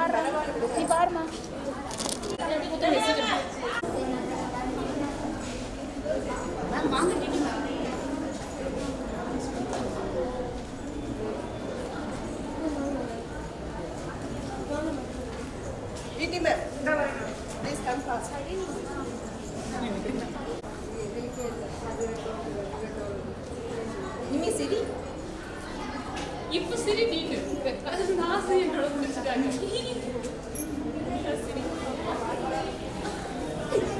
நீ பாருமா. Please come fast. Nimi Siri. இப்போ சரி நீங்க நான் சரி என்னோட முடிச்சிட்டாங்க.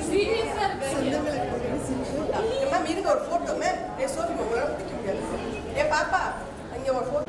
சீரியஸா இருக்கு. மேம் இருங்க ஒரு போட்டோ மேம். சோஃபி மேம் உங்களால பிடிக்க முடியாது. பாப்பா அங்க ஒரு photo.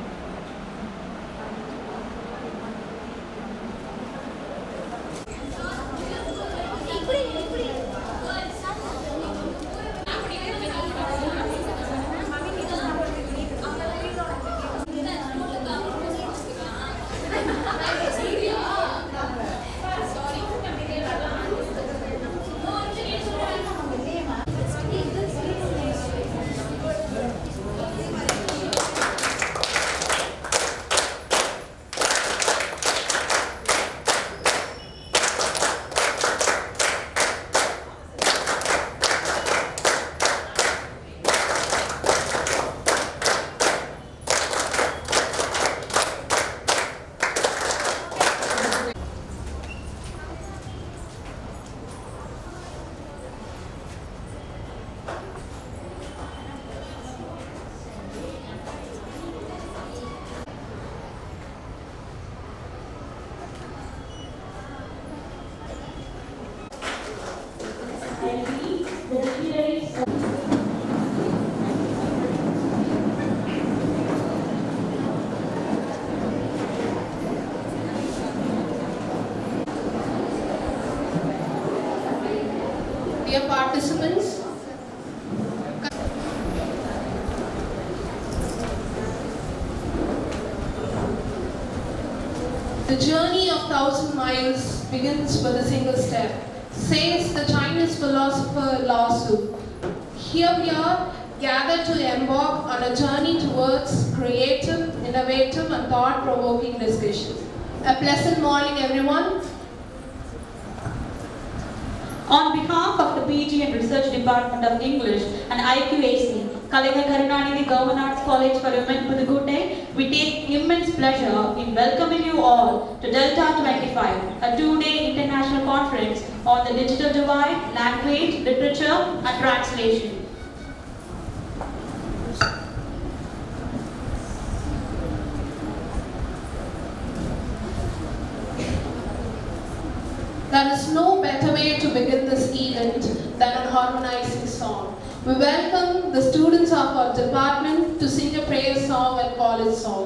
Dear participants, the journey of 1,000 miles begins with a single step, says the Chinese philosopher Lao Tzu. Here we are gathered to embark on a journey towards creative, innovative and thought-provoking discussion. A pleasant morning everyone. On behalf of the PG and Research Department of English and IQAC, Kalaignar Karunanidhi Government Arts College for Women Pudukkottai, we take immense pleasure in welcoming you all to Delta25, a 2-day international conference on the digital divide, language, literature and translation. There is no better way to begin this event than a harmonizing song. We welcome the students of our department to sing a prayer song and college song.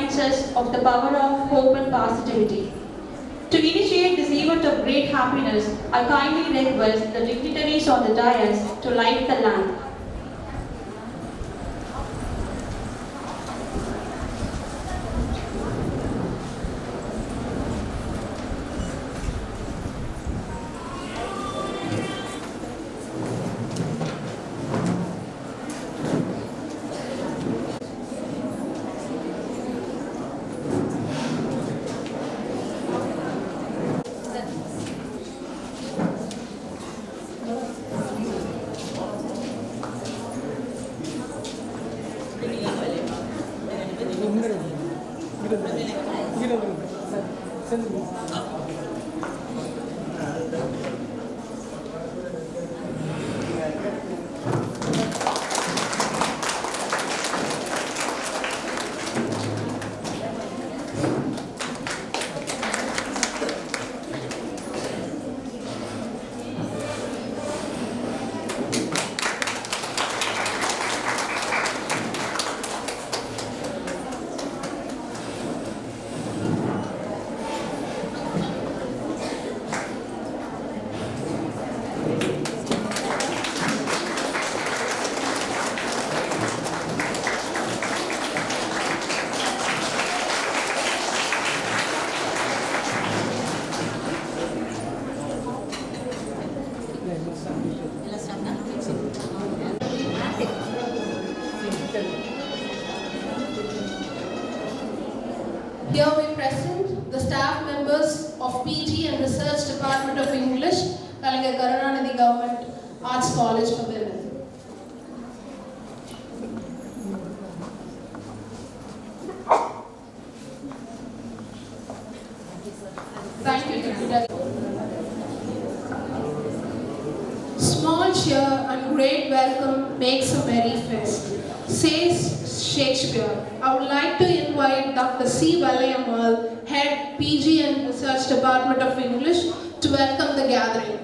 reminds us of the power of hope and positivity. To initiate this event of great happiness, I kindly request the dignitaries on the dais to light the lamp. Here we present the staff members of PG and Research Department of English, Kalaignar Karunanidhi Government Arts College for Women. Thank you, Deputy. Small cheer and great welcome makes a merry fest, says Shakespeare. I would like to invite Dr. C. Valayamal, Head PG and Research Department of English, to welcome the gathering.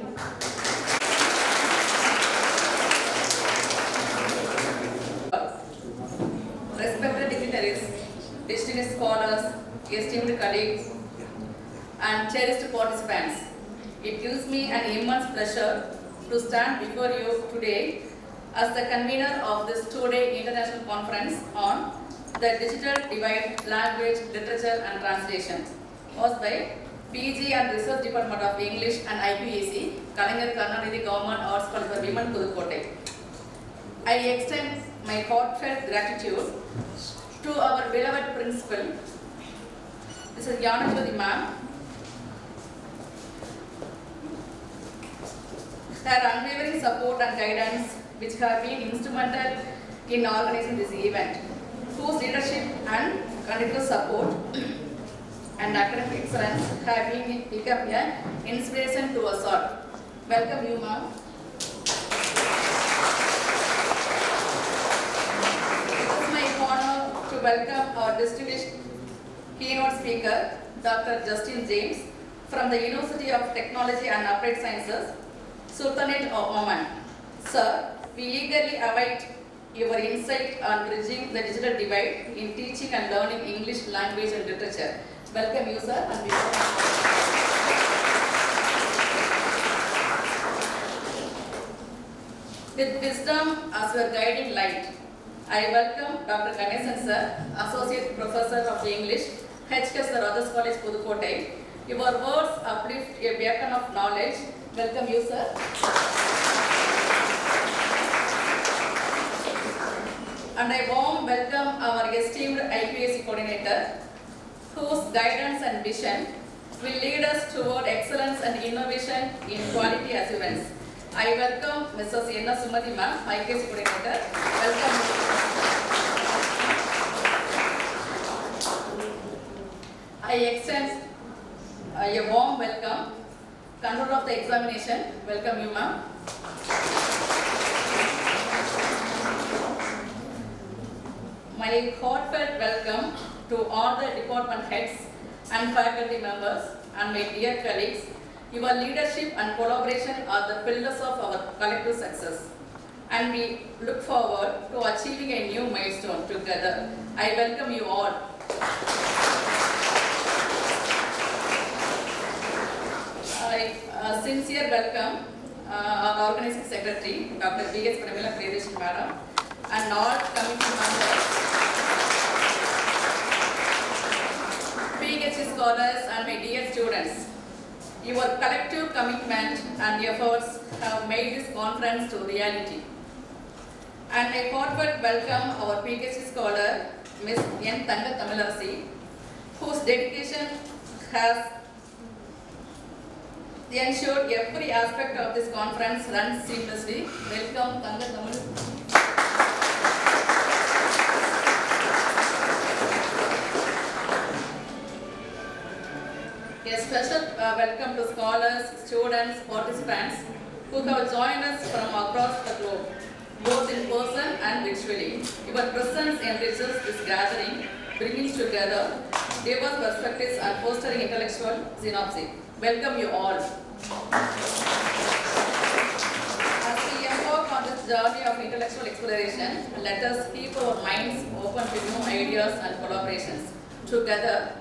Respected dignitaries, distinguished scholars, esteemed colleagues, and cherished participants, it gives me an immense pleasure to stand before you today as the convener of this two-day international conference on the digital divide, language, literature and translation, hosted by PG and Research Department of English and IQAC, Kalaignar Karunanidhi Government Arts College for Women, Pudukkottai. I extend my heartfelt gratitude to our beloved principal, Mrs. Jyoti ma'am. Her unwavering support and guidance, which have been instrumental in organizing this event, whose leadership and continuous support and academic excellence have become an inspiration to us all. Welcome you, ma'am. It is my honor to welcome our distinguished keynote speaker, Dr. Justin James, from the University of Technology and Applied Sciences, Sultanate of Oman. Sir, we eagerly await your insight on bridging the digital divide in teaching and learning English language and literature. Welcome you, sir. And with wisdom as your guiding light, I welcome Dr. Ganesan, sir, Associate Professor of English, HKS Radhas College, Pudukkottai. Your words uplift a beacon of knowledge. Welcome you, sir. And I warm welcome our esteemed IQAC coordinator, whose guidance and vision will lead us toward excellence and innovation in quality assurance. I welcome Mrs. Yenna Sumati ma'am, IQAC coordinator. Welcome. I extend a warm welcome. Control of the examination. Welcome you, ma'am. My heartfelt welcome to all the department heads and faculty members and my dear colleagues. Your leadership and collaboration are the pillars of our collective success, and we look forward to achieving a new milestone together. I welcome you all. Sincere welcome our organizing secretary, Dr. B.S. Pramila Priyadarshini Madam, and all committee members, PhD scholars, and my dear students. Your collective commitment and efforts have made this conference to reality. And I heartfelt welcome our PhD scholar, Ms. N. Tanga Tamilarasi, whose dedication has ensured every aspect of this conference runs seamlessly. Welcome, Tanga Tamil. A special welcome to scholars, students, participants who have joined us from across the globe, both in person and virtually. Your presence enriches this gathering, bringing together diverse perspectives and fostering intellectual synopsis. Welcome you all. As we embark on this journey of intellectual exploration, let us keep our minds open to new ideas and collaborations. Together,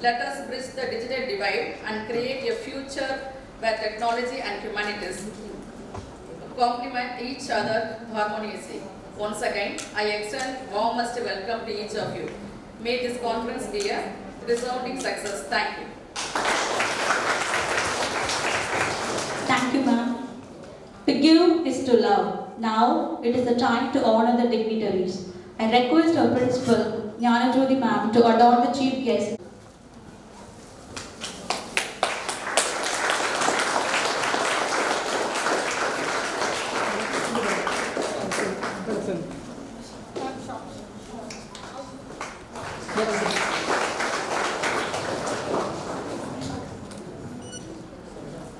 let us bridge the digital divide and create a future where technology and humanities complement each other harmoniously. Once again, I extend warmest welcome to each of you. May this conference be a resounding success. Thank you. Thank you, ma'am. To give is to love. Now it is the time to honor the dignitaries. I request our principal, Jnanajyoti ma'am, to adorn the chief guest.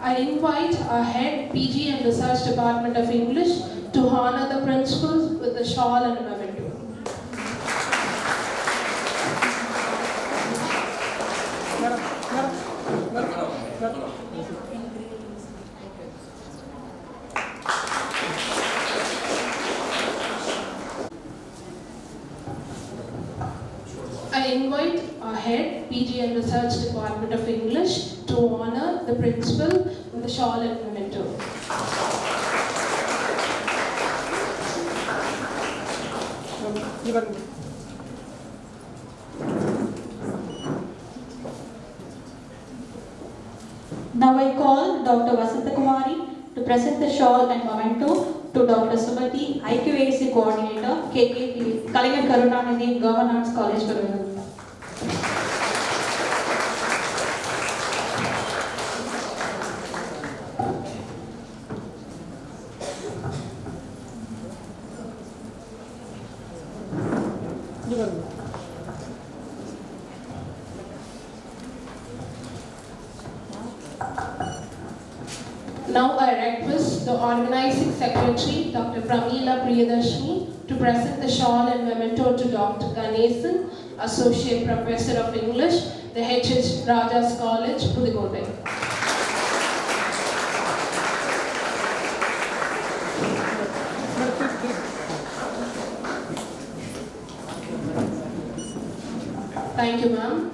I invite our head PG and Research Department of English to honor the principals with a shawl and a memento. I invite our head PG and Research Department of English to honor the principal with a shawl and memento. Now I call Dr. Vasantha Kumari to present the shawl and memento to Dr. Sumati, IQAC Coordinator, KKP, Kalaignar Karunanidhi, Government Arts College, Karunanidhi. Now I request the organizing secretary, Dr. Pramila Priyadarshini, to present the shawl and memento to Dr. Ganesan, Associate Professor of English, the H.H. Rajas College, Pudukkottai. Thank you, ma'am.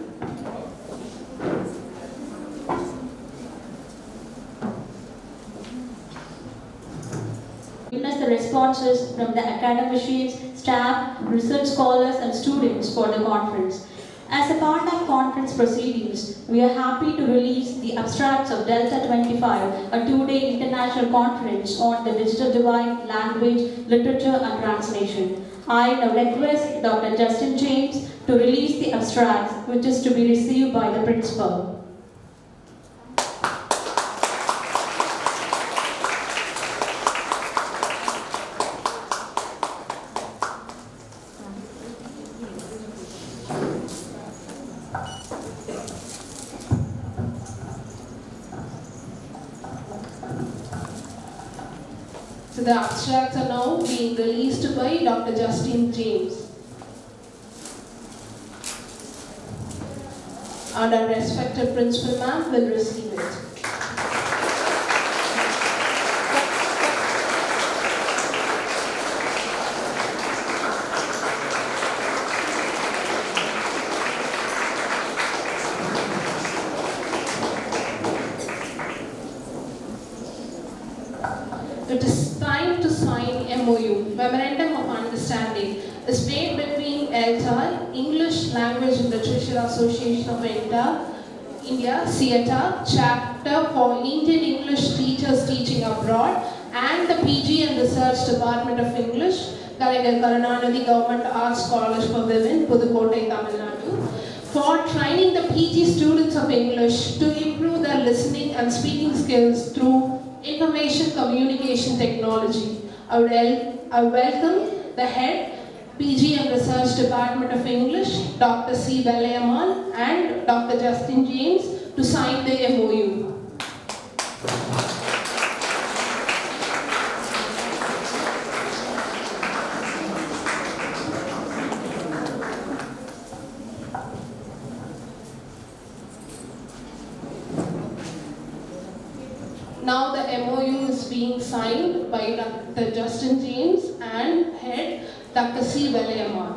Witness the responses from the academicians, staff, research scholars and students for the conference. As a part of conference proceedings, we are happy to release the abstracts of Delta25, a two-day international conference on the digital divide, language, literature and translation. I now request Dr. Justin James to release the abstracts, which is to be received by the principal. So the abstracts are now being released by Dr. Justin James. And our respected principal ma'am will receive it. is made between ELTA, English Language and Literature Association of India, CETA, Chapter for Indian English Teachers Teaching Abroad, and the PG and Research Department of English, Kalaignar Karunanidhi Government Arts College for Women, Pudukkottai, Tamil Nadu, for training the PG students of English to improve their listening and speaking skills through information communication technology. I welcome the head, PG and Research Department of English, Dr. C. Balayamal and Dr. Justin James to sign the MOU. Now the MOU is being signed by Dr. Justin James and head Dr. C. Balayamal.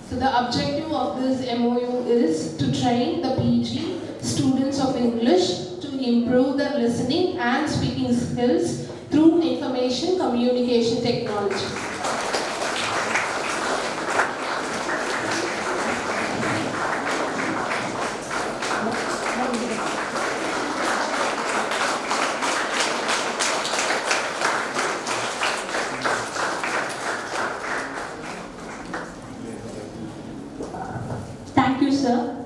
So the objective of this MOU is to train the PG students of English to improve their listening and speaking skills through information communication technology. Thank you, sir.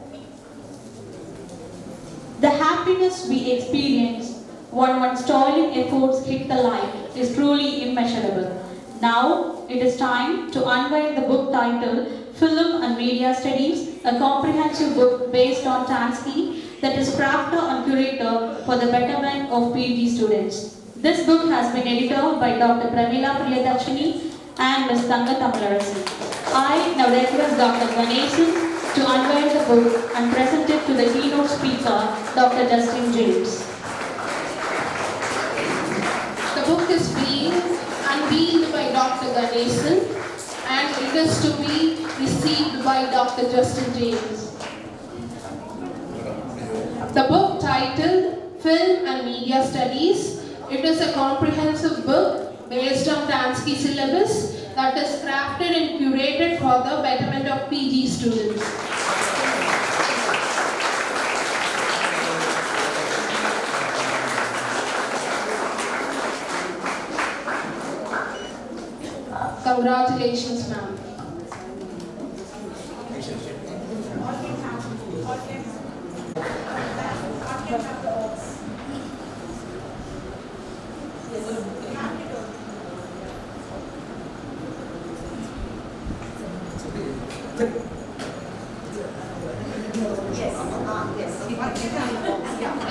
The happiness we experience when one's toiling efforts hit the light is truly immeasurable. Now, it is time to unveil the book titled Film and Media Studies, a comprehensive book based on Tansky that is crafted and curated for the betterment of PG students. This book has been edited by Dr. Pramila Priyadarshini and Ms. Thanga Tamilarasi. I now request Dr. Ganesan to unveil the book and present it to the keynote speaker, Dr. Justin James. The book is being unveiled by Dr. Ganesan and it is to be received by Dr. Justin James. The book titled Film and Media Studies. It is a comprehensive book based on Tansky syllabus that is crafted and curated for the betterment of PG students. Congratulations, ma'am.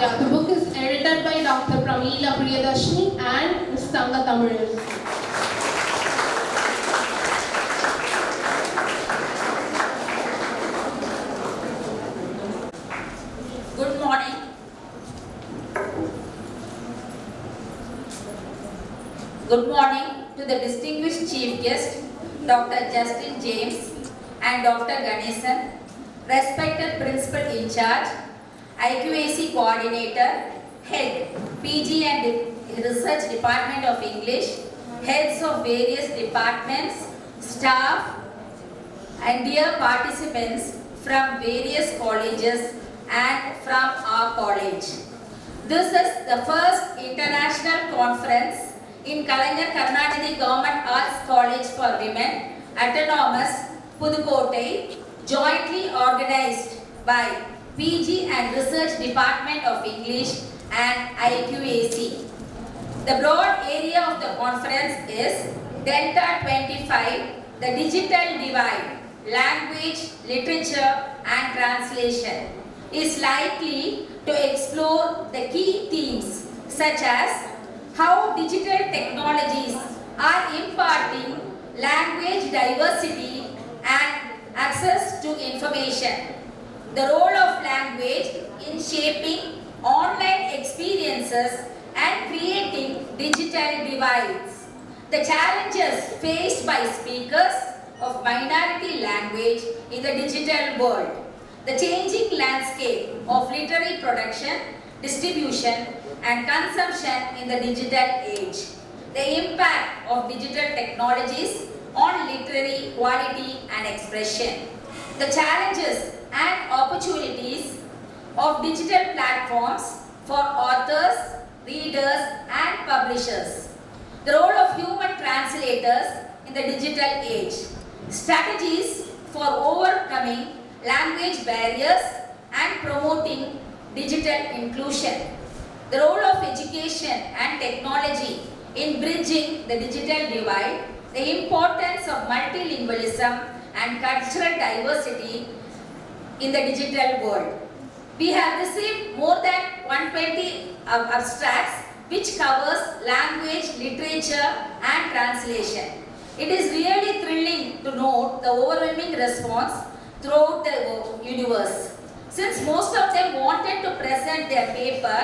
Yeah, the book is edited by Dr. Pramila Priyadarshini and Ms. Thanga Tamilarasi. Good morning. Good morning to the distinguished chief guest, Dr. Justin James and Dr. Ganesan, respected principal in charge, IQAC coordinator, head, PG and Research Department of English, heads of various departments, staff, and dear participants from various colleges and from our college. This is the first international conference in Kalaignar Karunanidhi Government Arts College for Women, Autonomous, Pudukkottai, jointly organized by PG and Research Department of English and IQAC. The broad area of the conference is Delta25, the digital divide, language, literature and translation, is likely to explore the key themes such as how digital technologies are imparting language diversity and access to information, the role of language in shaping online experiences and creating digital divides. The challenges faced by speakers of minority language in the digital world. The changing landscape of literary production, distribution and consumption in the digital age. The impact of digital technologies on literary quality and expression. The challenges and opportunities of digital platforms for authors, readers and publishers. The role of human translators in the digital age. Strategies for overcoming language barriers and promoting digital inclusion. The role of education and technology in bridging the digital divide. The importance of multilingualism and cultural diversity in the digital world. We have received more than 120 abstracts which covers language, literature and translation. It is really thrilling to note the overwhelming response throughout the universe. Since most of them wanted to present their paper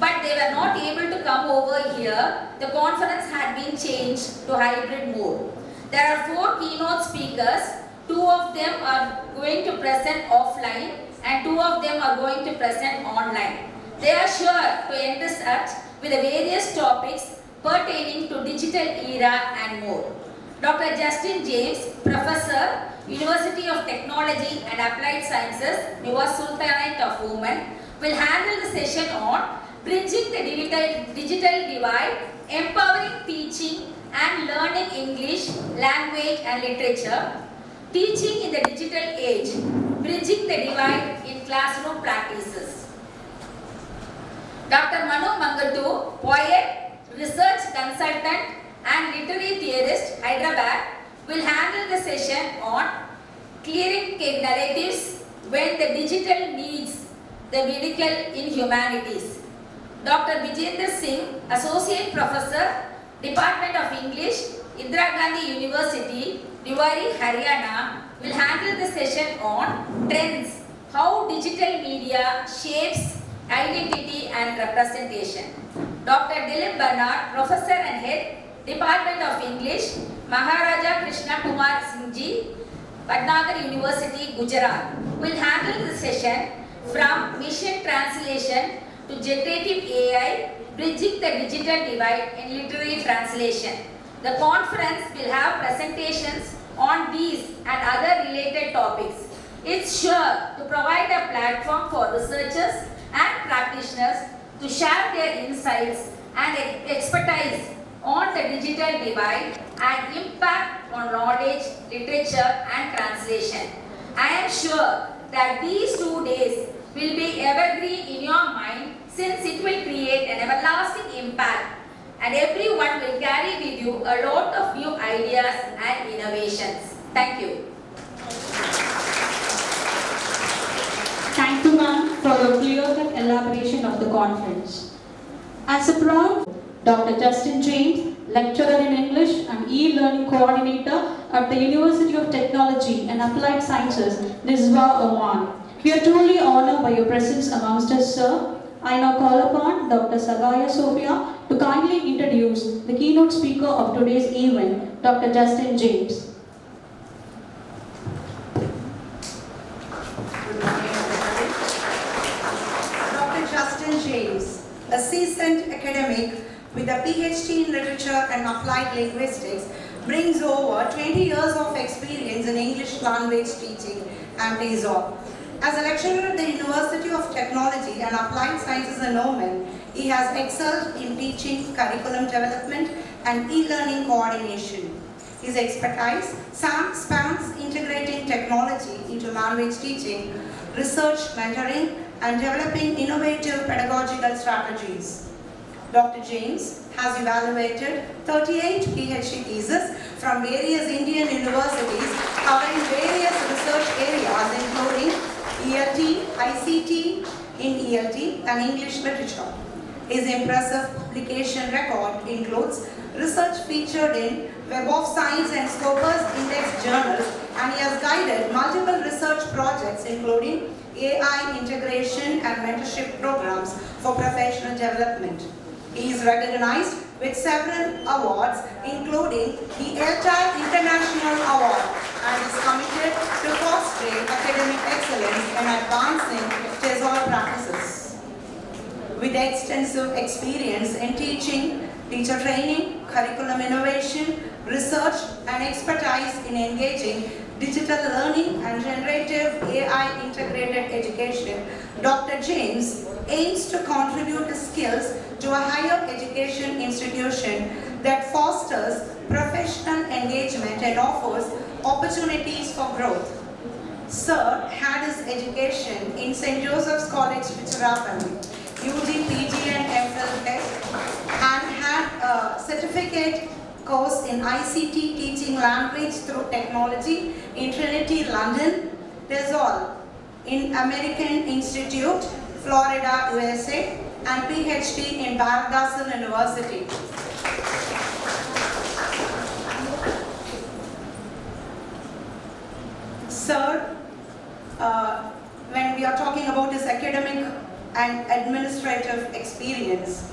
but they were not able to come over here, the conference had been changed to hybrid mode. There are 4 keynote speakers. 2 of them are going to present offline and 2 of them are going to present online. They are sure to intersect with the various topics pertaining to digital era and more. Dr. Justin James, Professor, University of Technology and Applied Sciences, New Sultanate of Oman, will handle the session on bridging the digital divide, empowering teaching and learning English, language and literature, teaching in the digital age, bridging the divide in classroom practices. Dr. Manu Mangatu, poet, research consultant and literary theorist, Hyderabad, will handle the session on clearing narratives when the digital needs the medical in humanities. Dr. Vijender Singh, Associate Professor, Department of English, Indira Gandhi University, Rewari, Haryana, will handle the session on trends, how digital media shapes identity and representation. Dr. Dilip Bernard, Professor and Head, Department of English, Maharaja Krishna Kumar Singhji, Patnagar University, Gujarat, will handle the session from mission translation to generative AI, bridging the digital divide in literary translation. The conference will have presentations on these and other related topics. It's sure to provide a platform for researchers and practitioners to share their insights and expertise on the digital divide and impact on knowledge, literature and translation. I am sure that these 2 days will be evergreen in your mind since it will create an everlasting impact and everyone will carry with you a lot of new ideas and innovations. Thank you. Thank you, ma'am, for your clear-cut elaboration of the conference. As a proud Dr. Justin James, lecturer in English and e-learning coordinator at the University of Technology and Applied Sciences, Nizwa, Oman. We are truly honored by your presence amongst us, sir. I now call upon Dr. Sagaya Sophia to kindly introduce the keynote speaker of today's event, Dr. Justin James. Dr. Justin James, a seasoned academic with a PhD in literature and applied linguistics, brings over 20 years of experience in English language teaching and TESOL. As a lecturer at the University of Technology and Applied Sciences in Oman, he has excelled in teaching, curriculum development and e-learning coordination. His expertise spans integrating technology into language teaching, research mentoring and developing innovative pedagogical strategies. Dr. James has evaluated 38 PhD theses from various Indian universities covering various research areas including ELT, ICT, in ELT and English literature. His impressive publication record includes research featured in Web of Science and Scopus Index journals, and he has guided multiple research projects including AI integration and mentorship programs for professional development. He is recognized with several awards, including the Delta International Award, and is committed to fostering academic excellence and advancing TESOL practices. With extensive experience in teaching, teacher training, curriculum innovation, research, and expertise in engaging digital learning and generative AI integrated education, Dr. James aims to contribute his skills to a higher education institution that fosters professional engagement and offers opportunities for growth. Sir had his education in St. Joseph's College, Tiruchirappalli, UG, PG and MPhil Tech, and had a certificate course in ICT teaching language through technology in Trinity, London, TESOL in American Institute, Florida, USA, and PhD in Bharatdasan University. Sir, when we are talking about his academic and administrative experience,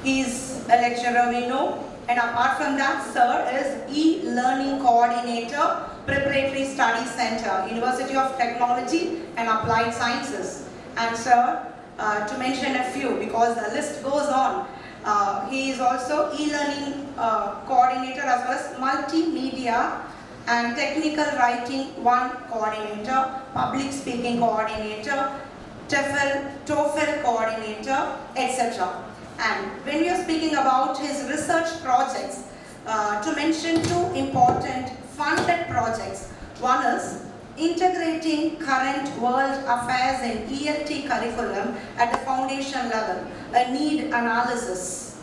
he is a lecturer, we know, and apart from that, Sir is e-learning coordinator, Preparatory Study Center, University of Technology and Applied Sciences. And Sir, to mention a few, because the list goes on, he is also e-learning coordinator as well as multimedia and technical writing 1 coordinator, public speaking coordinator, TOEFL coordinator, etc. And when we are speaking about his research projects, to mention 2 important funded projects. One is integrating current world affairs in ELT curriculum at the foundation level, a need analysis,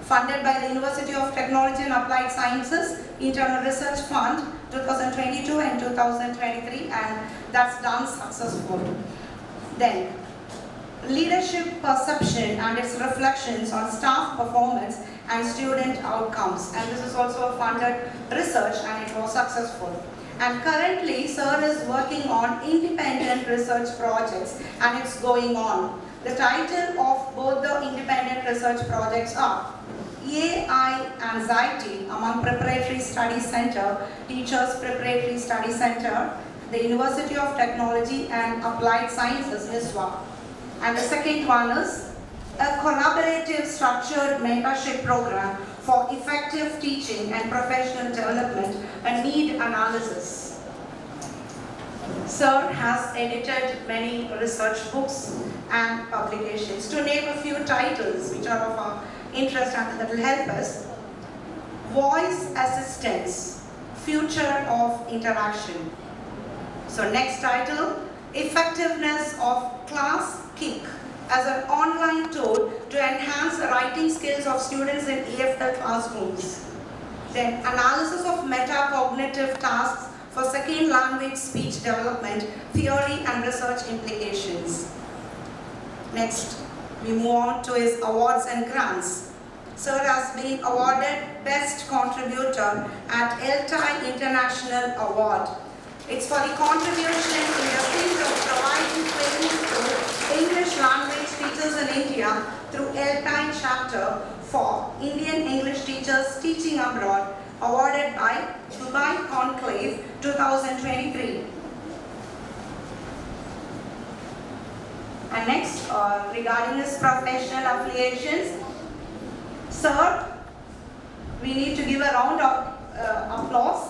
funded by the University of Technology and Applied Sciences Internal Research Fund 2022 and 2023, and that's done successfully. Then, leadership perception and its reflections on staff performance and student outcomes, and this is also a funded research and it was successful. And currently, Sir is working on independent research projects and it's going on. The title of both the independent research projects are AI Anxiety among Preparatory Study Center, Teachers Preparatory Study Center, the University of Technology and Applied Sciences, ISWA. And the second one is a collaborative structured mentorship program for effective teaching and professional development, a need analysis. Sir has edited many research books and publications. To name a few titles which are of our interest and that will help us: Voice Assistance, Future of Interaction. So next title, Effectiveness of Class Kick as an online tool to enhance the writing skills of students in EFL classrooms. Then analysis of metacognitive tasks for second language speech development, theory and research implications. Next, we move on to his awards and grants. Sir has been awarded Best Contributor at Delta International Award. It's for the contribution in the field of providing training to English language teachers in India through Delta chapter for Indian English teachers teaching abroad, awarded by Dubai Conclave 2023. And next, regarding his professional affiliations, Sir, we need to give a round of applause.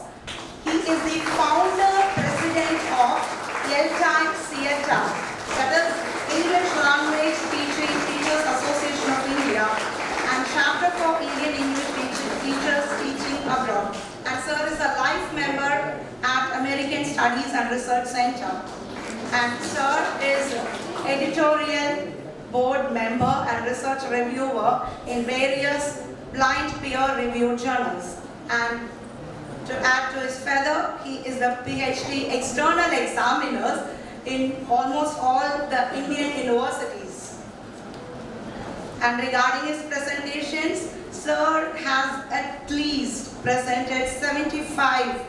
He is the founder, president of Delta CETA, that is English Language Teachers Association of India, and chapter for Indian English teachers teaching abroad. And Sir is a life member at American Studies and Research Center. And Sir is editorial board member and research reviewer in various blind peer-reviewed journals. And to add to his feather, he is the PhD external examiners in almost all the Indian universities. And regarding his presentations, Sir has at least presented 75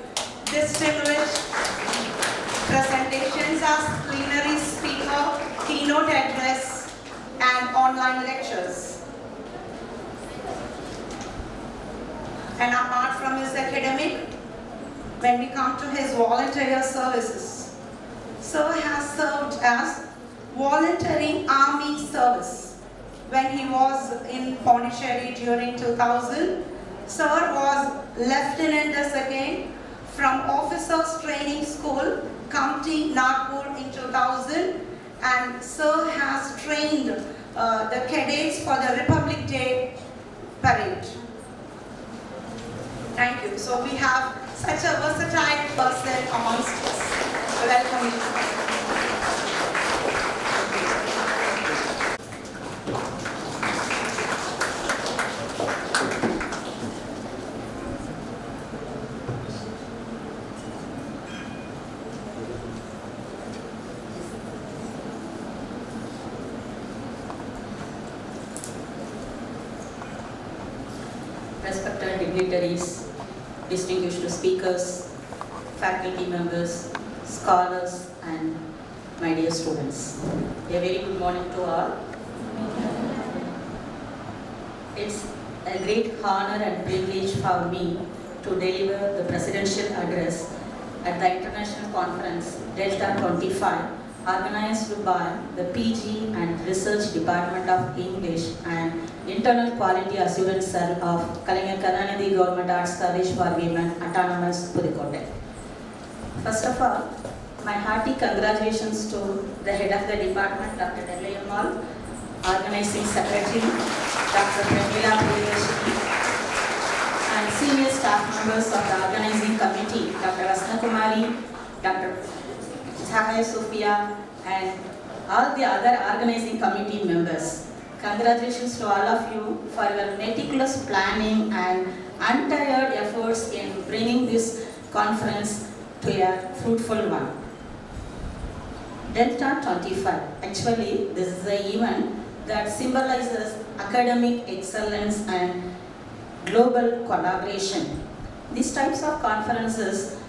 distinguished presentations as plenary speaker, keynote address, and online lectures. And apart from his academic, when we come to his volunteer services, Sir has served as voluntary army service. When he was in Pondicherry during 2000, Sir was Lieutenant II from Officers Training School, County Nagpur in 2000, and Sir has trained the cadets for the Republic Day parade. Thank you. So we have such a versatile person amongst us. Welcome you. Respected dignitaries, distinguished speakers, faculty members, scholars, and my dear students. A very good morning to all. It's a great honor and privilege for me to deliver the presidential address at the international conference Delta25, organized by the PG and Research Department of English and Internal Quality Assurance Cell of Karunanidhi Government Arts College for Women, Autonomous, Pudukkottai. First of all, my hearty congratulations to the head of the department, Dr. Delta25-Day, organizing secretary, Dr. Premila Puriyashini, and senior staff members of the organizing committee, Dr. Rasna Kumari, Dr. Sahaya Sophia, and all the other organizing committee members. Congratulations to all of you for your meticulous planning and untired efforts in bringing this conference to a fruitful one. Delta25, actually this is an event that symbolizes academic excellence and global collaboration. These types of conferences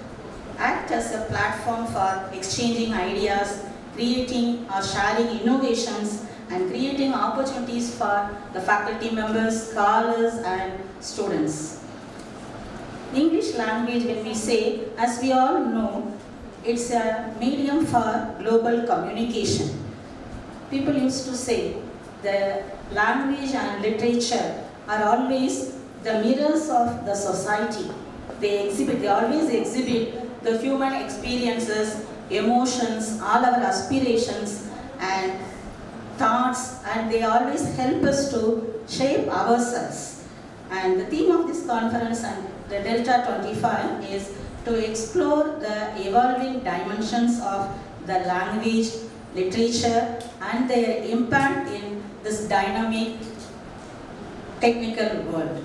act as a platform for exchanging ideas, creating or sharing innovations, and creating opportunities for the faculty members, scholars, and students. English language, when we say, as we all know, it's a medium for global communication. People used to say the language and literature are always the mirrors of the society. They always exhibit the human experiences, emotions, all our aspirations and thoughts, and they always help us to shape ourselves. And the theme of this conference and the Delta25 is to explore the evolving dimensions of the language, literature, and their impact in this dynamic technical world.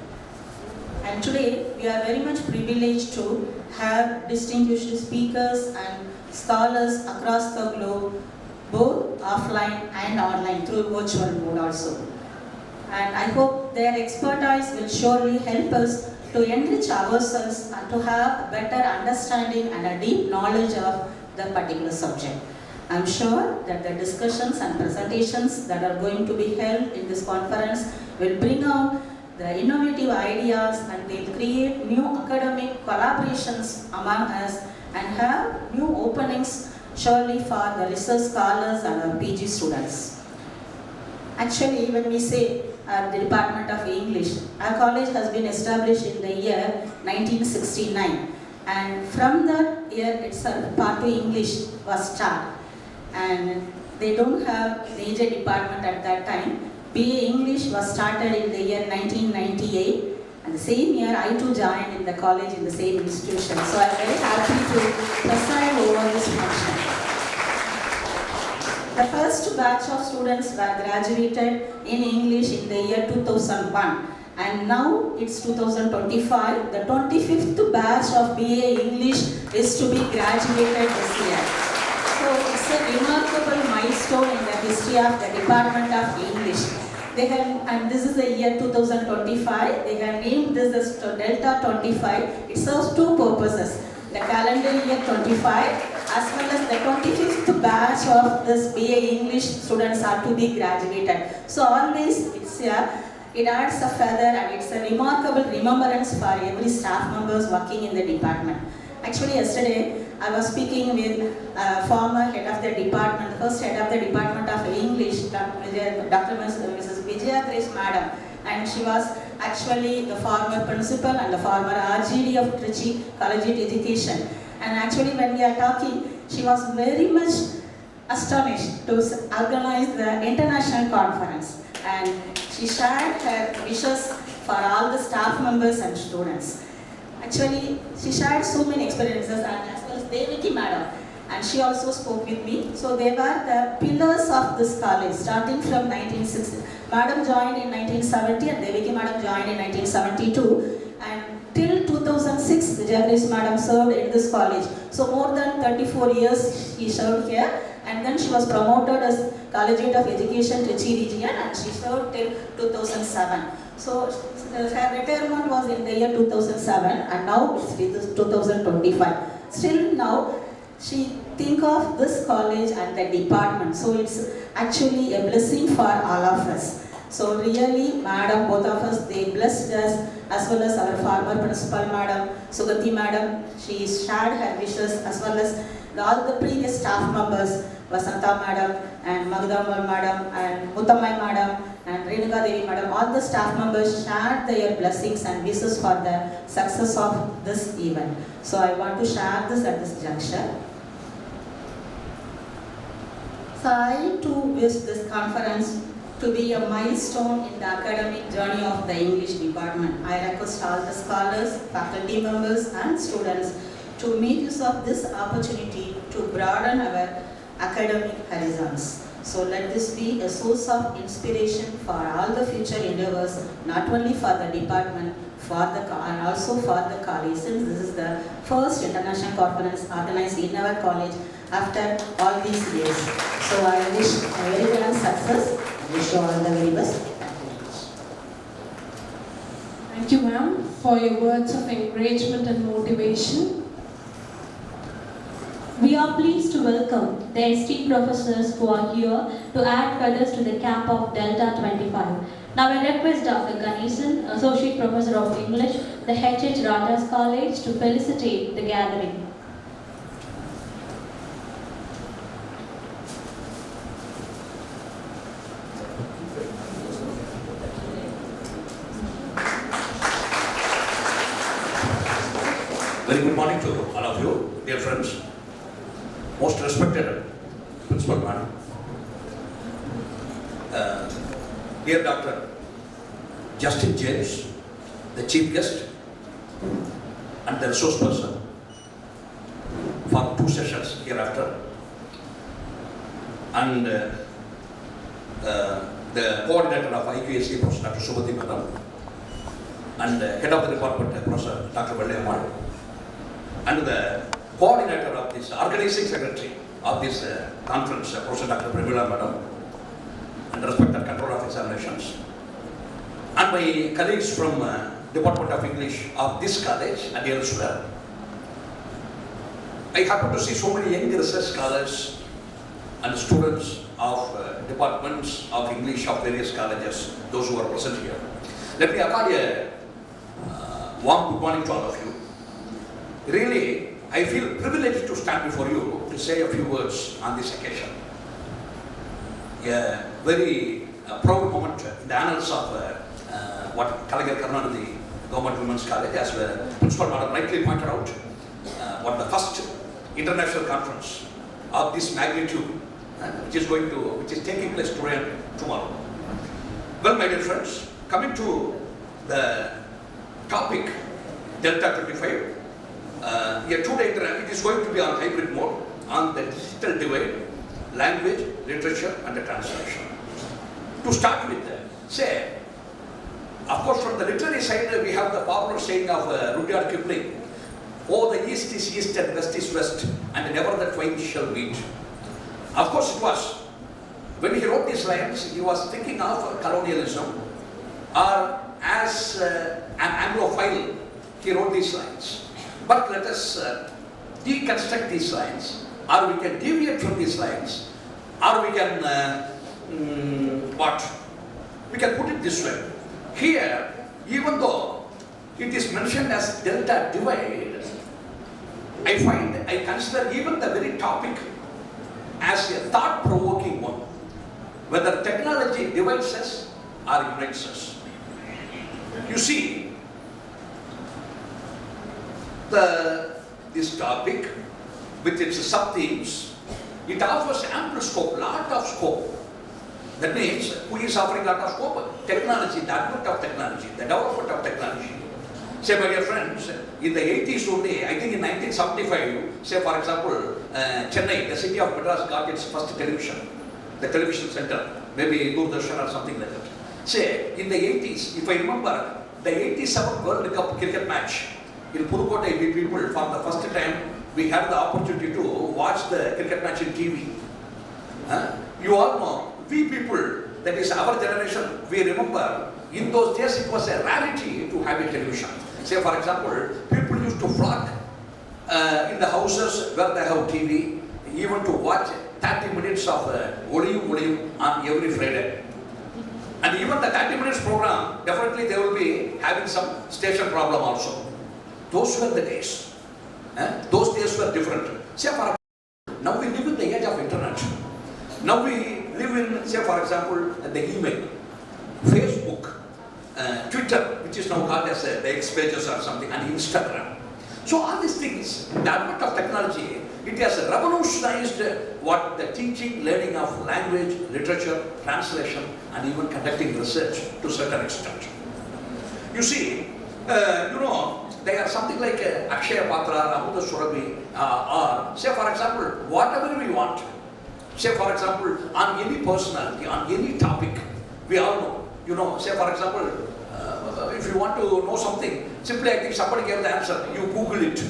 And today we are very much privileged to have distinguished speakers and scholars across the globe, both offline and online through virtual mode also. And I hope their expertise will surely help us to enrich ourselves and to have a better understanding and a deep knowledge of the particular subject. I'm sure that the discussions and presentations that are going to be held in this conference will bring out the innovative ideas and will create new academic collaborations among us and have new openings surely for the research scholars and our PG students. Actually, when we say the Department of English, our college has been established in the year 1969, and from that year itself, Part 2 English was started, and they don't have major department at that time. BA English was started in the year 1998, and the same year I too joined in the college in the same institution. So I'm very happy to preside over this function. The first batch of students were graduated in English in the year 2001, and now it's 2025. The 25th batch of BA English is to be graduated this year. So it's a remarkable milestone in the history of the Department of English. They have, and this is the year 2025, they have named this as Delta25. It serves two purposes: the calendar year 25 as well as the 25th batch of this BA English students are to be graduated. So always it's a it adds a feather and it's a remarkable remembrance for every staff members working in the department. Actually, yesterday I was speaking with former head of the department, first head of the Department of English, Dr. Mrs. Vijaya Grace Madam, and she was actually the former principal and the former RGD of Trichy Collegiate Education. And actually, when we are talking, she was very much astonished to organize the international conference, and she shared her wishes for all the staff members and students. Actually, she shared so many experiences, and as well as Devaki Madam, and she also spoke with me. So they were the pillars of this college, starting from 1960. Madam joined in 1970 and Devaki Madam joined in 1972, and till 2006, Vijaya Grace Madam served in this college. So more than 34 years she served here, and then she was promoted as Collegiate of Education Trichy region, and she served till 2007. So her retirement was in the year 2007, and now it's 2025. Still now, she think of this college and the department. So it's actually a blessing for all of us. So really, Madam, both of us, they blessed us, as well as our former principal Madam, Sugati Madam. She shared her wishes, as well as all the previous staff members, Vasanta Madam and Magdammal Madam and Muttamai Madam and Renuka Devi Madam. All the staff members shared their blessings and wishes for the success of this event. So I want to share this at this juncture. So I too wish this conference to be a milestone in the academic journey of the English department. I request all the scholars, faculty members and students to make use of this opportunity to broaden our academic horizons. So let this be a source of inspiration for all the future endeavors, not only for the department, and also for the college, since this is the first international conference organized in our college after all these years. So I wish a very grand success. I wish you all the very best. Thank you very much. Thank you, ma'am, for your words of encouragement and motivation. We are pleased to welcome the esteemed professors who are here to add feathers to the cap of Delta25. Now I request Dr. Ganesan, Associate Professor of English, the H.H. Rajas College, to felicitate the gathering. Very good morning to all of you, dear friends. Most respected Principal Madam, dear Dr. Justin James, the Chief Guest and the resource person for 2 sessions hereafter, and the coordinator of IQAC, Professor Dr. Subhati Madam, and the head of the department, Professor Dr. Valliammal, and the coordinator of this, organizing secretary of this conference, Professor Dr. Premila Madam, and respected controller of examinations, and my colleagues from Department of English of this college and elsewhere. I happen to see so many young research scholars and students of departments of English of various colleges, those who are present here. Let me accord a warm good morning to all of you. Really, I feel privileged to stand before you to say a few words on this occasion. A very proud moment in the annals of what Kalaignar Karunanidhi Government Women's College, as the Principal Madam rightly pointed out, what the first international conference of this magnitude, which is taking place today and tomorrow. Well, my dear friends, coming to the topic Delta25. Today it is going to be on hybrid mode on the digital divide, language, literature and the translation. To start with, say, of course from the literary side we have the popular saying of Rudyard Kipling, "Oh, the east is east and west is west, and never the twain shall meet." Of course it was, when he wrote these lines, he was thinking of colonialism, or as an Anglophile, he wrote these lines. But let us deconstruct these lines, or we can deviate from these lines, or we can, we can put it this way. Here, even though it is mentioned as Delta divide, I consider even the very topic as a thought-provoking one. Whether technology divides us or unites us. You see, this topic with its sub-themes, it offers ample scope, lot of scope. That means, who is offering lot of scope? Technology, the advent of technology, the development of technology. Say, my dear friends, in the 80s only, I think in 1975, say for example, Chennai, the city of Madras got its first television, the television center, maybe Doordarshan or something like that. Say, in the 80s, if I remember, the 87 World Cup cricket match, in Pudukkottai, we people, for the first time, we had the opportunity to watch the cricket match in TV. You all know, we people, that is our generation, we remember, in those days it was a rarity to have a television. Say for example, people used to flock in the houses where they have TV, even to watch 30 minutes of Oliyum on every Friday. And even the 30 minutes program, definitely they will be having some station problem also. Those were the days. Those days were different. Say for now we live in the age of internet. Now we live in, say for example, the email, Facebook, Twitter, which is now called as the X pages or something, and Instagram. So all these things, the advent of technology, it has revolutionized what the teaching, learning of language, literature, translation, and even conducting research to a certain extent. You see, they are something like Akshaya Patra, Amruta Surabhi, or say for example, whatever we want. Say for example, on any personality, on any topic, we all know. Say for example, if you want to know something, simply I think somebody gave the answer, you Google it.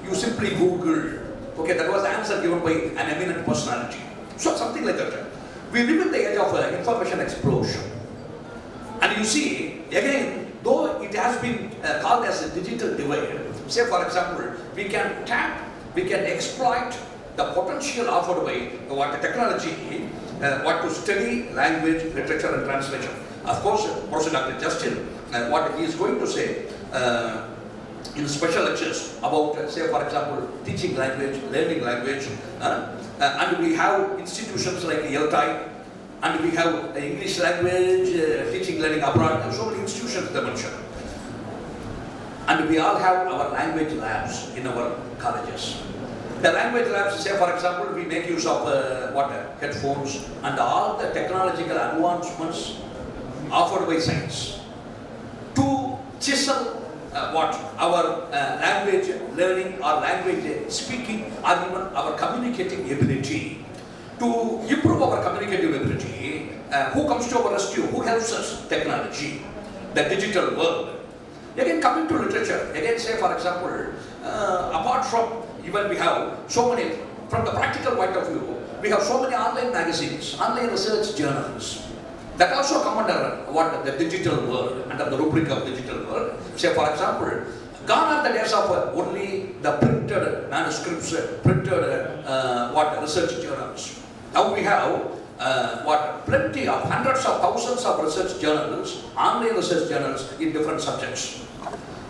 You simply Google. Okay, that was the answer given by an eminent personality. So something like that. We live in the age of information explosion. And you see, again, though it has been called as a digital divide, say for example, we can exploit the potential offered by what the technology, what to study language, literature and translation. Of course, Professor Dr. Justin, what he is going to say in special lectures about, say for example, teaching language, learning language, and we have institutions like LTI, and we have English language, teaching, learning abroad, so many institutions they mention. And we all have our language labs in our colleges. The language labs, say for example, we make use of headphones and all the technological advancements offered by science to chisel our language learning or language speaking or even our communicating ability. To improve our communicative ability, who comes to our rescue, who helps us? Technology, the digital world. Again, coming to literature, again say for example, apart from even we have so many, from the practical point of view, we have so many online magazines, online research journals that also come under the digital world, under the rubric of digital world. Say for example, gone are the days of only the printed manuscripts, printed research journals. Now we have plenty of hundreds of thousands of research journals, online research journals in different subjects.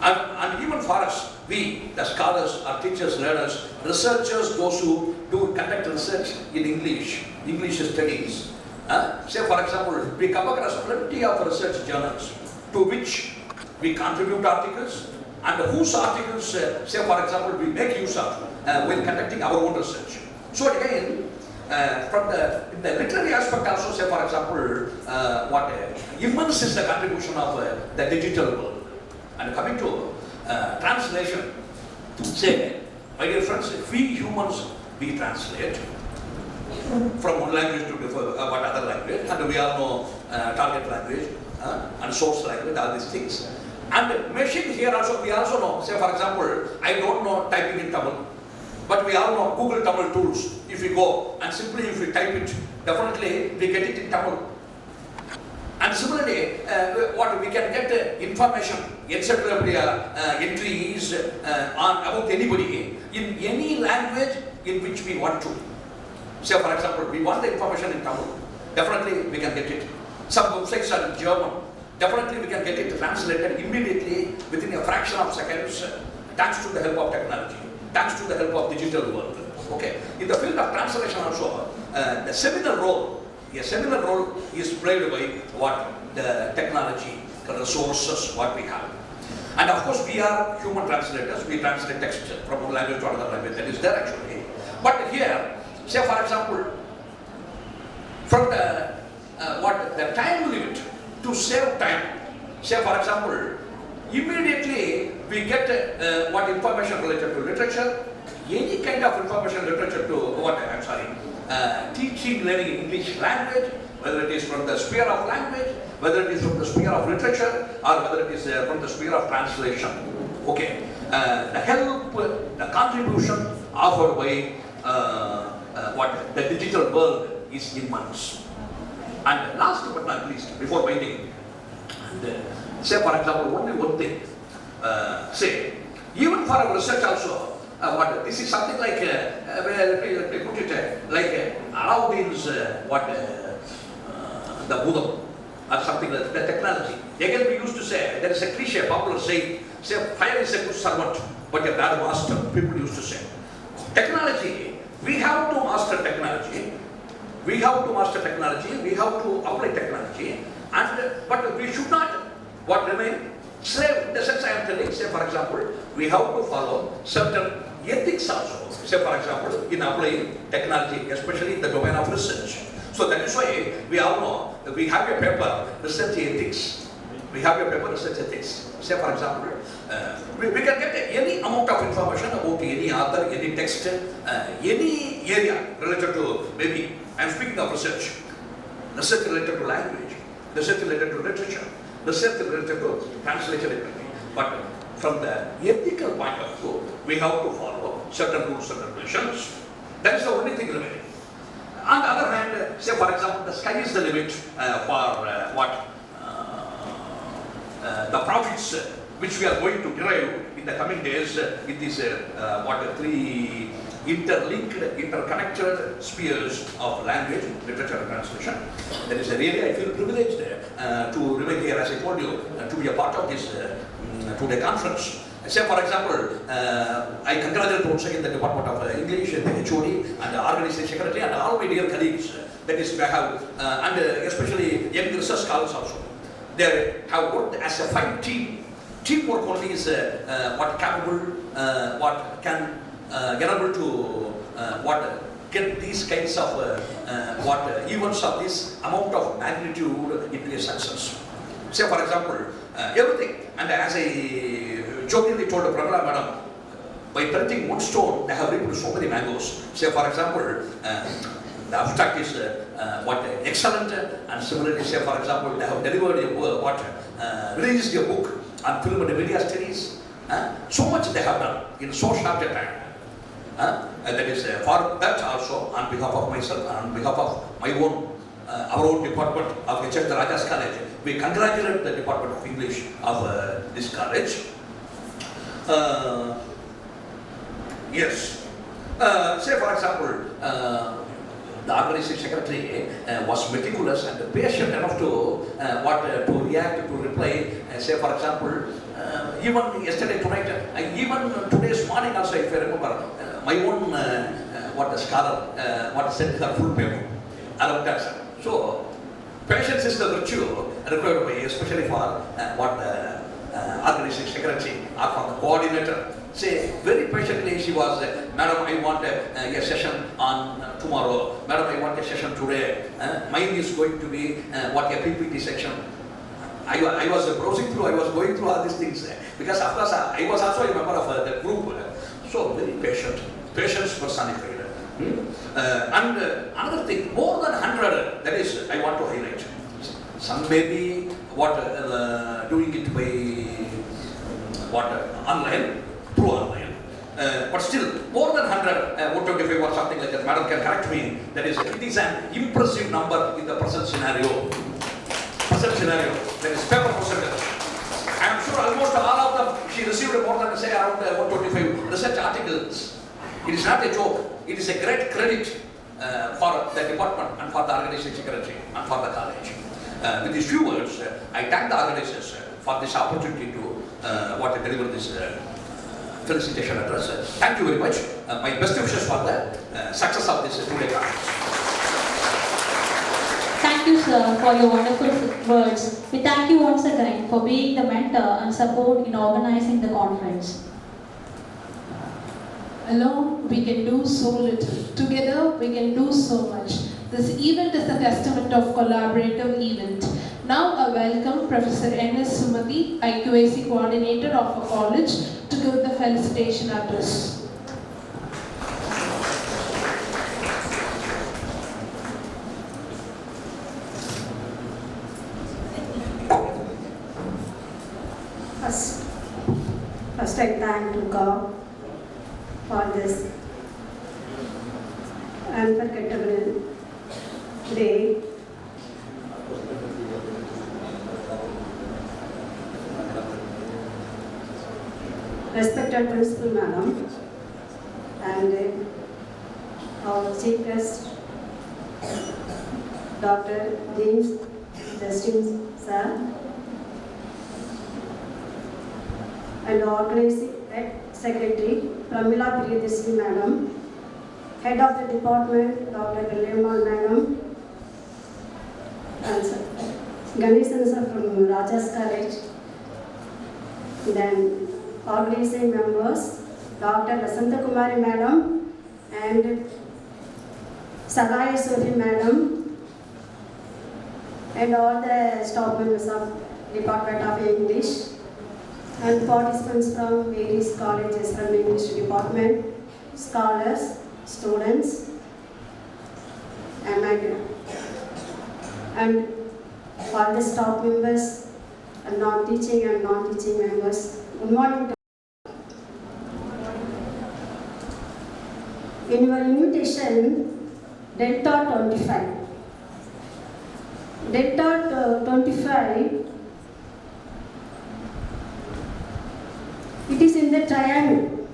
And even for us, we, the scholars, our teachers, learners, researchers, those who do conduct research in English studies. Say for example, we come across plenty of research journals to which we contribute articles and whose articles, say for example, we make use of when conducting our own research. So again, in the literary aspect also, say for example, immense is the contribution of the digital world. And coming to translation, say, my dear friends, we humans, we translate from one language to other language, and we all know target language and source language, all these things. And machine here also, we also know, say for example, I don't know typing in Tamil, but we all know Google Tamil tools. If we go and simply if we type it, definitely we get it in Tamil. And similarly, we can get information, encyclopedia entries about anybody in any language in which we want to. Say for example, we want the information in Tamil, definitely we can get it. Some websites are in German, definitely we can get it translated immediately within a fraction of seconds, thanks to the help of technology, thanks to the help of digital world. Okay. In the field of translation also, a seminal role is played by what the technology, the resources, what we have. And of course, we are human translators. We translate text from one language to another language. That is there actually. But here, say for example, from the time limit to save time. Say for example, immediately we get what information related to literature, any kind of information related to what I'm sorry, teaching, learning English language, whether it is from the sphere of language, whether it is from the sphere of literature, or whether it is from the sphere of translation. Okay, the help, the contribution offered by what the digital world is immense. And last but not least, before winding, say for example, only one thing. Say, even for our research also, what this is something like let me put it like Aladdin's the Buddha or something like the technology. Again, we used to say there is a cliche, popular saying, say fire is a good servant, but a bad master. People used to say. Technology, we have to master technology. We have to master technology. We have to apply technology, but we should not remain slave. In the sense I am telling, say for example, we have to follow certain ethics also. Say for example, in applying technology, especially in the domain of research. So that is why we all know we have a paper, research ethics. We have a paper, research ethics. Say for example, we can get any amount of information about any author, any text, any area related to, maybe I am speaking of research related to language, research related to literature, research related to translation. But from the ethical point of view, we have to follow certain rules and regulations. That is the only thing remaining. On the other hand, say for example, the sky is the limit for the profits which we are going to derive in the coming days with these three interlinked, interconnected spheres of language, literature and translation. That is really, I feel privileged to remain here, as I told you, to be a part of this today conference. Say for example, I congratulate once again the Department of English and the HOD and the Organization Secretary and all my dear colleagues. That is, we have, and especially young research scholars also. They have worked as a fine team. Teamwork only is what capable, what can enable to get these kinds of events of this amount of magnitude into a success. Say for example, everything, and as I jokingly told Pramila Madam, by planting one stone, they have reaped so many mangoes. Say for example, the abstract is excellent, and similarly, say for example, they have delivered a released a book on film and media studies. So much they have done in so short a time. And that is for that also, on behalf of myself and on behalf of my own, our own department of H.S. Rajas College, we congratulate the Department of English of this college. Yes. Say for example, the organization secretary was meticulous and patient enough to to react, to reply. Say for example, even yesterday, tonight, even today's morning also, if I remember, my own scholar said her full paper. So patience is the virtue required by, especially for organization secretary or for the coordinator. Say very patiently she was, Madam, I want a session on tomorrow. Madam, I want a session today. Mine is going to be a PPT section. I was browsing through, I was going through all these things because of course I was also a member of the group. So very patient, patience personified. And another thing, more than 100, that is, I want to highlight. Some may be doing it by online, through online. But still, more than 100, 125 or something like that, Madam can correct me, that is, it is an impressive number in the present scenario. There is paper percentage. I am sure almost all of them, she received more than, say, around 125 research articles. It is not a joke. It is a great credit for the department and for the organization secretary and for the college. with these few words, I thank the organizers for this opportunity to deliver this felicitation address. Thank you very much. My best wishes for the success of this two-day conference. Thank you, sir, for your wonderful words. We thank you once again for being the mentor and support in organizing the conference. Alone, we can do so little. Together, we can do so much. This event is a testament of collaborative event. Now, I welcome Professor N.S. Sumati, IQAC coordinator of our college, to give the felicitation address. First I thank to God for this unforgettable day. Respected Principal Madam and our Chief Guest, Dr. James Justin Sir, and Organizing Secretary Pramila Priyadashini Madam, Head of the Department Dr. Kalaignar Madam, and Ganesan sir from Rajas College, then organizing members Dr. Vasanta Kumari Madam and Sagaya Sophie Madam, and all the staff members of Department of English, and participants from various colleges from English department, scholars, students, and all the staff members and non-teaching members. Good morning. In your invitation, Delta 25, it is in the triangle.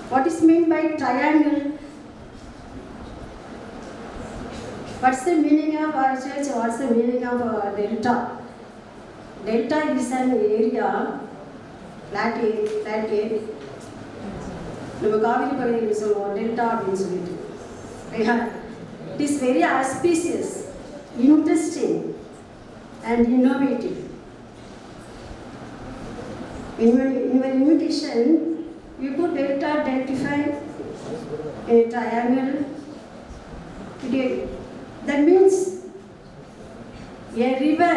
What is meant by triangle? What's the meaning of our church? What's the meaning of delta? Delta is an area, flat area. நம்ம காவிரி பகுதியில் சொல்லுவோம் delta அப்படின்னு சொல்லிட்டு. It is very auspicious, interesting and innovative. In your invitation, you put Delta 25 in a triangle. That means a river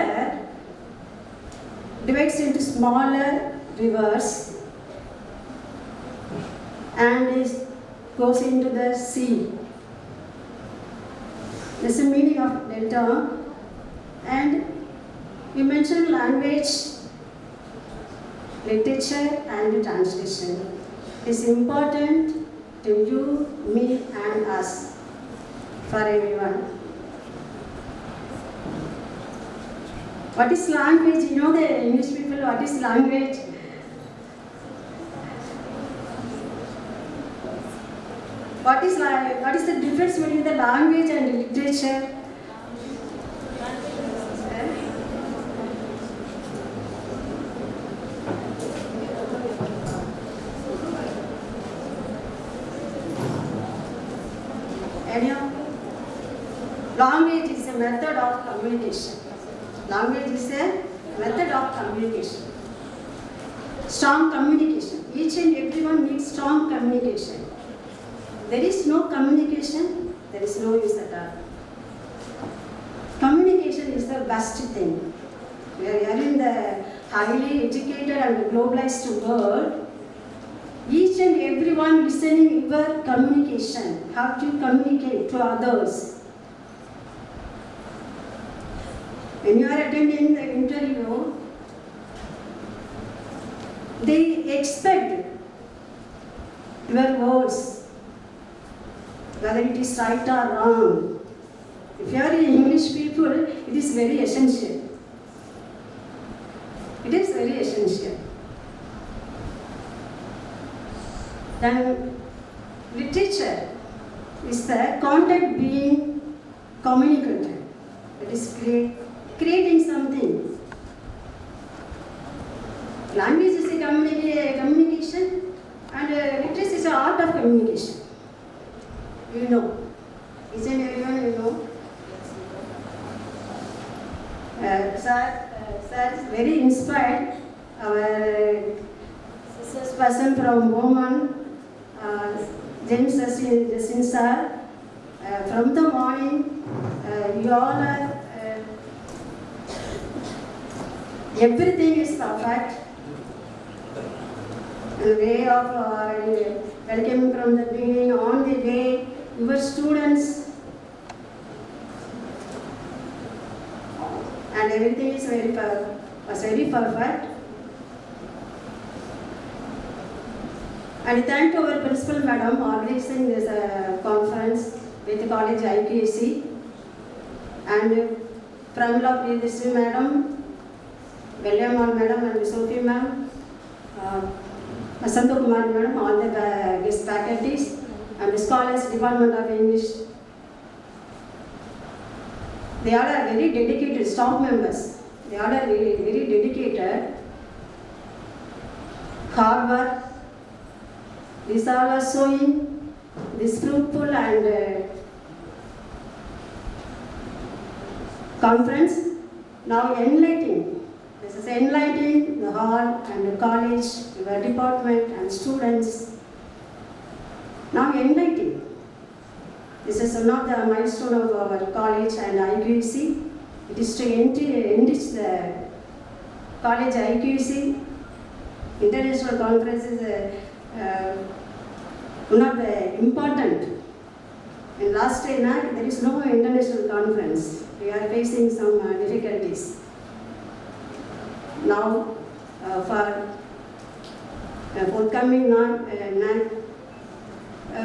divides into smaller rivers and goes into the sea. That's the meaning of delta. And you mentioned language, literature and translation. It's important to you, me and us, for everyone. What is language? You know the English people, what is language? What is the difference between the language and literature? Language is a method of communication. Language is a method of communication. Strong communication. Each and everyone needs strong communication. There is no communication, there is no use at all. Communication is the best thing. We are in the highly educated and globalized world. Each and everyone listening your communication, how to communicate to others. When you are attending the interview, they expect your words, whether it is right or wrong. If you are English people, it is very essential. It is very essential. Then literature is the content being communicated. It is creating something. Language is a communication and literacy is an art of communication. You know. Each and everyone you know. Sir is very inspired. Our sisters person from Oman, James Justin sir. From the morning, you all are, everything is perfect. The way of welcoming from the beginning, on the way, your students, and everything is was very perfect. And thank to our principal madam organizing this conference with the college IQAC, and Pramila Priyadharshini madam, William madam and Sophie ma'am, Asanta Kumar madam, all the guest faculties and the scholars department of English. They all are very dedicated staff members. They all are very, very dedicated, hard work. These all are showing this fruitful and conference now enlightening. This is enlightening the hall and the college, your department and students. Now enlightening. This is one of the milestone of our college and IQAC. It is to enrich the college IQAC. International conference is one of the important. And last year there is no international conference. We are facing some difficulties. Now for forthcoming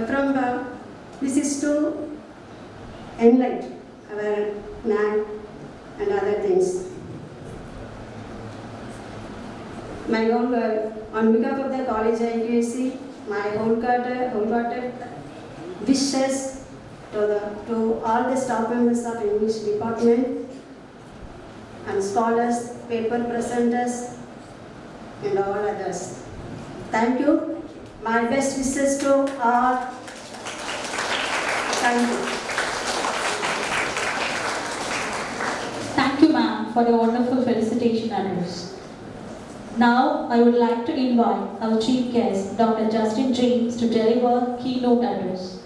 from this is to enlighten our NAC and other things. My whole, on behalf of the college IQAC, my wholehearted wishes to all the staff members of English department and scholars, paper presenters and all others. Thank you. My best wishes to all. Thank you. Thank you, ma'am, for the wonderful felicitation address. Now, I would like to invite our chief guest, Dr. Justin James, to deliver keynote address.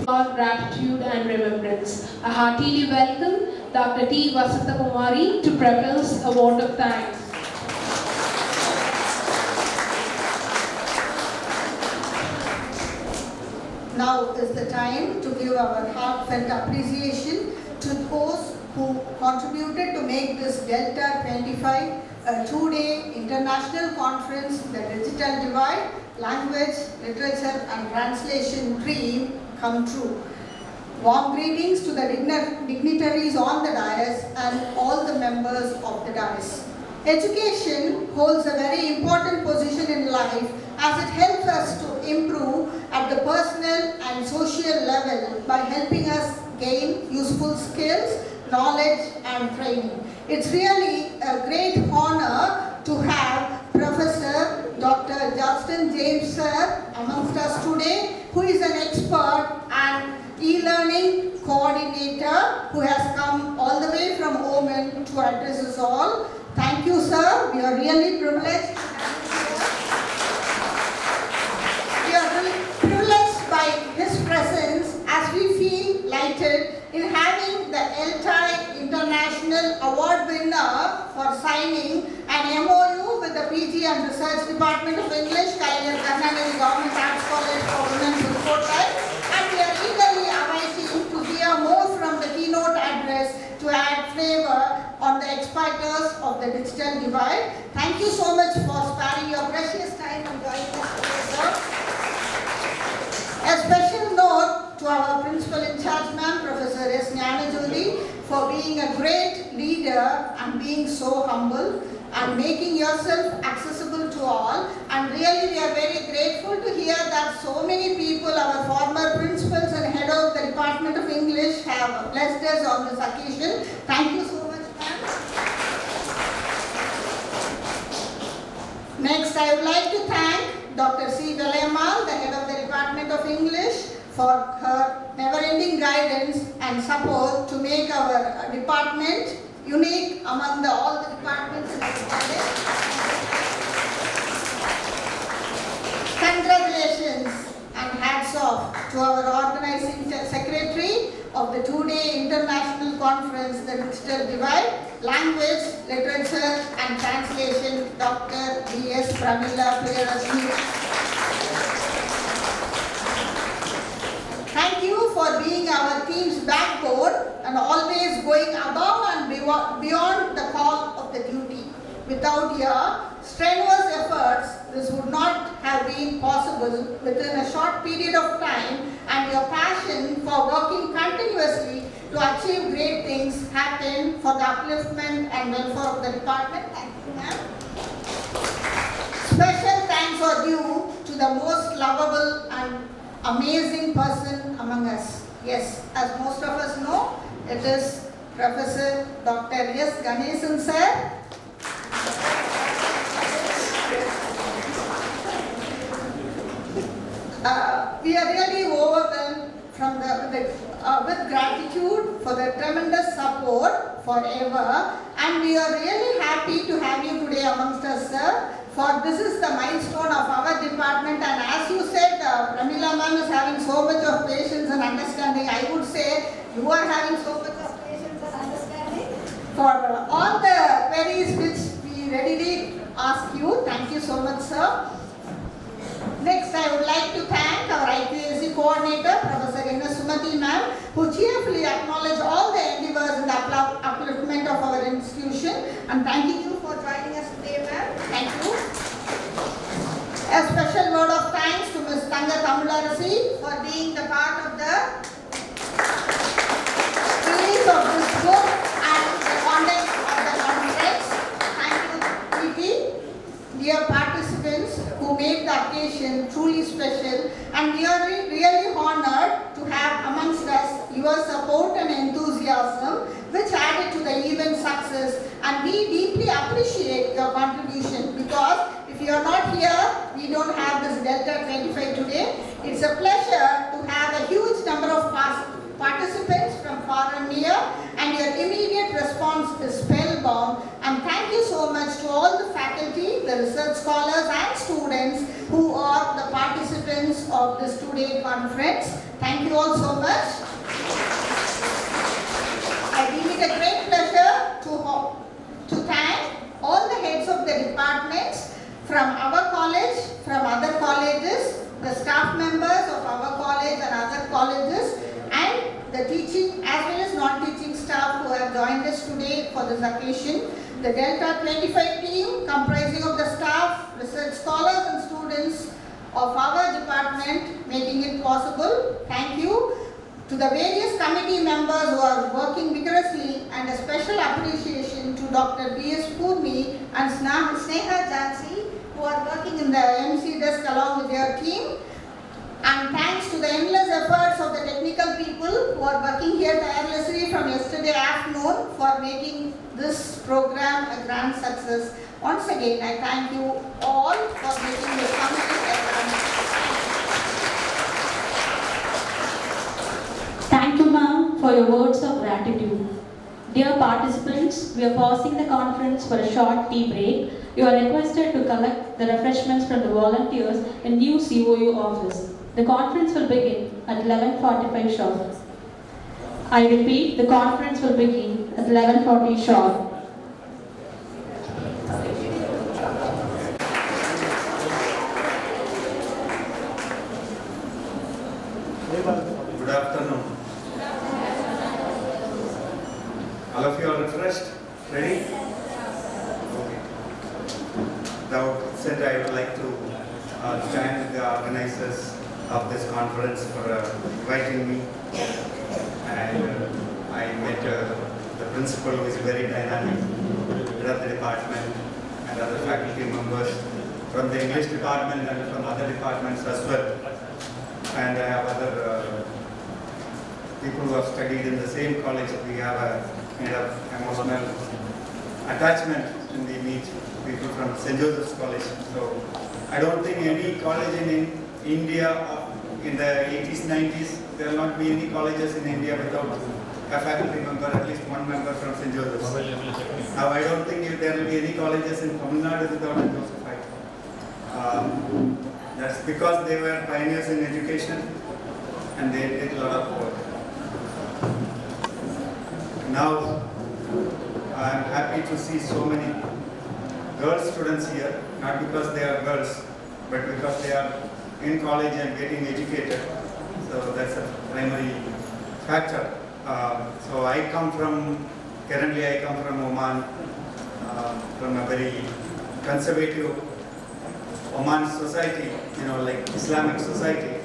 Our gratitude and remembrance. I heartily welcome Dr. T. Vasanta Kumari to propose a vote of thanks. Now is the time to give our heartfelt appreciation to those who contributed to make this Delta25 a two-day international conference, the Digital Divide, Language, Literature and Translation Dream come true. Warm greetings to the dignitaries on the dais and all the members of the dais. Education holds a very important position in life as it helps us to improve at the personal and social level by helping us gain useful skills, knowledge and training. It's really a great honor to have Professor Dr. Justin James sir amongst us today, who is an expert and e-learning coordinator who has come all the way from Oman to address us all. Thank you, sir. We are really privileged. We are really privileged by his presence as we feel lighted in having the LTI International Award winner for signing an MOU with the PG and Research Department of English, Karunanidhi Government Arts College for Women, Pudukkottai. And we are eagerly awaiting to hear more from the keynote address to add flavor on the expertise of the digital divide. Thank you so much for sparing your precious time and joining us today, sir. A special note to our principal in charge, ma'am, Professor S. Jyoti, for being a great leader and being so humble. and making yourself accessible to all. And really we are very grateful to hear that so many people, our former principals and head of the Department of English, have blessed us on this occasion. Thank you so much, ma'am. Next, I would like to thank Dr. C. Kalaignar, the head of the Department of English, for her never-ending guidance and support to make our department unique among all the departments in the college. Congratulations and hats off to our organizing secretary of the two-day international conference, The Digital Divide, Language, Literature and Translation, Dr. B.S. Pramila Priyarashni. Thank you for being our team's backbone and always going above and beyond the call of the duty. Without your strenuous efforts, this would not have been possible within a short period of time, and your passion for working continuously to achieve great things happen for the upliftment and welfare of the department. Thank you, ma'am. Special thanks are due to the most lovable and amazing person among us. Yes, as most of us know, it is Professor Dr. S. Ganesan sir. We are really overwhelmed with gratitude for the tremendous support forever, and we are really happy to have you today amongst us, sir. For this is the milestone of our department, and as you said, Pramila ma'am is having so much of patience and understanding. I would say you are having so much of patience and understanding for all the queries which we readily ask you. Thank you so much, sir. Next, I would like to thank our IQAC coordinator, Professor N. Sumati ma'am, who cheerfully acknowledged all the endeavors in the upliftment of our institution, and thanking you for joining us today, ma'am. Thank you. A special word of thanks to Ms. Tanga Tamilarasi for being the part of the release of this book and the content of the conference. Thank you, Preeti. Dear participants who made the occasion truly special, and we are really honored to have amongst us your support and enthusiasm which added to the event success, and we deeply appreciate your contribution, because if you are not here, we don't have this Delta 25 today. It's a pleasure to have a huge number of participants from far and near, and your immediate response is spellbound. And thank you so much to all the faculty, the research scholars and students who are the participants of this two-day conference. Thank you all so much. I deem it a great pleasure to thank all the heads of the departments from our college, from other colleges, the staff members of our college and other colleges, and the teaching as well as non-teaching staff who have joined us today for this occasion. The Delta 25 team comprising of the staff, research scholars and students of our department making it possible. Thank you. To the various committee members who are working vigorously, and a special appreciation to Dr. B.S. Purni and Sneha Jansi who are working in the MC desk along with their team. And thanks to the endless efforts of the technical people who are working here tirelessly from yesterday afternoon for making this program a grand success. Once again, I thank you all for making this function a grand success. Thank you, ma'am, for your words of gratitude. Dear participants, we are pausing the conference for a short tea break. You are requested to collect the refreshments from the volunteers in new COU office. The conference will begin at 11:45 sharp. I repeat, the conference will begin at 11:40 sharp. Good afternoon. All of you are refreshed? Ready? Okay. That said, I would like to thank the organizers of this conference for inviting me. And I met the principal, who is very dynamic, head of the department, and other faculty members from the English department and from other departments as well. And I have other people who have studied in the same college. We have a kind of emotional attachment when we meet people from St. Joseph's College. So I don't think any college in India in the 80s, 90s, there will not be any colleges in India without a faculty member, at least one member from St. Joseph's. Now I don't think there will be any colleges in Tamil Nadu without a Josephite. That's because they were pioneers in education and they did a lot of work. Now I am happy to see so many girl students here, not because they are girls, but because they are in college and getting educated. So that's a primary factor. So I come from, currently I come from Oman, from a very conservative Oman society, like Islamic society.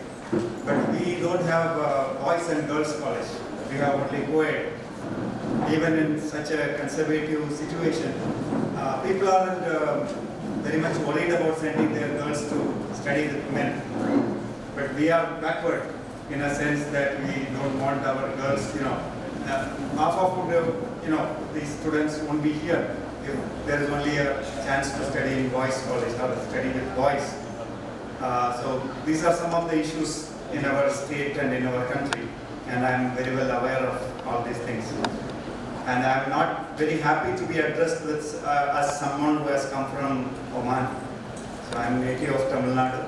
But we don't have boys and girls college. We have only co-ed. Even in such a conservative situation, people aren't very much worried about sending their girls to study with men. But we are backward in a sense that we don't want our girls, half of these students won't be here if there is only a chance to study in boys' college or study with boys. So these are some of the issues in our state and in our country, and I am very well aware of all these things. And I am not very happy to be addressed with, as someone who has come from Oman. So I am native of Tamil Nadu,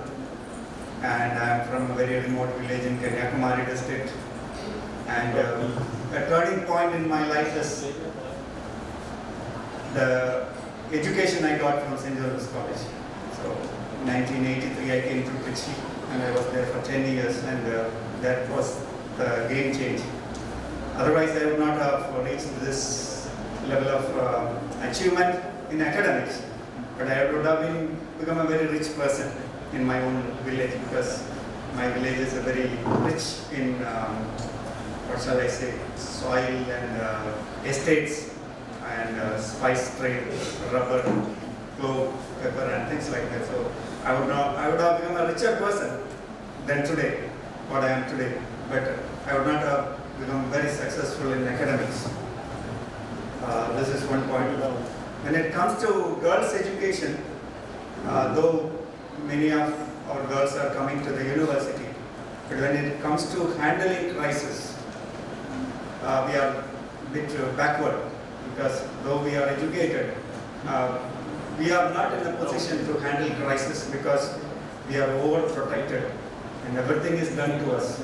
and I am from a very remote village in Kanyakumari district. And a turning point in my life is the education I got from St. Joseph's College. So in 1983 I came to Trichy, and I was there for 10 years, and that was the game change. Otherwise I would not have reached this level of achievement in academics, but I would have become a very rich person in my own village, because my village is very rich in, what shall I say, soil and estates and spice trade, rubber, clove, pepper and things like that. So I would have become a richer person than today, what I am today, but I would not have become very successful in academics. This is one point. When it comes to girls' education, though many of our girls are coming to the university, but when it comes to handling crisis, we are a bit backward, because though we are educated, we are not in a position to handle crisis because we are overprotected and everything is done to us.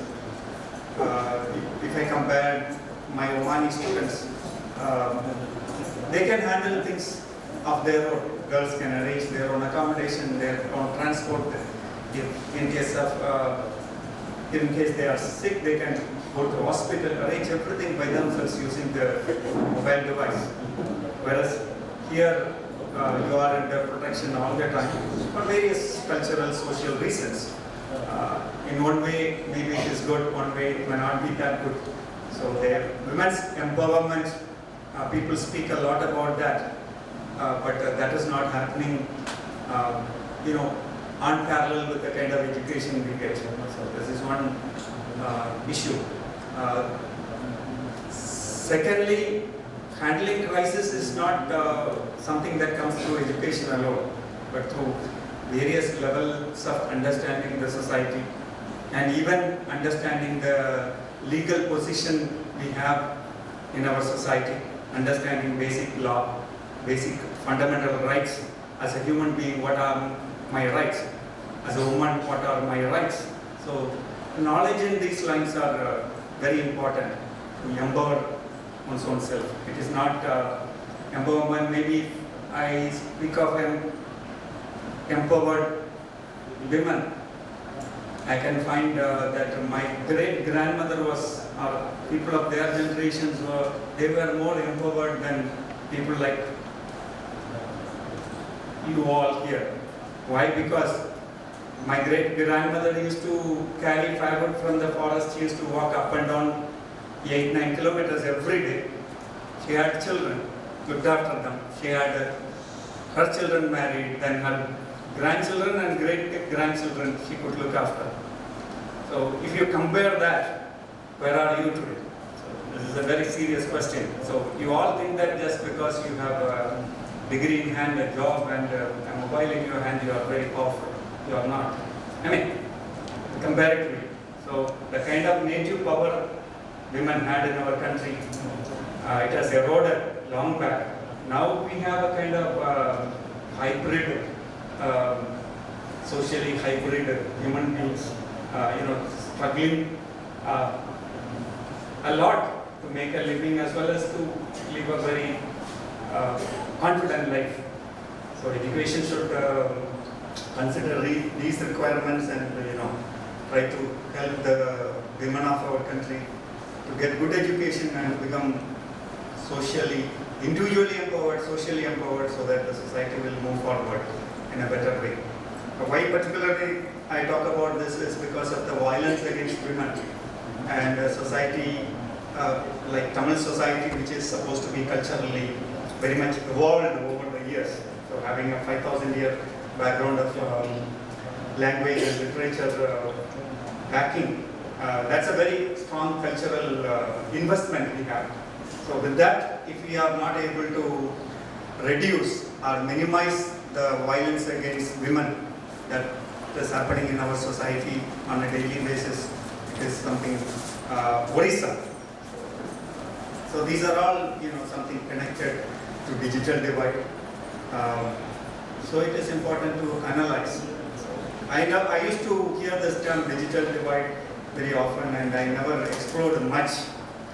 If I compare my Omani students, they can handle things of their own. Girls can arrange their own accommodation, their own transport. In case they are sick, they can go to hospital, arrange everything by themselves using the mobile device. Whereas here, you are under protection all the time for various cultural, social reasons. In one way, maybe it is good, one way it may not be that good. So the women's empowerment, people speak a lot about that, but that is not happening, unparalleled with the kind of education we get. So this is one issue. Secondly, handling crisis is not something that comes through education alone, but through various levels of understanding the society and even understanding the legal position we have in our society, understanding basic law, basic fundamental rights. As a human being, what are my rights? As a woman, what are my rights? So knowledge in these lines are very important to empower one's own self. It is not empowerment. Maybe I speak of empowered women. I can find that my great-grandmother was, people of their generations they were more empowered than people like you all here. Why? Because my great-grandmother used to carry firewood from the forest. She used to walk up and down 8-9 kilometers every day. She had children, looked after them. She had her children married, then her grandchildren and great-grandchildren she could look after. So if you compare that, where are you today? So this is a very serious question. So you all think that just because you have a degree in hand, a job and a mobile in your hand, you are very powerful. You are not. I mean, comparatively. So the kind of native power women had in our country, it has eroded long back. Now we have a kind of hybrid, socially hybrid human beings, struggling a lot to make a living as well as to live a very confident life. So education should consider these requirements and try to help the women of our country to get good education and become individually empowered, socially empowered, so that the society will move forward in a better way. Why particularly I talk about this is because of the violence against women and society, like Tamil society, which is supposed to be culturally very much evolved over the years. So having a 5,000-year background of language and literature backing, that's a very strong cultural investment we have. So with that, if we are not able to reduce or minimize the violence against women that is happening in our society on a daily basis, it is something worrisome. So these are all something connected to digital divide. So it is important to analyze. I used to hear this term digital divide very often and I never explored much.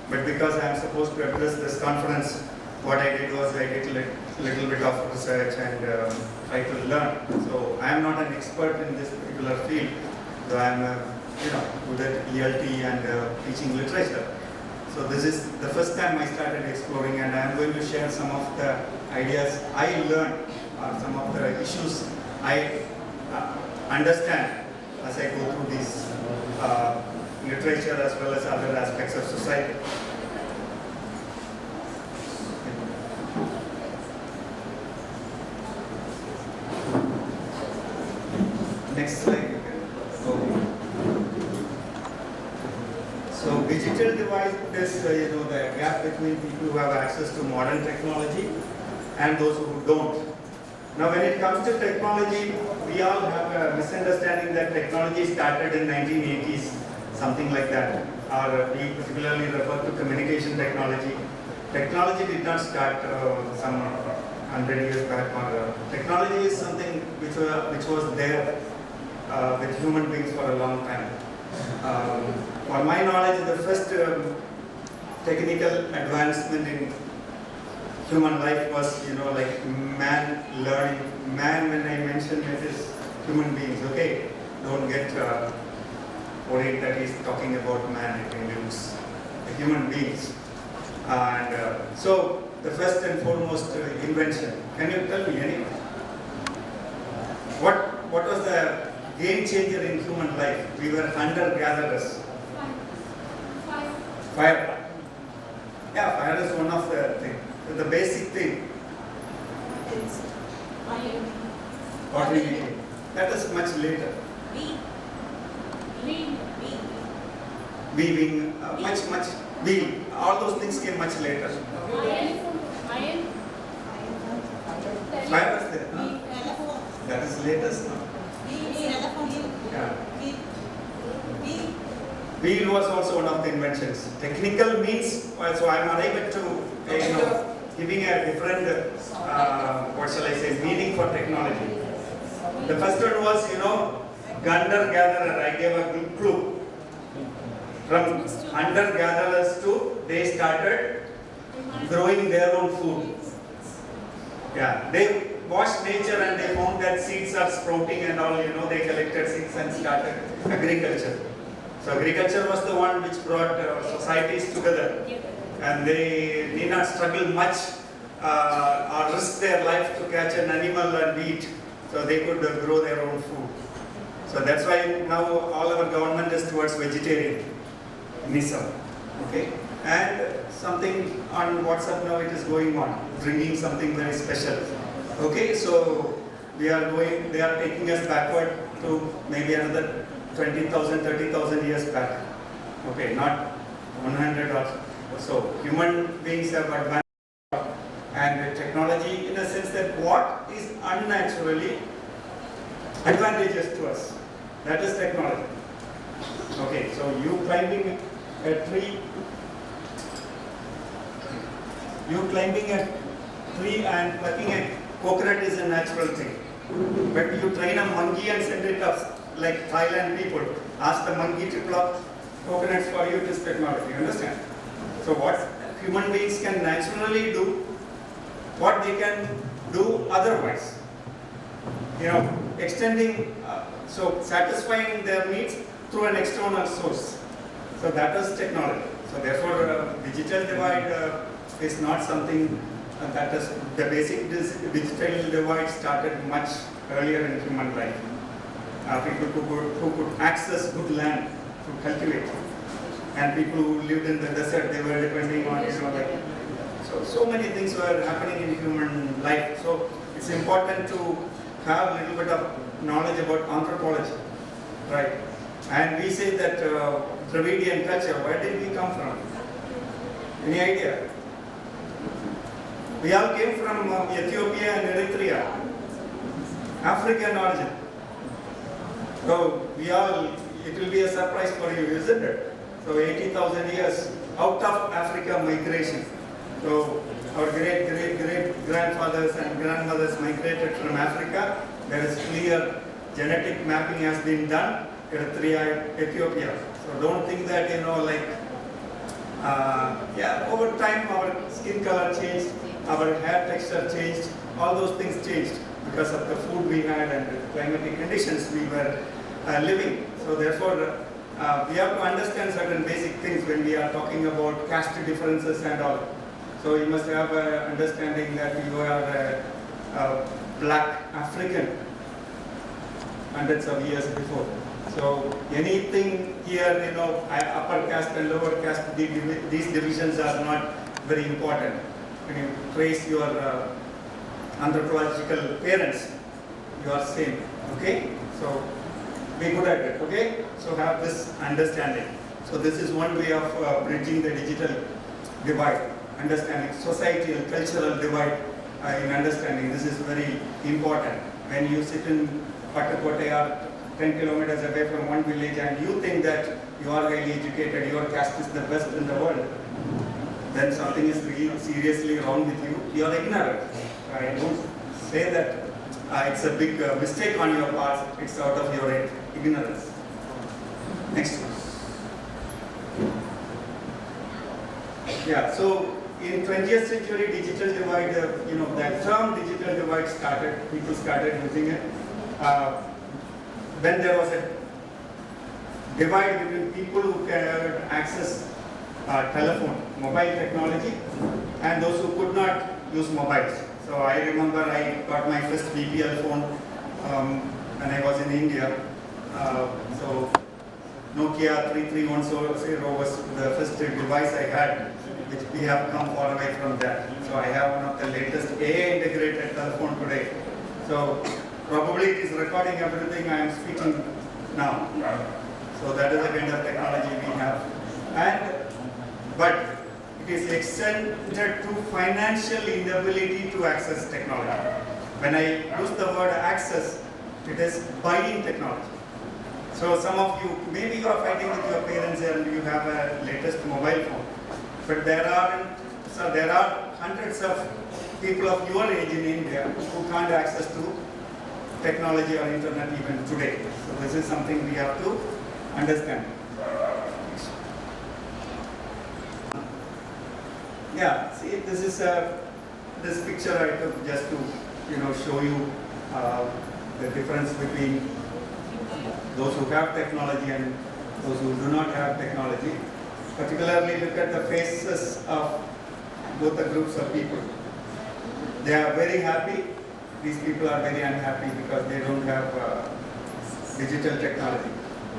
But because I am supposed to address this conference, what I did was I did a little bit of research and try to learn. So I am not an expert in this particular field, though I am good at ELT and teaching literature. So this is the first time I started exploring, and I am going to share some of the ideas I learned or some of the issues I understand as I go through these literature as well as other aspects of society. Next slide. Okay. So digital divide is the gap between people who have access to modern technology and those who don't. Now when it comes to technology, we all have a misunderstanding that technology started in 1980s, something like that, or we particularly refer to communication technology. Technology did not start some 100 years back. Technology is something which was there with human beings for a long time. For my knowledge, the first technical advancement in human life was, like man learning. Man, when I mention it, is human beings. Okay, don't get worried that he's talking about man. It includes the human beings. And so, the first and foremost invention. Can you tell me any? What was the game changer in human life? We were hunter-gatherers. Fire. Yeah, fire is one of the things. The basic thing. What we need. That is much later. Weaving, much. Wheel. All those things came much later. Iron. Fire was there. Huh? That is latest now. Yeah. Wheel was also one of the inventions. Technical means, so I am unable to, giving a different, what shall I say, meaning for technology. The first one was, hunter-gatherer. I gave a good clue. From hunter-gatherers to, they started growing their own food. Yeah, they watched nature and they found that seeds are sprouting and all, they collected seeds and started agriculture. So agriculture was the one which brought societies together, and they did not struggle much or risk their life to catch an animal and eat, so they could grow their own food. So that's why now all our government is towards vegetarianism. Okay, and something on WhatsApp now it is going on, bringing something very special. Okay, so they are taking us backward to maybe another 20,000, 30,000 years back. Okay, not 100 or so. Human beings have advanced, and technology in a sense that what is unnaturally advantageous to us, that is technology. Okay, so you climbing a tree and plucking a coconut is a natural thing. But you train a monkey and send it up, like Thailand people, ask the monkey to pluck coconuts for you, it is technology, you understand? So what human beings can naturally do, what they can do otherwise. Extending, so satisfying their needs through an external source. So that is technology. So therefore, digital divide is not something that is, the basic digital divide started much earlier in human life. People who could access good land to cultivate, and people who lived in the desert, they were depending on, so many things were happening in human life. So it's important to have a little bit of knowledge about anthropology, right? And we say that Dravidian culture, where did we come from? Any idea? We all came from Ethiopia and Eritrea, African origin. So it will be a surprise for you, isn't it? So 80,000 years out of Africa migration. So our great grandfathers and grandmothers migrated from Africa. There is clear genetic mapping has been done, Eritrea, Ethiopia. So don't think that, over time our skin color changed, our hair texture changed, all those things changed because of the food we had and the climatic conditions we were living. So therefore, we have to understand certain basic things when we are talking about caste differences and all. So you must have an understanding that you are a black African hundreds of years before. So anything here, upper caste and lower caste, these divisions are not very important. When you trace your anthropological parents, you are same. Okay? So be good at it. Okay? So have this understanding. So this is one way of bridging the digital divide. Understanding societal, cultural divide in understanding. This is very important. When you sit in Pudukkottai or 10 kilometers away from one village and you think that you are highly educated, your caste is the best in the world, then something is really seriously wrong with you. You are ignorant. I don't say that it's a big mistake on your part. It's out of your ignorance. Next one. Yeah, so in 20th century digital divide, that term digital divide started, people started using it. Then there was a divide between people who can access telephone, mobile technology, and those who could not use mobiles. So I remember I got my first BPL phone when I was in India. So Nokia 3310 was the first device I had, which we have come far away from that. So I have one of the latest AI integrated telephone today. So probably it is recording everything I am speaking now. So that is the kind of technology we have. But it is extended to financial inability to access technology. When I use the word access, it is buying technology. So some of you, maybe you are fighting with your parents and you have a latest mobile phone. But there are hundreds of people of your age in India who can't access to technology or internet even today. So this is something we have to understand. Yeah, see, this is this picture I took just to show you the difference between those who have technology and those who do not have technology. Particularly look at the faces of both the groups of people. They are very happy. These people are very unhappy because they don't have digital technology.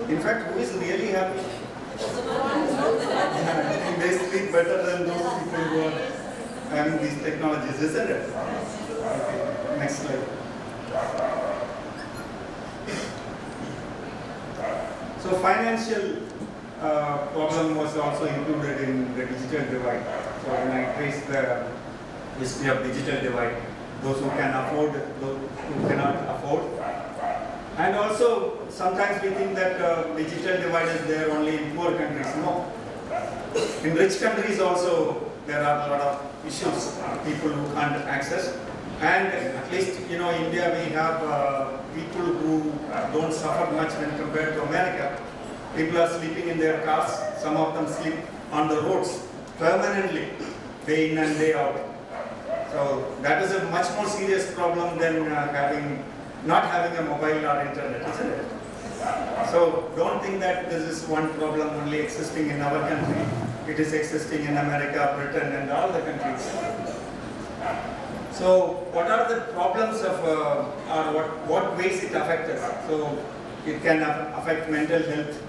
In fact, who is really happy? I think they sleep better than those people who are having these technologies, isn't it? Okay, next slide. So financial problem was also included in the digital divide. So when I traced the history of digital divide, those who can afford, those who cannot afford. And also, sometimes we think that digital divide is there only in poor countries. No. In rich countries also, there are a lot of issues, people who can't access. And at least, India, we have people who don't suffer much when compared to America. People are sleeping in their cars. Some of them sleep on the roads permanently, day in and day out. So that is a much more serious problem than not having a mobile or internet, isn't it? So don't think that this is one problem only existing in our country. It is existing in America, Britain, and all the countries. So what are the problems of, or what ways it affects us? So it can affect mental health.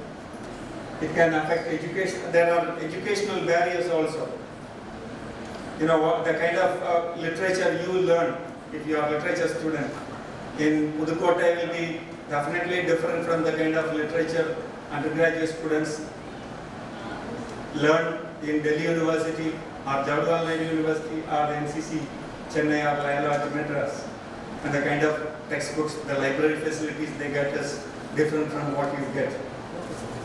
It can affect education. There are educational barriers also. What the kind of literature you learn if you are a literature student in Pudukkottai will be definitely different from the kind of literature undergraduate students learn in Delhi University or Jawaharlal University or NCC, Chennai or Loyola Madras. And the kind of textbooks, the library facilities they get is different from what you get.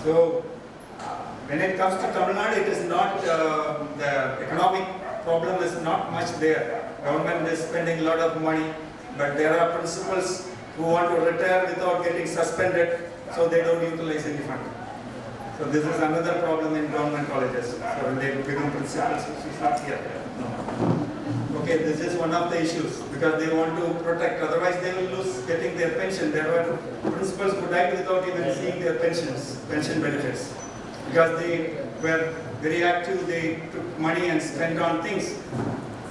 So when it comes to Tamil Nadu, it is not, the economic problem is not much there. Government is spending a lot of money, but there are principals who want to retire without getting suspended, so they don't utilize any fund. So this is another problem in government colleges. So when they become principals, she's not here. No. Okay, this is one of the issues because they want to protect. Otherwise, they will lose getting their pension. There were principals who died without even seeing their pension benefits, because they were very active. They took money and spent on things,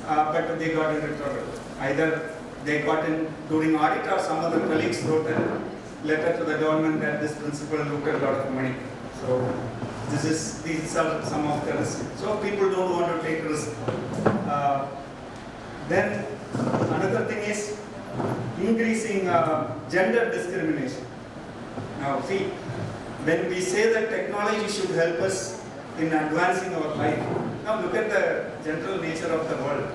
but they got into trouble. Either they got in during audit, or some other colleagues wrote a letter to the government that this principal looked at a lot of money. So these are some of the risks. So people don't want to take risks. Then another thing is increasing gender discrimination. Now see, when we say that technology should help us in advancing our life, now look at the general nature of the world.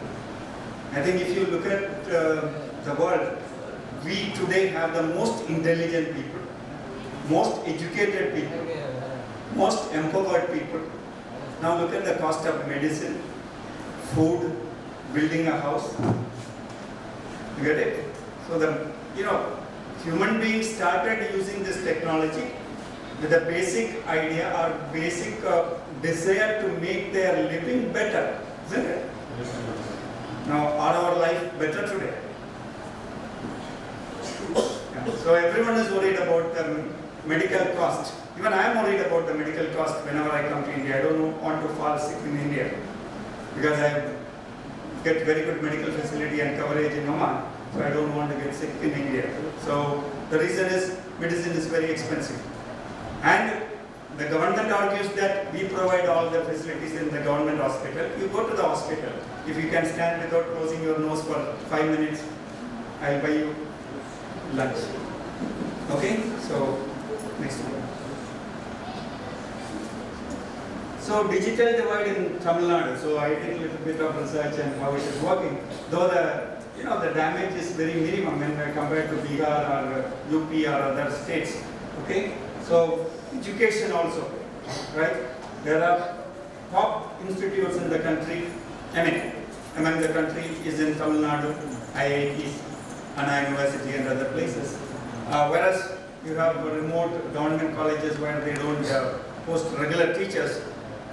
I think if you look at the world, we today have the most intelligent people, most educated people, most empowered people. Now look at the cost of medicine, food, building a house. You get it? So human beings started using this technology with a basic idea or basic desire to make their living better, isn't it? Now, are our life better today? Yeah. So everyone is worried about the medical cost. Even I am worried about the medical cost whenever I come to India. I don't want to fall sick in India because I get very good medical facility and coverage in Oman. So I don't want to get sick in India. So the reason is medicine is very expensive. And the government argues that we provide all the facilities in the government hospital. You go to the hospital. If you can stand without closing your nose for 5 minutes, I'll buy you lunch. Okay? So, next one. So, digital divide in Tamil Nadu. So, I did a little bit of research and how it is working. Though the damage is very minimum when compared to Bihar or UP or other states. Okay? So, education also, right? There are top institutes in the country. Among the country is in Tamil Nadu, IITs, Anna University and other places. Whereas you have remote government colleges where they don't post regular teachers,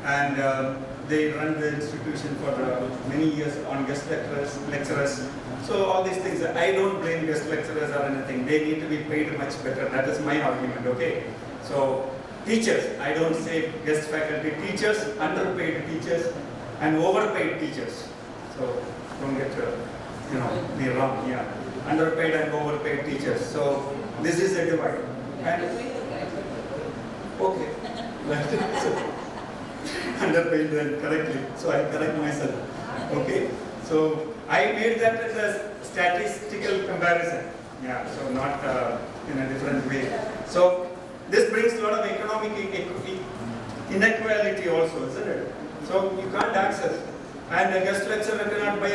and they run the institution for many years on guest lecturers. So all these things, I don't blame guest lecturers or anything. They need to be paid much better. That is my argument, okay? So teachers, I don't say guest faculty, teachers, underpaid teachers and overpaid teachers. So don't get me wrong, yeah. Underpaid and overpaid teachers. So this is a divide. And okay. Underpaid then correctly. So I correct myself. Okay. So I made that as a statistical comparison. Yeah, so not in a different way. So this brings a lot of economic inequality also, isn't it? So you can't access. And a guest lecturer cannot buy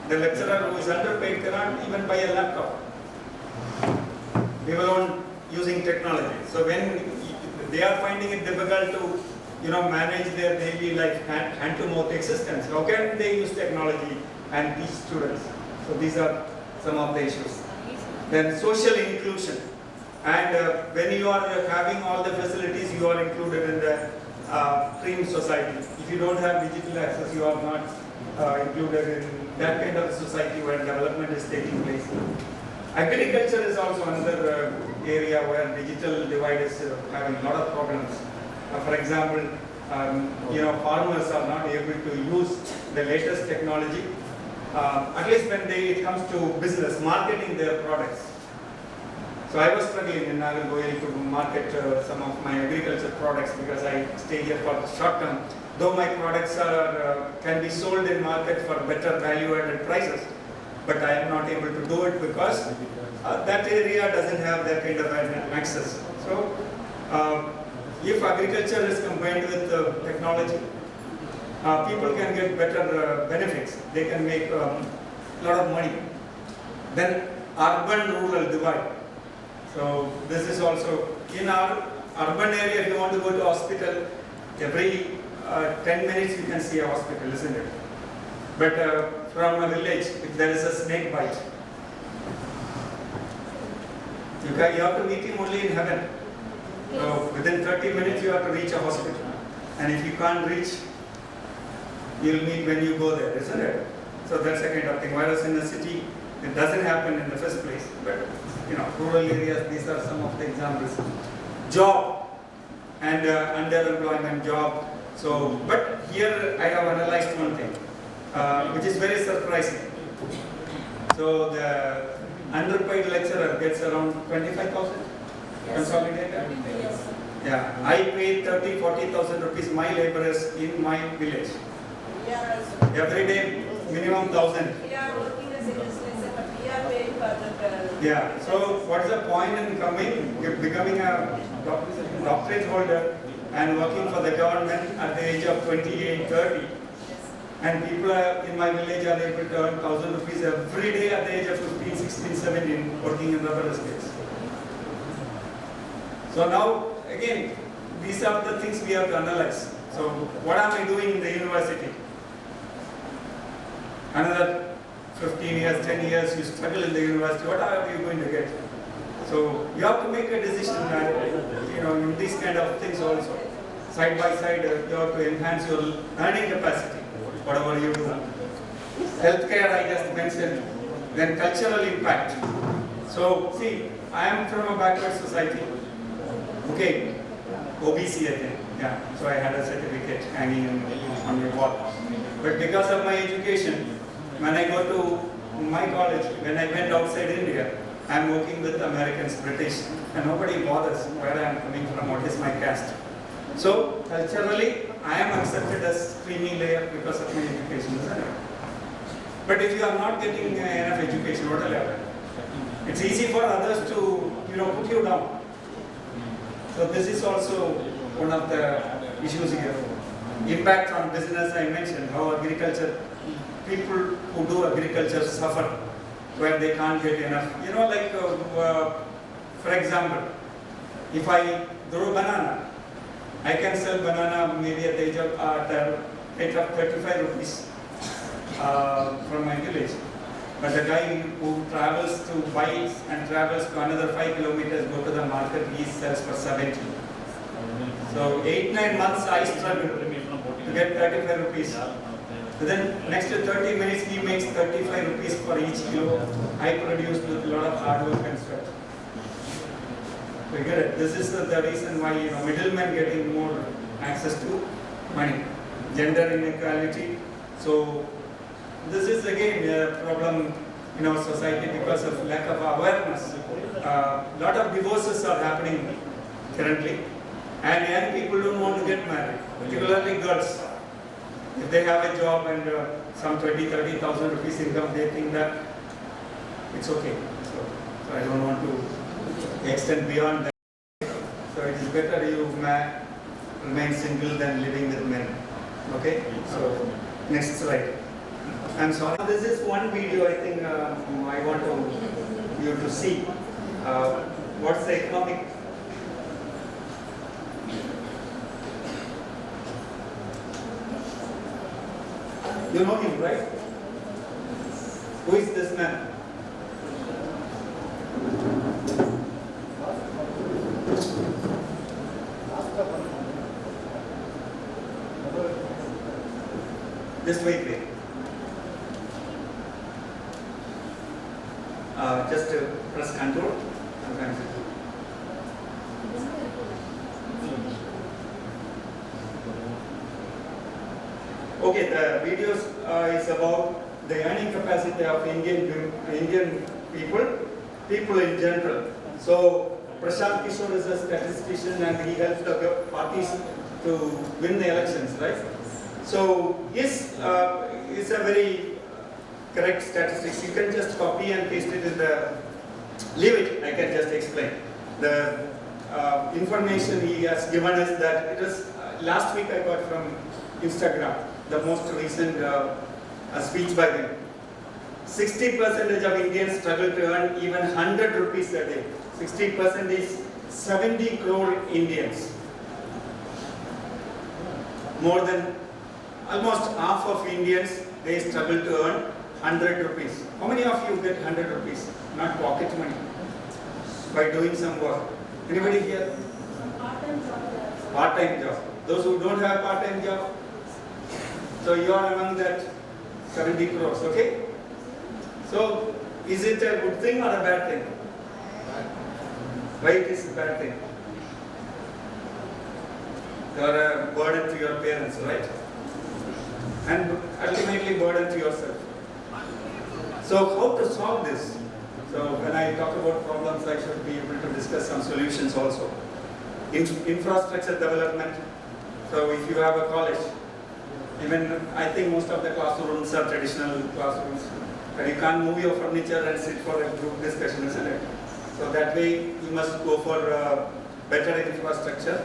the lecturer who is underpaid cannot even buy a laptop, let alone using technology. So when they are finding it difficult to manage their daily life, hand-to-mouth existence, how can they use technology and teach students? So these are some of the issues. Then social inclusion. And when you are having all the facilities, you are included in the cream society. If you don't have digital access, you are not included in that kind of society where development is taking place. Agriculture is also another area where digital divide is having a lot of problems. For example, farmers are not able to use the latest technology, at least when it comes to business, marketing their products. So I was struggling in Nagargoil to market some of my agriculture products because I stay here for the short term. Though my products can be sold in market for better value-added prices, but I am not able to do it because that area doesn't have that kind of access. So if agriculture is combined with technology, people can get better benefits. They can make a lot of money. Then urban-rural divide. So this is also in our urban area. If you want to go to hospital, every 10 minutes you can see a hospital, isn't it? But from a village, if there is a snake bite, you have to meet him only in heaven. So within 30 minutes you have to reach a hospital. And if you can't reach, you'll meet when you go there, isn't it? So that's the kind of thing. Whereas in the city, it doesn't happen in the first place. But rural areas, these are some of the examples. Job and underemployment job. So, but here I have analyzed one thing, which is very surprising. So the underpaid lecturer gets around 25,000 consolidated. Yeah, I pay 30,000-40,000 rupees my laborers in my village. Every day minimum 1,000. We are working as a business, but we are paying for the. Yeah. So what is the point in becoming a doctorate holder and working for the government at the age of 28, 30? And people in my village are able to earn 1,000 rupees every day at the age of 15, 16, 17, working in rubber estates. So now, again, these are the things we have to analyze. So what am I doing in the university? Another 15 years, 10 years, you struggle in the university, what are you going to get? So you have to make a decision and, in these kind of things also. Side by side, you have to enhance your earning capacity, whatever you do. Healthcare, I just mentioned. Then cultural impact. So, see, I am from a backward society. Okay, OBC, I think. Yeah, so I had a certificate hanging on my wall. But because of my education, when I go to my college, when I went outside India, I am working with Americans, British, and nobody bothers where I am coming from, what is my caste. So, culturally, I am accepted as creamy layer because of my education, isn't it? But if you are not getting enough education, what will happen? It's easy for others to, put you down. So this is also one of the issues here. Impact on business, I mentioned, how agriculture, people who do agriculture suffer where they can't get enough. For example, if I grow banana, I can sell banana maybe at the age of 35 rupees from my village. But the guy who travels to buy and travels to another 5 kilometers, go to the market, he sells for 70. So 8-9 months I struggle to get 35 rupees. Then next to 30 minutes he makes 35 rupees for each kilo I produce with a lot of hard work and sweat. So you get it. This is the reason why middlemen getting more access to money. Gender inequality. So this is again a problem in our society because of lack of awareness. Lot of divorces are happening currently, and young people don't want to get married, particularly girls. If they have a job and some 20,000-30,000 rupees income, they think that it's okay. So I don't want to extend beyond that. So it is better you remain single than living with men. Okay? So next slide. I'm sorry. This is one video I think I want you to see. What's the economic? You know him, right? Who is this man? Just wait. Just press control. Sometimes okay, the videos is about the earning capacity of Indian people in general. So Prashant Kishore is a statistician and he helps the parties to win the elections, right? So his is a very correct statistics. You can just copy and paste it in the, leave it, I can just explain. The information he has given us that it is, last week I got from Instagram, the most recent speech by them. 60% of Indians struggle to earn even 100 rupees a day. 60% is 70 crore Indians. More than almost half of Indians, they struggle to earn 100 rupees. How many of you get 100 rupees? Not pocket money. By doing some work. Anybody here? Part-time job. Those who don't have part-time job, so you are among that 70 crores, okay? So, is it a good thing or a bad thing? Why it is a bad thing? You are a burden to your parents, right? And ultimately burden to yourself. So how to solve this? So when I talk about problems, I should be able to discuss some solutions also. Infrastructure development. So if you have a college, even I think most of the classrooms are traditional classrooms, and you can't move your furniture and sit for a group discussion, isn't it? So that way you must go for better infrastructure.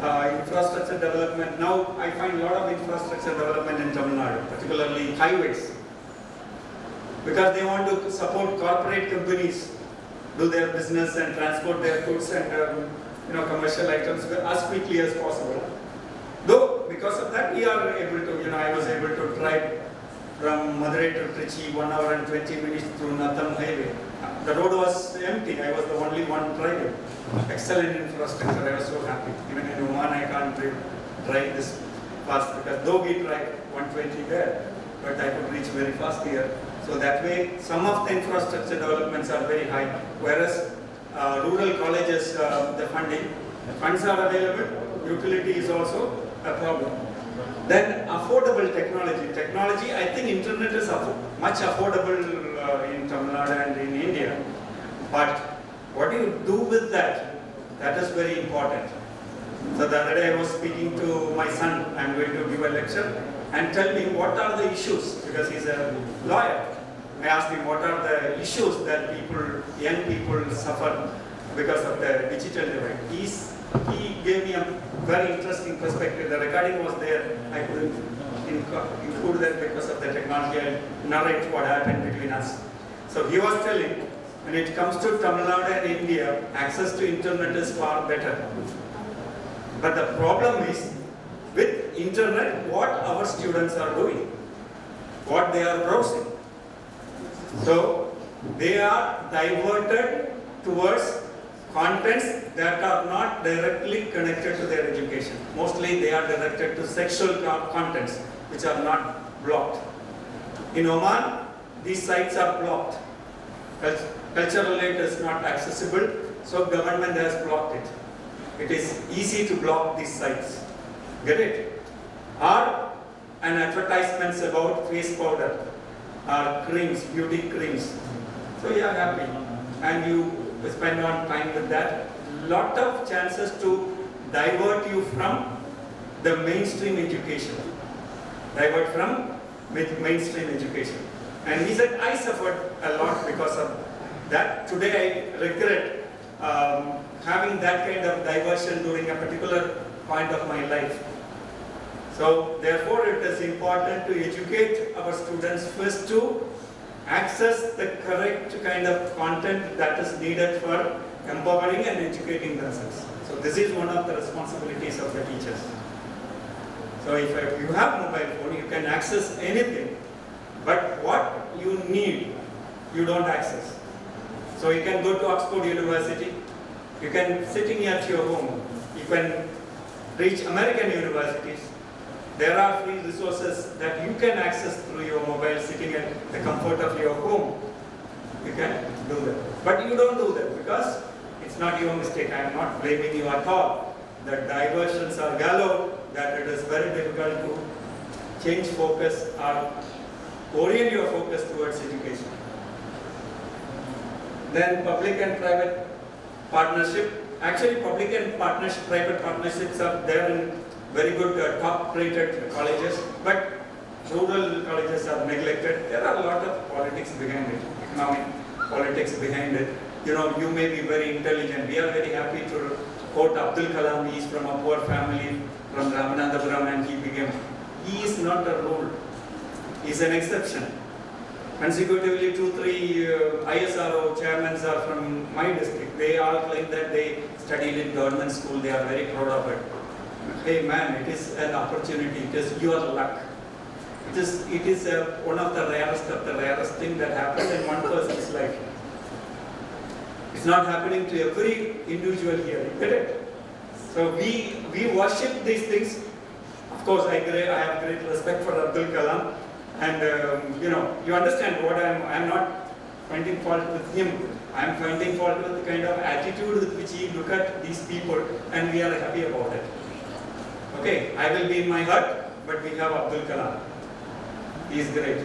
Infrastructure development. Now I find a lot of infrastructure development in Tamil Nadu, particularly highways, because they want to support corporate companies do their business and transport their goods and commercial items as quickly as possible. Though because of that we are able to, I was able to drive from Madurai to Trichy 1 hour and 20 minutes through Natham highway. The road was empty. I was the only one driving. Excellent infrastructure. I was so happy. Even in Oman I can't drive this fast because though we drive 120 there, but I could reach very fast here. So that way some of the infrastructure developments are very high, whereas rural colleges, the funds are available, utility is also a problem. Then affordable technology. Technology, I think internet is much affordable in Tamil Nadu and in India. But what do you do with that? That is very important. So the other day I was speaking to my son. I'm going to give a lecture and tell me what are the issues, because he's a lawyer. I asked him what are the issues that young people suffer because of the digital divide. He gave me a very interesting perspective. The recording was there. I couldn't include that because of the technology. I'll narrate what happened between us. So he was telling, when it comes to Tamil Nadu and India, access to internet is far better. But the problem is, with internet, what our students are doing, what they are browsing. So they are diverted towards contents that are not directly connected to their education. Mostly they are directed to sexual contents which are not blocked. In Oman, these sites are blocked. Cultural aid is not accessible, so government has blocked it. It is easy to block these sites. Get it? Or an advertisements about face powder or creams, beauty creams. So you are happy and you spend on time with that. Lot of chances to divert you from the mainstream education. divert from mainstream education. And he said, I suffered a lot because of that. Today I regret having that kind of diversion during a particular point of my life. So therefore it is important to educate our students first to access the correct kind of content that is needed for empowering and educating themselves. So this is one of the responsibilities of the teachers. So if you have mobile phone, you can access anything, but what you need, you don't access. So you can go to Oxford University, you can sitting at your home, you can reach American universities. There are free resources that you can access through your mobile sitting at the comfort of your home. You can do that. But you don't do that because it's not your mistake. I am not blaming you at all. The diversions are galore, that it is very difficult to change focus or orient your focus towards education. Then public and private partnership. Actually, public and private partnerships are there in very good top-rated colleges, but rural colleges are neglected. There are a lot of politics behind it, economic politics behind it. You know, you may be very intelligent. We are very happy to quote Abdul Kalam. He is from a poor family, from Ramanathapuram, and he is not a rule. He is an exception. Consecutively, 2-3 ISRO chairmen are from my district. They all claim that they studied in government school. They are very proud of it. Hey man, it is an opportunity. It is your luck. It is one of the rarest thing that happens in one person's life. It's not happening to every individual here. You get it? So we worship these things. Of course, I have great respect for Abdul Kalam, and you understand what I'm not finding fault with him. I'm finding fault with the kind of attitude with which he look at these people, and we are happy about it. Okay, I will be in my hut, but we have Abdul Kalam. He is great.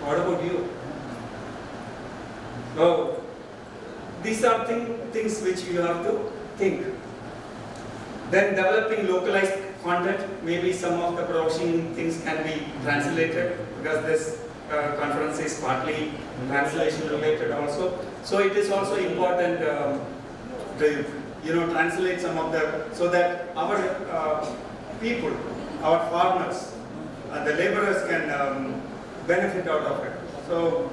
What about you? So, these are things which you have to think. Then developing localized content, maybe some of the browsing things can be translated, because this conference is partly translation related also. So it is also important to translate some of the, so that our people, our farmers, the laborers can benefit out of it. So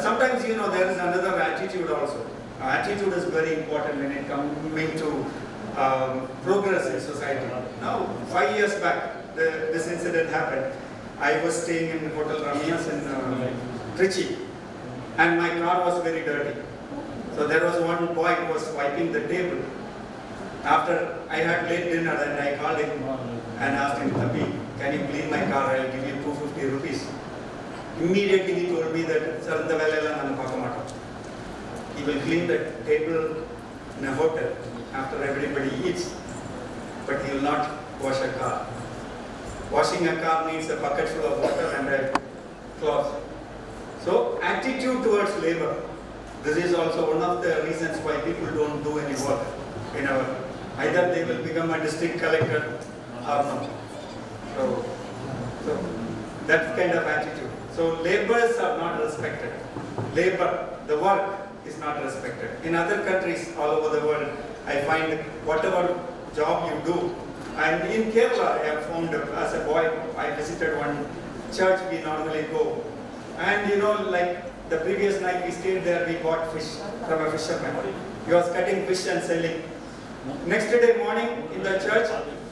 sometimes there is another attitude also. Attitude is very important when it coming to progress in society. Now, 5 years back, this incident happened. I was staying in Hotel Ramia's in Trichy, and my car was very dirty. So there was one boy who was wiping the table. After I had late dinner, and I called him and asked him, "Thambi, can you clean my car? I'll give you 250 rupees. Immediately he told me that, "Sir, the velayala nanu paakamatam." He will clean the table in a hotel after everybody eats, but he will not wash a car. Washing a car needs a bucket full of water and a cloth. So attitude towards labor. This is also one of the reasons why people don't do any work in our. Either they will become a district collector or not. So that kind of attitude. So laborers are not respected. Labor, the work, is not respected. In other countries all over the world, I find whatever job you do, and in Kerala I have found, as a boy, I visited one church we normally go, and like the previous night we stayed there, we bought fish from a fisherman. He was cutting fish and selling. Next day morning in the church,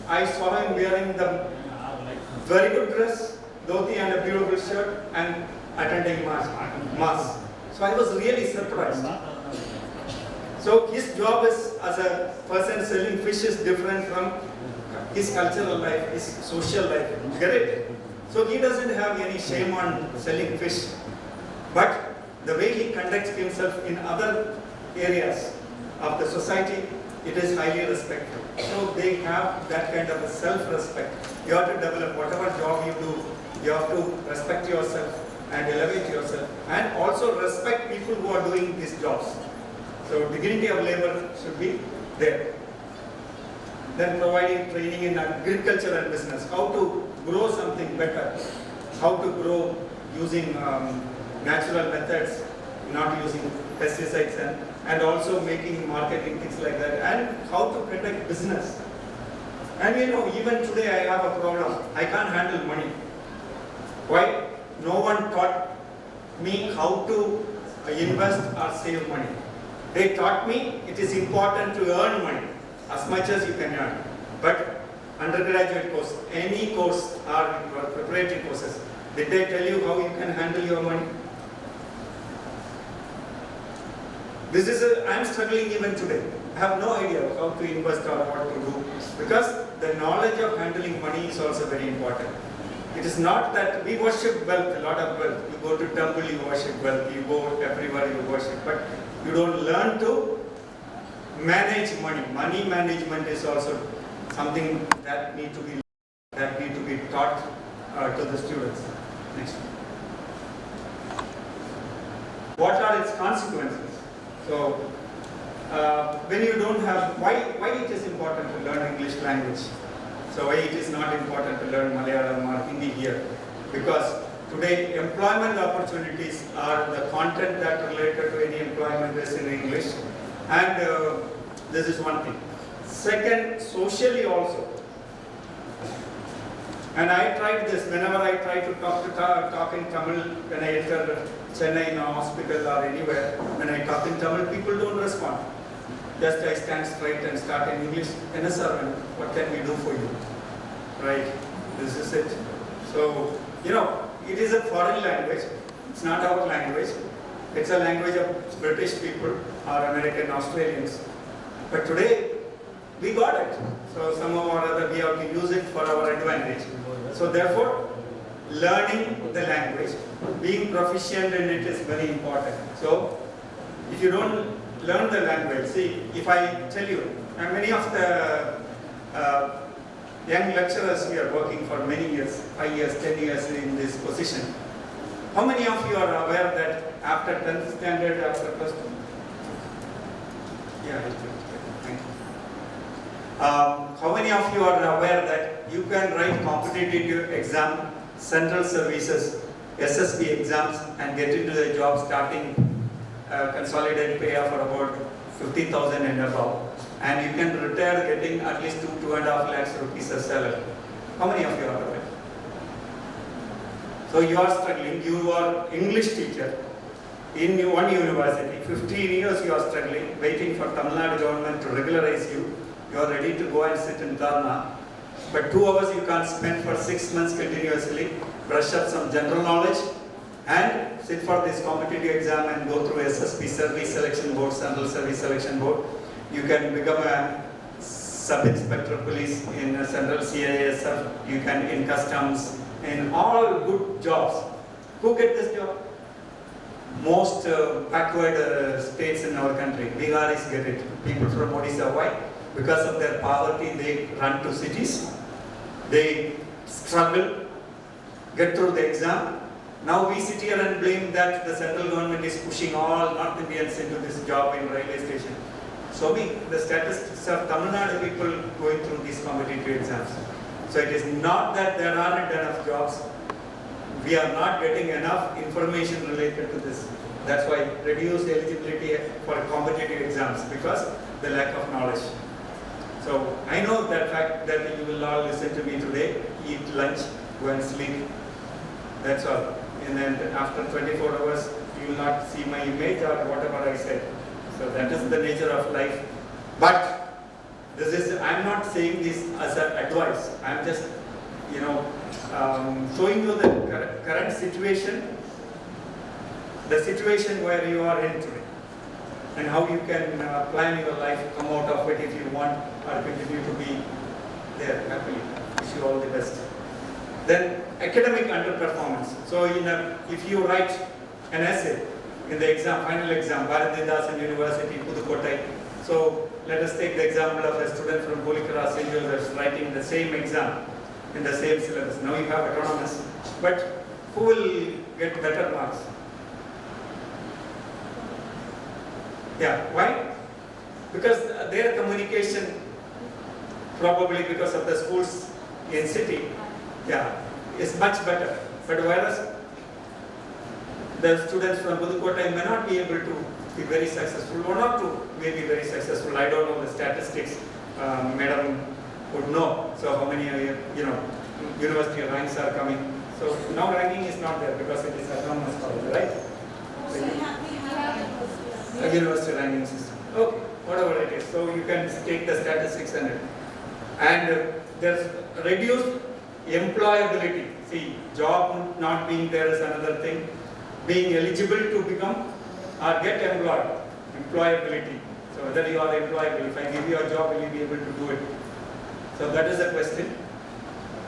I saw him wearing the very good dress, dhoti and a beautiful shirt, and attending mass. So I was really surprised. So his job is, as a person selling fish, is different from his cultural life, his social life. Get it? So he doesn't have any shame on selling fish. But the way he conducts himself in other areas of the society, it is highly respected. So they have that kind of a self-respect. You have to develop whatever job you do, you have to respect yourself and elevate yourself, and also respect people who are doing these jobs. So dignity of labor should be there. Then providing training in agriculture and business, how to grow something better, how to grow using natural methods, not using pesticides, and also making marketing things like that, and how to protect business. And you know, even today I have a problem. I can't handle money. Why? No one taught me how to invest or save money. They taught me it is important to earn money as much as you can earn. But undergraduate course, any course or preparatory courses, did they tell you how you can handle your money? I am struggling even today. I have no idea how to invest or what to do, because the knowledge of handling money is also very important. It is not that we worship wealth, a lot of wealth. You go to temple, you worship wealth. You go everywhere, you worship. But you don't learn to manage money. Money management is also something that need to be taught to the students. Next. What are its consequences? So, when you don't have, why it is important to learn English language? So why it is not important to learn Malayalam or Hindi here? Because today employment opportunities are the content that related to any employment is in English, and this is one thing. Second, socially also. And I tried this whenever I try to talk in Tamil, when I enter Chennai in a hospital or anywhere, when I talk in Tamil, people don't respond. Just I stand straight and start in English. Servant, what can we do for you? Right? This is it. So, you know, it is a foreign language. It's not our language. It's a language of British people or American, Australians. But today, we got it. So somehow or other we have to use it for our advantage. So therefore, learning the language, being proficient in it is very important. So, if you don't learn the language, see, if I tell you, and many of the young lecturers here working for many years, 5 years, 10 years in this position, how many of you are aware that after 10th standard, after plus 2? Yeah, thank you. How many of you are aware that you can write competitive exam, central services, SSB exams and get into the job starting consolidated pay of about 50,000 and above, and you can retire getting at least 2.5 lakhs rupees a salary? How many of you are aware? So you are struggling, you are English teacher in one university, 15 years you are struggling, waiting for Tamil Nadu government to regularize you. You are ready to go and sit in Dharna, but 2 hours you can't spend for 6 months continuously, brush up some general knowledge and sit for this competitive exam and go through SSB, Service Selection Board, Central Service Selection Board. You can become a sub-inspector police in Central CISF, you can in customs, in all good jobs. Who get this job? Most backward states in our country. Biharis get it. People from Odisha. Why? Because of their poverty, they run to cities. They struggle, get through the exam. Now we sit here and blame that the central government is pushing all North Indians into this job in railway station. So the statistics of Tamil Nadu people going through these competitive exams. So it is not that there aren't enough jobs. We are not getting enough information related to this. That's why reduced eligibility for competitive exams, because the lack of knowledge. So I know that fact that you will all listen to me today, eat lunch, go and sleep. That's all. And then after 24 hours, you will not see my image or whatever I said. So that is the nature of life. But this is, I'm not saying this as an advice. I'm just, showing you the current situation, the situation where you are in today, and how you can plan your life, come out of it if you want, or continue to be there happily. Wish you all the best. Then academic underperformance. So if you write an essay in the exam, final exam, Bharathidasan University, Pudukkottai. So let us take the example of a student from Holy Cross St. Joseph's writing the same exam in the same syllabus. Now you have autonomous, but who will get better marks? Yeah, why? Because their communication, probably because of the schools in city, Yeah, is much better. But whereas the students from Pudukkottai may not be able to be very successful, one or two may be very successful. I don't know the statistics, Madam would know. So how many, university ranks are coming. So now ranking is not there because it is autonomous college, right? So a university ranking system. Okay, whatever it is. So you can take the statistics and there's reduced employability. See, job not being there is another thing. Being eligible to become or get employed, employability. So whether you are employable, if I give you a job, will you be able to do it? So that is the question.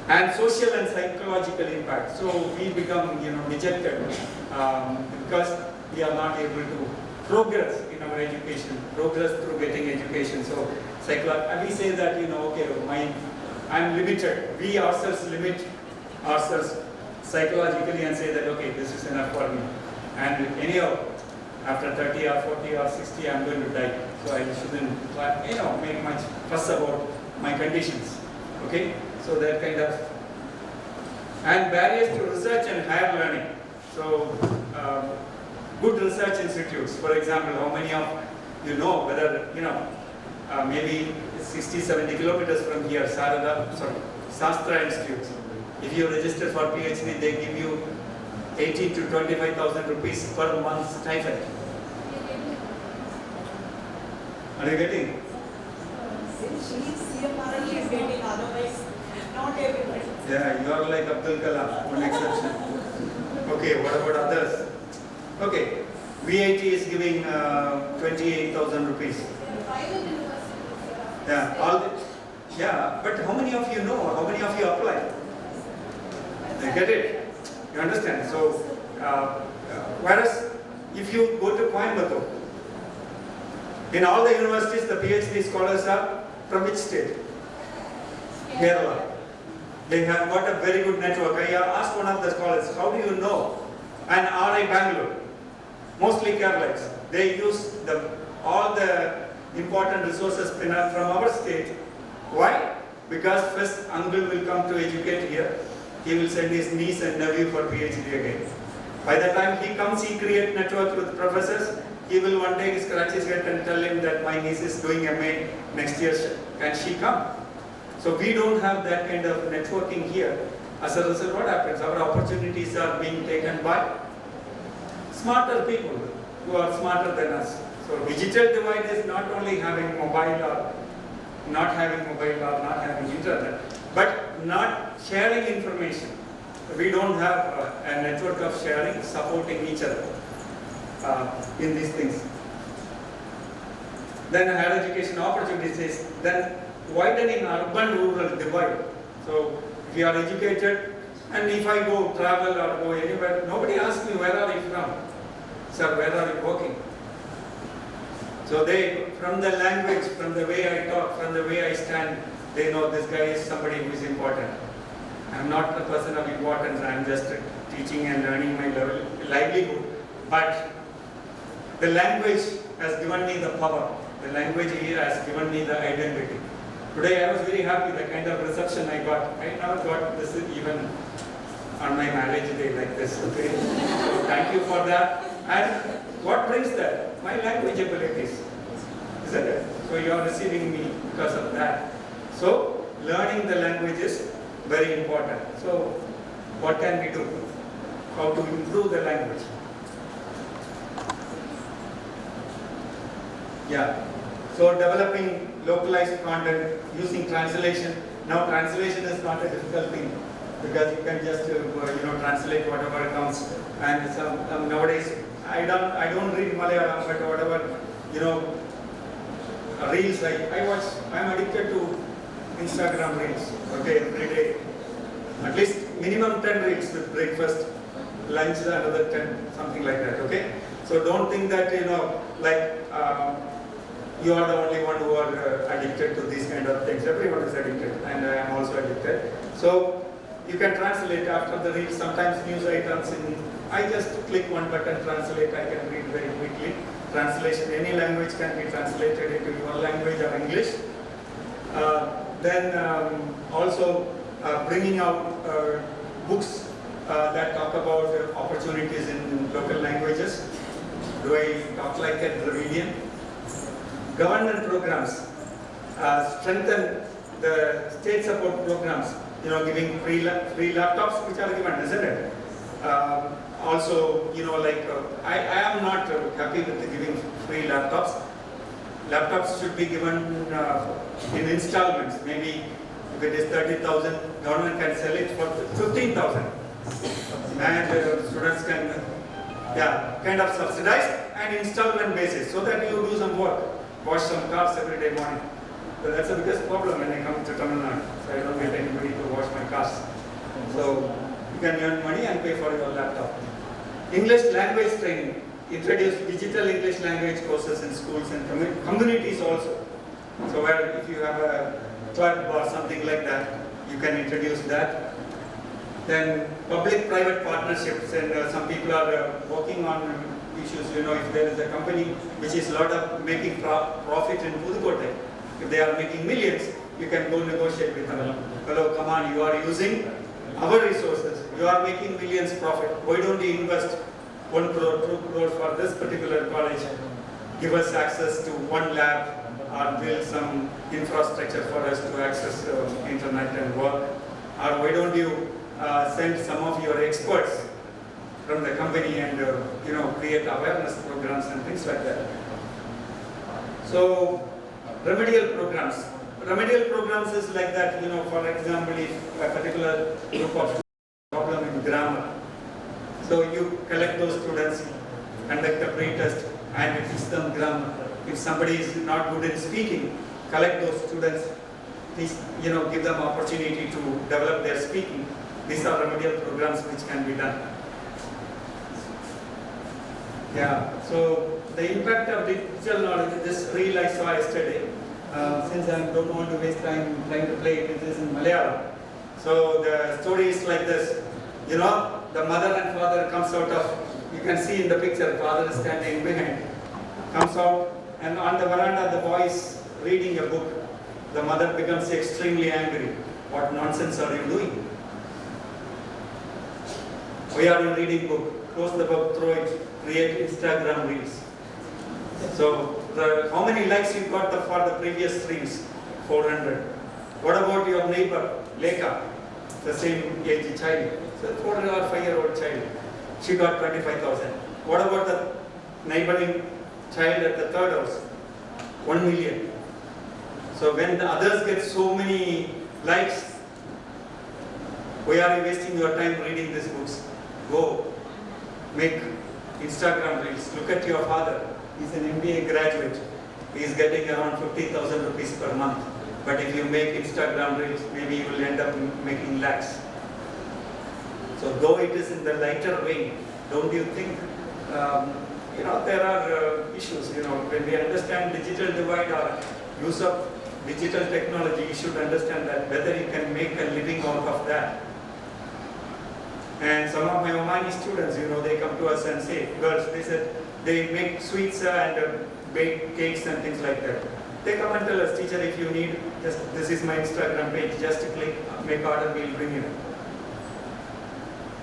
And social and psychological impact. So we become, dejected because we are not able to progress in our education, progress through getting education. So we say that, okay, I'm limited. We ourselves limit ourselves psychologically and say that, okay, this is enough for me. And anyhow, after 30 or 40 or 60, I'm going to die. So I shouldn't, make much fuss about my conditions. Okay? So that kind of, and barriers to research and higher learning. So good research institutes, for example, how many of you know whether, maybe 60, 70 kilometers from here, Shastra Institutes. If you register for PhD, they give you 18 to 25,000 rupees per month stipend. Are you getting? Yeah, you are like Abdul Kalam, one exception. Okay, what about others? Okay, VIT is giving 28,000 rupees. Yeah, but how many of you know? How many of you apply? You get it? You understand? So, whereas if you go to Coimbatore, in all the universities, the PhD scholars are from which state? Kerala. They have got a very good network. I asked one of the scholars, how do you know? And RI Bangalore, mostly Keralites, they use all the important resources from our state. Why? Because first uncle will come to educate here. He will send his niece and nephew for PhD again. By the time he comes, he creates network with professors. He will one day scratch his head and tell him that my niece is doing MA next year. Can she come? So we don't have that kind of networking here. As a result, what happens? Our opportunities are being taken by smarter people who are smarter than us. So digital divide is not only having mobile or not having internet, but not sharing information. We don't have a network of sharing, supporting each other in these things. Then higher education opportunities, then widening urban-rural divide. So if you are educated, and if I go travel or go anywhere, nobody asks me, where are you from? Sir, where are you working? So they, from the language, from the way I talk, from the way I stand, they know this guy is somebody who is important. I am not a person of importance, I am just teaching and earning my livelihood. But the language has given me the power. The language has given me the identity. Today I was very happy, the kind of reception I got. I never got this even on my marriage day like this. Okay? So thank you for that. And what brings that? My language abilities. Isn't it? So you are receiving me because of that. So learning the language is very important. So what can we do? How to improve the language? Yeah. So developing localized content using translation. Now translation is not a difficult thing because you can just translate whatever comes. And nowadays I don't read Malayalam, but whatever reels I watch. I'm addicted to Instagram reels. Okay, every day. At least minimum 10 reels with breakfast, lunch, another 10, something like that. Okay. So don't think that you are the only one who are addicted to these kind of things. Everyone is addicted, and I am also addicted. So you can translate after the read. Sometimes news items I just click one button, translate. I can read very quickly. Translation, any language can be translated into your language or English. Then also bringing out books that talk about opportunities in local languages. Do I talk like a Dravidian? Government programs strengthen the state support programs, giving free laptops, which are given, isn't it? Also, I am not happy with giving free laptops. Laptops should be given in installments. Maybe if it is 30,000, government can sell it for 15,000. And students can, kind of subsidize and installment basis so that you do some work, wash some cars every day morning. So that's the biggest problem when I come to Tamil Nadu. So I don't get anybody to wash my cars. So you can earn money and pay for your laptop. English language training. Introduce digital English language courses in schools and communities also. So where if you have a club or something like that, you can introduce that. Then public-private partnerships, and some people are working on issues. If there is a company which is making profit in Pudukkottai, if they are making millions, you can go negotiate with them. Hello, come on, you are using our resources. You are making millions profit. Why don't you invest 1 crore, 2 crore for this particular college? Give us access to one lab or build some infrastructure for us to access internet and work. Or why don't you send some of your experts from the company and create awareness programs and things like that. So remedial programs. Remedial programs is like that, for example, if a particular group of problem in grammar. So you collect those students, conduct a pre-test and teach them grammar. If somebody is not good in speaking, collect those students, give them opportunity to develop their speaking. These are remedial programs which can be done. So the impact of digital knowledge, this reel I saw yesterday, since I don't want to waste time trying to play it, it is in Malayalam. So the story is like this, the mother and father comes out of, you can see in the picture, father is standing behind, comes out, and on the veranda the boy is reading a book. The mother becomes extremely angry. What nonsense are you doing? We are in reading book. Close the book, throw it, create Instagram reels. So how many likes you got for the previous streams? 400. What about your neighbor, Leka, the same age child? So 4 or 5-year-old child. She got 25,000. What about the neighboring child at the third house? 1 million. So when the others get so many likes, why are you wasting your time reading these books? Go make Instagram reels. Look at your father. He's an MBA graduate. He's getting around 50,000 rupees per month. But if you make Instagram reels, maybe you will end up making lakhs. So though it is in the lighter vein, don't you think, there are issues, when we understand digital divide or use of digital technology, you should understand that whether you can make a living out of that. And some of my Omani students, they come to us and say, girls, they said, they make sweets and bake cakes and things like that. They come and tell us, teacher, if you need, this is my Instagram page, just click, make order, we'll bring you.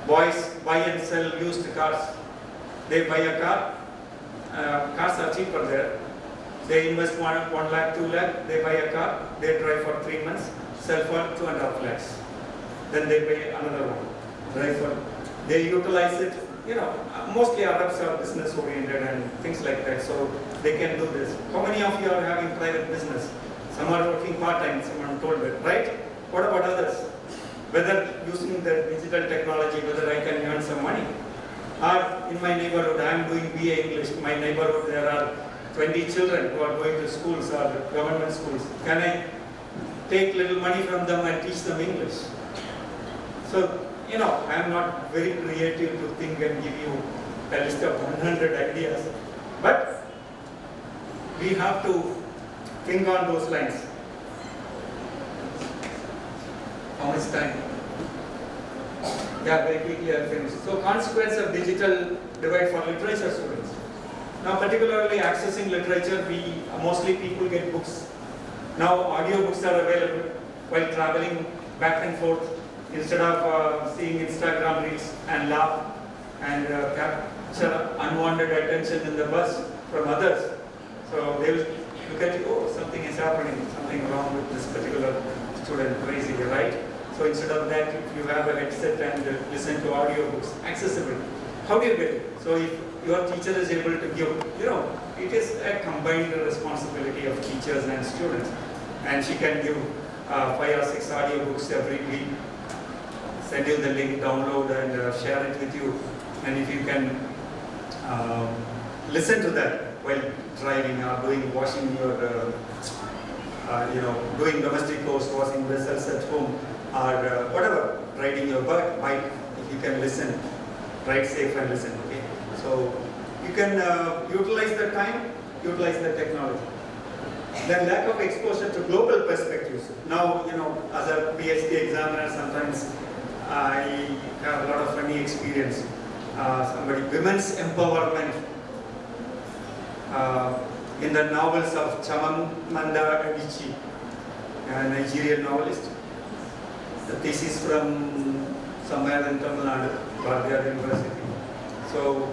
Boys buy and sell used cars. They buy a car, cars are cheaper there. They invest 1 lakh, 2 lakh, they buy a car, they drive for 3 months, sell for 2.5 lakhs. Then they pay another one. They utilize it, mostly Arabs are business oriented and things like that, so they can do this. How many of you are having private business? Some are working part-time, someone told it, right? What about others? Whether using the digital technology, whether I can earn some money. Or in my neighborhood, I am doing BA English. In my neighborhood, there are 20 children who are going to schools or government schools. Can I take little money from them and teach them English? So, I am not very creative to think and give you a list of 100 ideas, but we have to think on those lines. How much time? Very quickly I'll finish. So consequence of digital divide for literature students. Now particularly accessing literature, mostly people get books. Now audio books are available while traveling back and forth instead of seeing Instagram reels and laugh and capture unwanted attention in the bus from others. So they will look at you, oh, something is happening, something wrong with this particular student, crazy, right? So instead of that, if you have a headset and listen to audiobooks, accessible. How do you get it? So if your teacher is able to give, it is a combined responsibility of teachers and students. And she can give 5 or 6 audiobooks every week, send you the link, download and share it with you. And if you can listen to that while driving or washing your, doing domestic chores, washing vessels at home, or whatever, riding your bike, if you can listen, ride safe and listen, okay? So you can utilize the time, utilize the technology. Then lack of exposure to global perspectives. Now, as a PhD examiner, sometimes I have a lot of funny experience. Women's empowerment in the novels of Chimamanda Adichie, a Nigerian novelist. The thesis from somewhere in Tamil Nadu, Bardiyar University. So,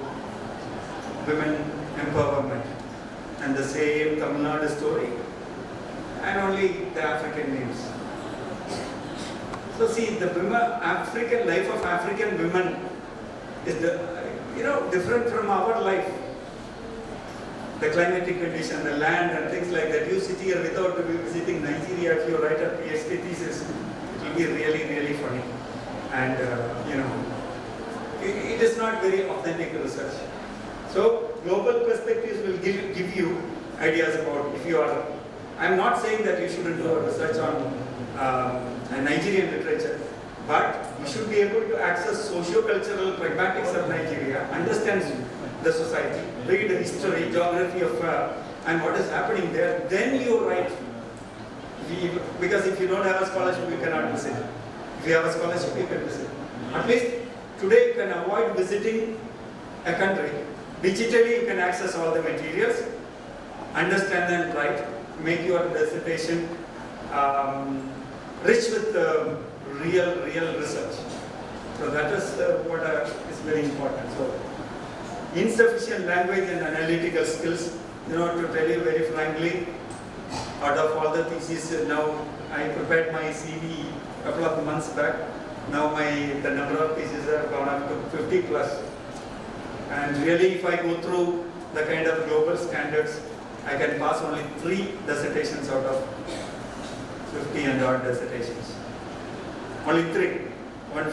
women empowerment. And the same Tamil Nadu story, and only the African names. So see, the African life of African women is different from our life. The climatic condition, the land and things like that. You sit here without visiting Nigeria, if you write a PhD thesis, it will be really, really funny. And it is not very authentic research. So global perspectives will give you ideas about if you are. I'm not saying that you shouldn't do a research on Nigerian literature, but you should be able to access socio-cultural pragmatics of Nigeria, understand the society, read the history, geography of and what is happening there. Then you write. Because if you don't have a scholarship, you cannot visit. If you have a scholarship, you can visit. At least today you can avoid visiting a country. Digitally, you can access all the materials, understand and write, make your dissertation rich with real research. So that is what is very important. So, insufficient language and analytical skills. To tell you very frankly, out of all the theses, now I prepared my CV a couple of months back. Now the number of theses have gone up to 50 plus. And really, if I go through the kind of global standards, I can pass only 3 dissertations out of 50 and odd dissertations. Only 3. One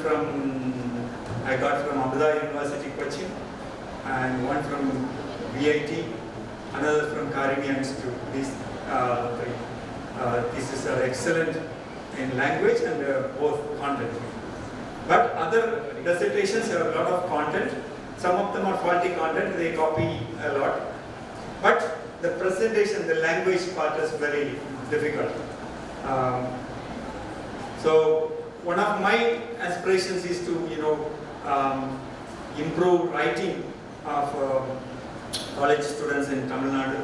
I got from Ahmedabad University, Cochin, and one from VIT, another from Kalaignar Institute. These 3 theses are excellent in language and both content. But other dissertations have a lot of content. Some of them are faulty content, they copy a lot. But the presentation, the language part is very difficult. So one of my aspirations is to, improve writing of college students in Tamil Nadu.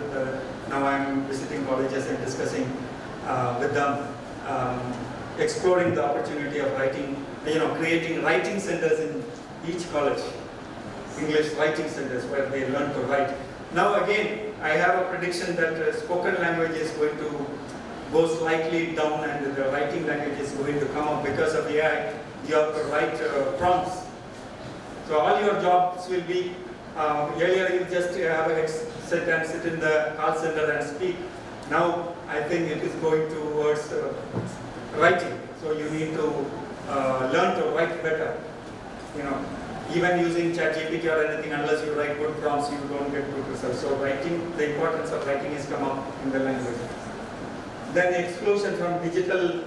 Now I'm visiting colleges and discussing with them, exploring the opportunity of writing, creating writing centers in each college. English writing centers where they learn to write. Now again, I have a prediction that spoken language is going to go slightly down and the writing language is going to come up because of AI. You have to write prompts. So all your jobs will be, earlier you just have a headset and sit in the call center and speak. Now I think it is going towards writing. So you need to learn to write better. Even using ChatGPT or anything, unless you write good prompts, you don't get good results. So writing, the importance of writing has come up in the language. Then the explosion from digital,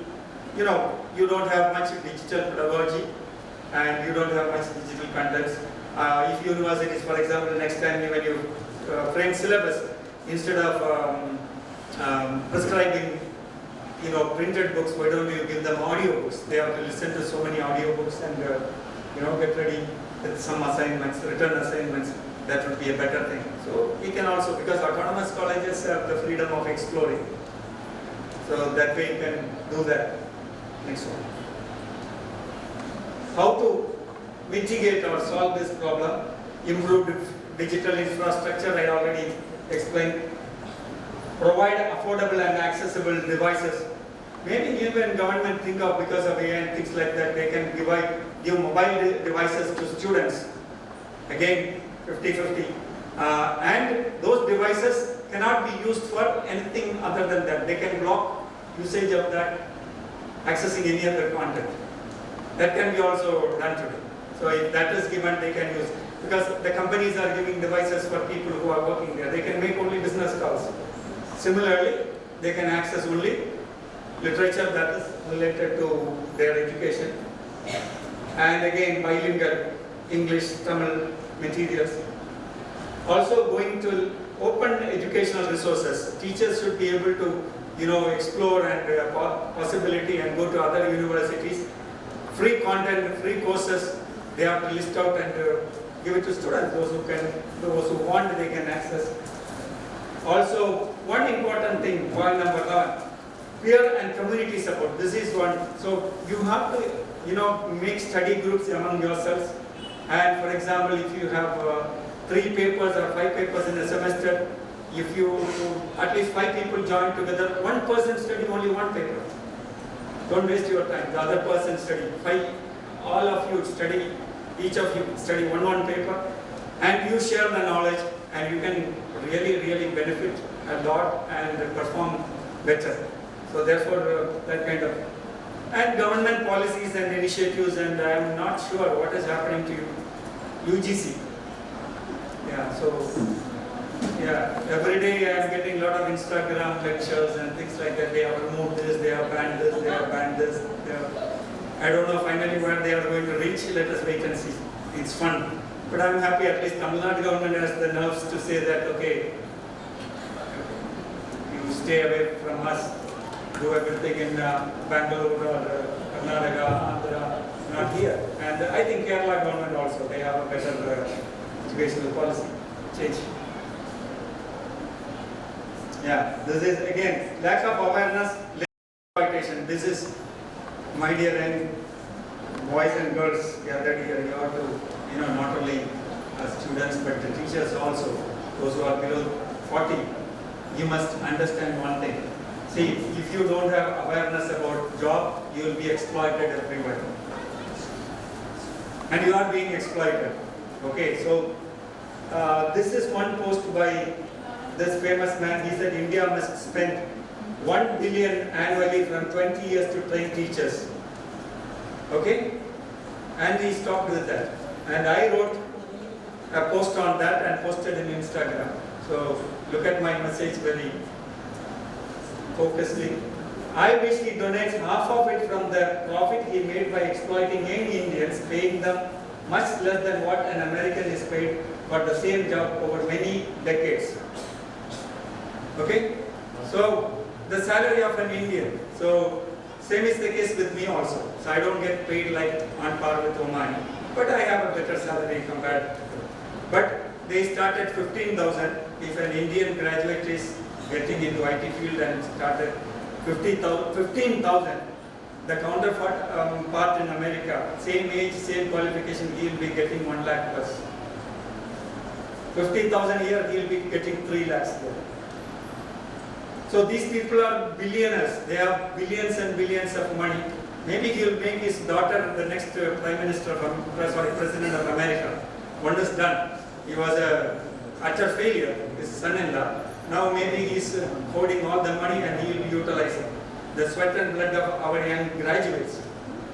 you don't have much digital pedagogy and you don't have much digital contents. If universities, for example, next time when you frame syllabus, instead of prescribing printed books, why don't you give them audiobooks? They have to listen to so many audiobooks and get ready with some assignments, written assignments. That would be a better thing. So we can also, because autonomous colleges have the freedom of exploring. So that way you can do that. Next one. how to mitigate or solve this problem. Improved digital infrastructure, I already explained. Provide affordable and accessible devices. Maybe even government think of, because of AI and things like that, they can give mobile devices to students. Again, 50-50. And those devices cannot be used for anything other than that. They can block usage of that, accessing any other content. That can be also done today. So if that is given, they can use. Because the companies are giving devices for people who are working there. They can make only business calls. Similarly, they can access only literature that is related to their education. And again, bilingual English, Tamil materials. Also going to open educational resources. Teachers should be able to, explore and possibility and go to other universities. Free content, free courses, they have to list out and give it to students. Those who want, they can access. Also, one important thing, point number 11, peer and community support. This is one. So you have to, make study groups among yourselves. And for example, if you have 3 papers or 5 papers in a semester, if you at least 5 people join together, one person study only one paper. Don't waste your time. The other person study. 5, all of you study, each of you study one paper, and you share the knowledge, and you can really benefit a lot and perform better. So therefore, that kind of, and government policies and initiatives, and I am not sure what is happening to UGC. Yeah, so every day I am getting a lot of Instagram lectures and things like that. They have removed this, they have banned this, they have banned this. I don't know finally where they are going to reach. Let us wait and see. It's fun. But I'm happy at least Tamil Nadu government has the nerves to say that, okay, you stay away from us, do everything in Bangalore or Karnataka, Andhra, not here. And I think Kerala government also, they have a better educational policy change. Yeah, this is again, lack of awareness, exploitation. This is, my dear young boys and girls gathered here, you have to, not only students but the teachers also, those who are below 40, you must understand one thing. See, if you don't have awareness about job, you will be exploited everywhere. And you are being exploited. Okay, so this is one post by this famous man. He said India must spend 1 billion annually from 20 years to train teachers. Okay? And he stopped with that. And I wrote a post on that and posted in Instagram. So look at my message very focusedly. I wish he donates half of it from the profit he made by exploiting young Indians, paying them much less than what an American is paid for the same job over many decades. Okay? So the salary of an Indian. So same is the case with me also. So I don't get paid like on par with Oman, but I have a better salary compared to them. But they start at 15,000. If an Indian graduate is getting into IT field and started 15,000, the counterpart part in America, same age, same qualification, he will be getting 1 lakh plus. 50,000 a year, he will be getting 3 lakhs there. So these people are billionaires. They have billions and billions of money. Maybe he will make his daughter the next president of America. One is done. He was a utter failure, his son-in-law. Now maybe he is hoarding all the money and he will be utilizing the sweat and blood of our young graduates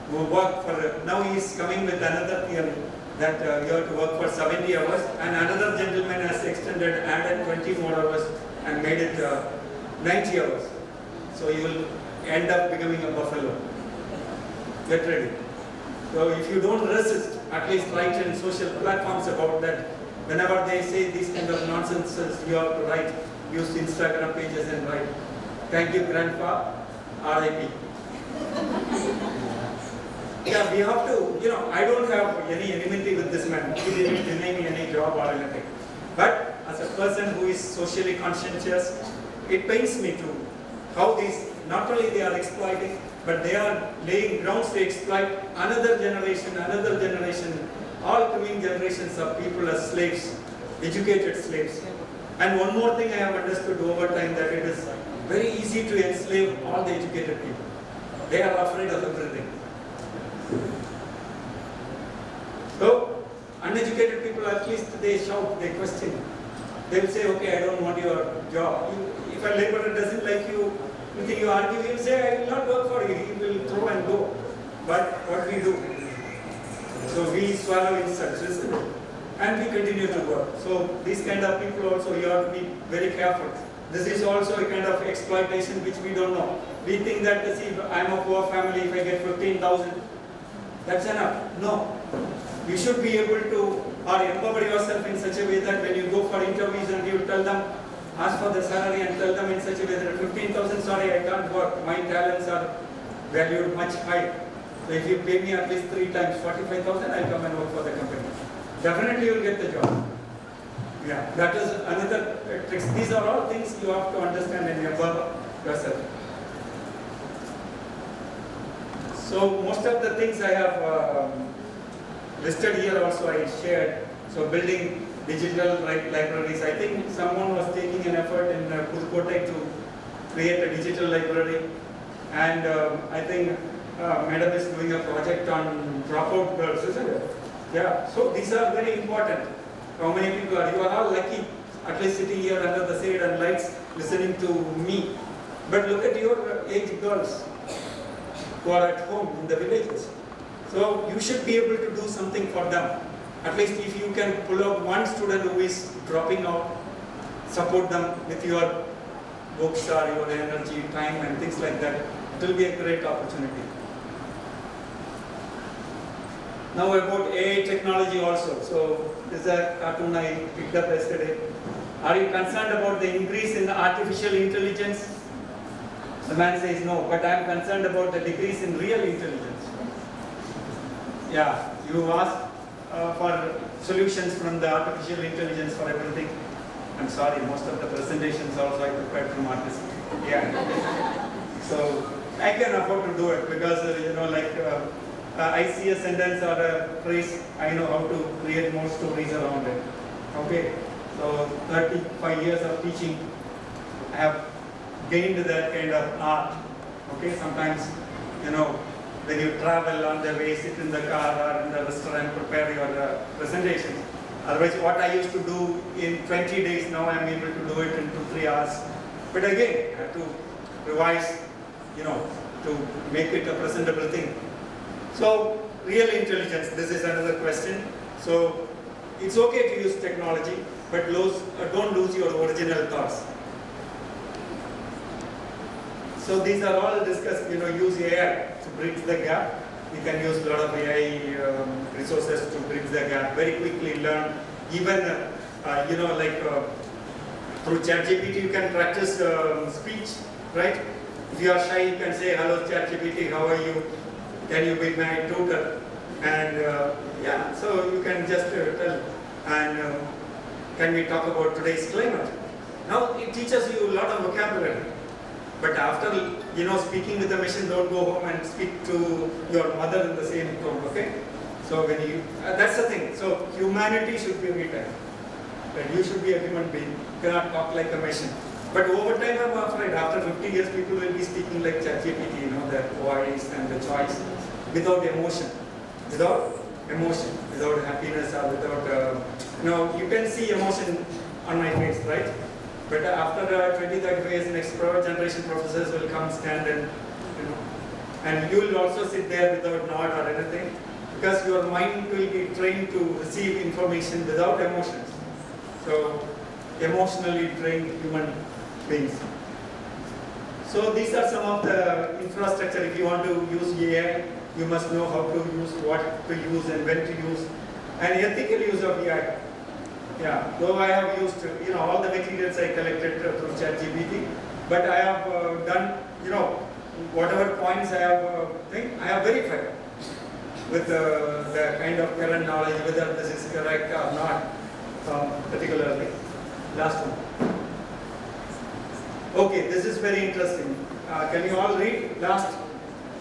who work for. Now he is coming with another theory that you have to work for 70 hours, and another gentleman has extended, added 20 more hours and made it 90 hours. So you will end up becoming a buffalo. Get ready. So if you don't resist, at least write in social platforms about that. Whenever they say these kind of nonsense, you have to write, use Instagram pages and write, thank you grandpa, RIP. Yeah, we have to, I don't have any enmity with this man. He didn't deny me any job or anything. But as a person who is socially conscientious, it pains me too how these, not only they are exploiting, but they are laying grounds to exploit another generation, all coming generations of people as slaves, educated slaves. And one more thing I have understood over time, that it is very easy to enslave all the educated people. They are afraid of everything. So, uneducated people, at least they shout, they question. They will say, okay, I don't want your job. If a laborer doesn't like you, you argue, he will say, I will not work for you. He will throw and go. But what we do? So we swallow insults, isn't it? And we continue to work. So these kind of people also, you have to be very careful. This is also a kind of exploitation which we don't know. We think that, see, I'm a poor family, if I get 15,000, that's enough. No. You should be able to, or empower yourself in such a way that when you go for interviews and you tell them, ask for the salary and tell them in such a way that 15,000, sorry, I can't work. My talents are valued much higher. So if you pay me at least 3 times 45,000, I'll come and work for the company. Definitely you'll get the job. Yeah, that is another trick. These are all things you have to understand and empower yourself. So most of the things I have listed here also I shared. So building digital libraries. I think someone was taking an effort in Pudukkottai to create a digital library, and I think Madam is doing a project on dropout girls, isn't it? Yeah. So these are very important. How many people are? You are all lucky, at least sitting here under the shade and lights, listening to me. But look at your age girls who are at home in the villages. So you should be able to do something for them. At least if you can pull out one student who is dropping out, support them with your books or your energy, time and things like that. It will be a great opportunity. Now about AI technology also. So this is a cartoon I picked up yesterday. Are you concerned about the increase in artificial intelligence? The man says no, but I am concerned about the decrease in real intelligence. Yeah, you asked for solutions from the artificial intelligence for everything. I'm sorry, most of the presentations also I prepared from artists. Yeah. So I can afford to do it because I see a sentence or a phrase, I know how to create more stories around it. Okay. So 35 years of teaching, I have gained that kind of art. Okay. Sometimes, when you travel on the way, sit in the car or in the restaurant, prepare your presentation. Otherwise, what I used to do in 20 days, now I'm able to do it in 2-3 hours. But again, I have to revise, to make it a presentable thing. So, real intelligence, this is another question. So, it's okay to use technology, but don't lose your original thoughts. So these are all discussed, use AI to bridge the gap. You can use a lot of AI resources to bridge the gap, very quickly learn. Even, through ChatGPT you can practice speech, right? If you are shy, you can say, hello ChatGPT, how are you? Can you be my tutor? And so you can just tell, and can we talk about today's climate? Now it teaches you a lot of vocabulary. But after, speaking with the machine, don't go home and speak to your mother in the same tone, okay? So when that's the thing. So humanity should be retained. Right? You should be a human being. You cannot talk like a machine. But over time, I'm afraid, after 50 years, people will be speaking like ChatGPT, their voice and the choice, without emotion. Without emotion, without happiness or without, you can see emotion on my face, right? But after 20-30 years, next generation professors will come stand and you will also sit there without nod or anything, because your mind will be trained to receive information without emotions. So, emotionally trained human beings. So these are some of the infrastructure. If you want to use AI, you must know how to use, what to use and when to use, and ethical use of AI. Yeah, though I have used, all the materials I collected through ChatGPT, but I have done, whatever points I have verified with the kind of current knowledge, whether this is correct or not, particularly. Last one. Okay, this is very interesting. Can you all read? Last.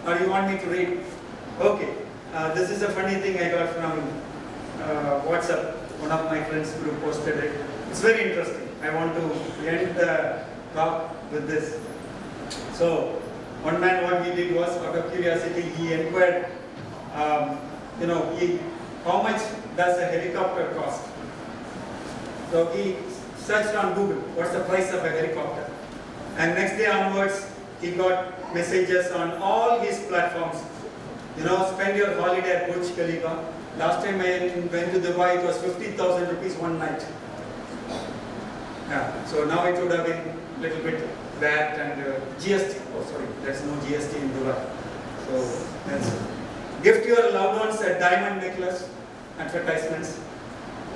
or you want me to read? Okay. This is a funny thing I got from WhatsApp. One of my friends group posted it. It's very interesting. I want to end the talk with this. So, one man, what he did was, out of curiosity, he inquired, how much does a helicopter cost? So he searched on Google, what's the price of a helicopter? And next day onwards, he got messages on all his platforms. Spend your holiday at Burj Khalifa. Last time I went to Dubai, it was 50,000 rupees one night. Yeah, so now it would have been a little bit VAT and GST. Oh, sorry, there's no GST in Dubai. So that's gift your loved ones a diamond necklace, advertisements.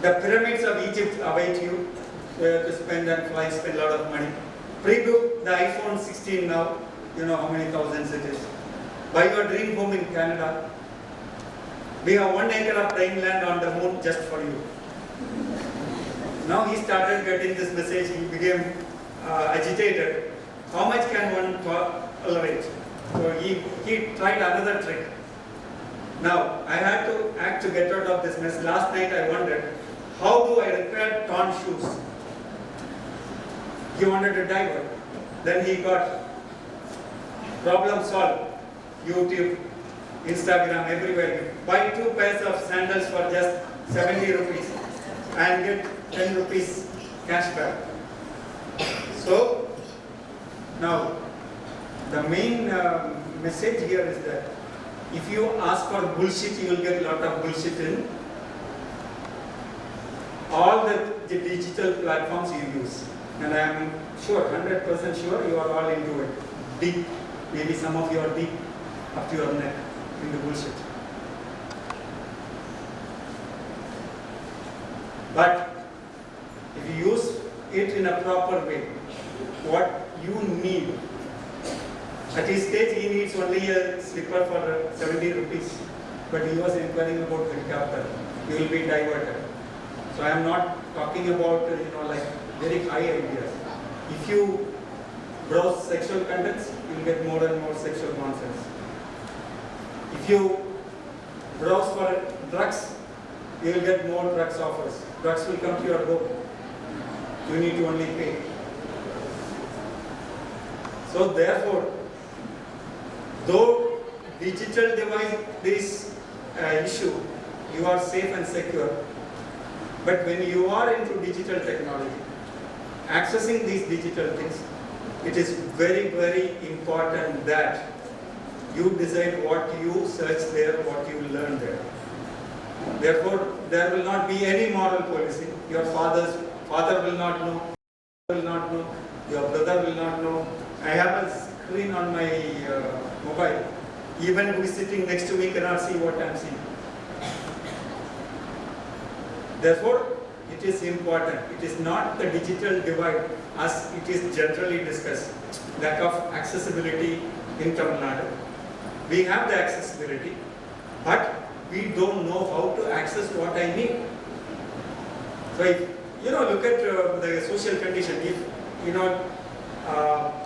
The pyramids of Egypt await you. So you have to spend and fly, spend a lot of money. Pre-book the iPhone 16 now. You know how many thousands it is. Buy your dream home in Canada. We have 1 acre of plain land on the moon just for you. Now he started getting this message. He became agitated. How much can one tolerate? So he tried another trick. Now I had to act to get out of this mess. Last night I wondered, how do I repair torn shoes? He wanted to divert. Then he got problem solved. YouTube, Instagram, everywhere. Buy 2 pairs of sandals for just 70 rupees and get 10 rupees cash back. So now the main message here is that if you ask for bullshit, you will get a lot of bullshit in all the digital platforms you use. And I am sure, 100% sure, you are all into it. Deep, maybe some of you are deep up to your neck in the bullshit. But if you use it in a proper way, what you need, at his stage he needs only a slipper for 70 rupees, but he was inquiring about helicopter. You will be diverted. So I am not talking about like very high ideas. If you browse sexual contents, you will get more and more sexual nonsense. If you browse for drugs, you will get more drugs offers. Drugs will come to your home. You need to only pay. So therefore, though digital device this issue, you are safe and secure. But when you are into digital technology, accessing these digital things, it is very, very important that you decide what you search there, what you learn there. Therefore, there will not be any moral policing. Your father will not know, your brother will not know. I have a screen on my mobile. Even who is sitting next to me cannot see what I am seeing. Therefore, it is important. It is not the digital divide as it is generally discussed. Lack of accessibility in Tamil Nadu. We have the accessibility, but we don't know how to access what I need. So if, look at the social condition. If,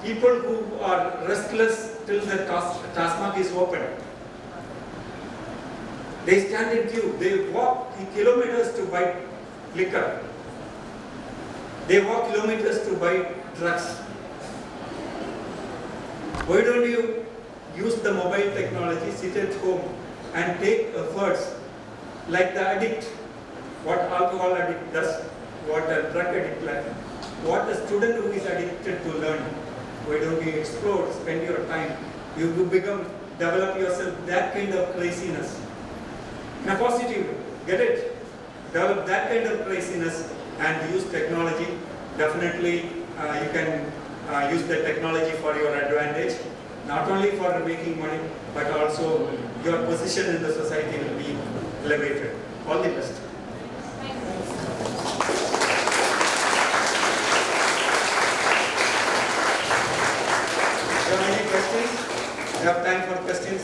people who are restless till the Tasmak is open, they stand in queue, they walk kilometers to buy liquor. They walk kilometers to buy drugs. Why don't you use the mobile technology, sit at home and take efforts like the addict, what alcohol addict does, what a drug addict does, what a student who is addicted to learn. Why don't you explore, spend your time, you develop yourself that kind of craziness. In a positive way, get it? Develop that kind of craziness and use technology. Definitely you can use the technology for your advantage, not only for making money, but also your position in the society will be elevated. All the best. Do you have any questions? We have time for questions.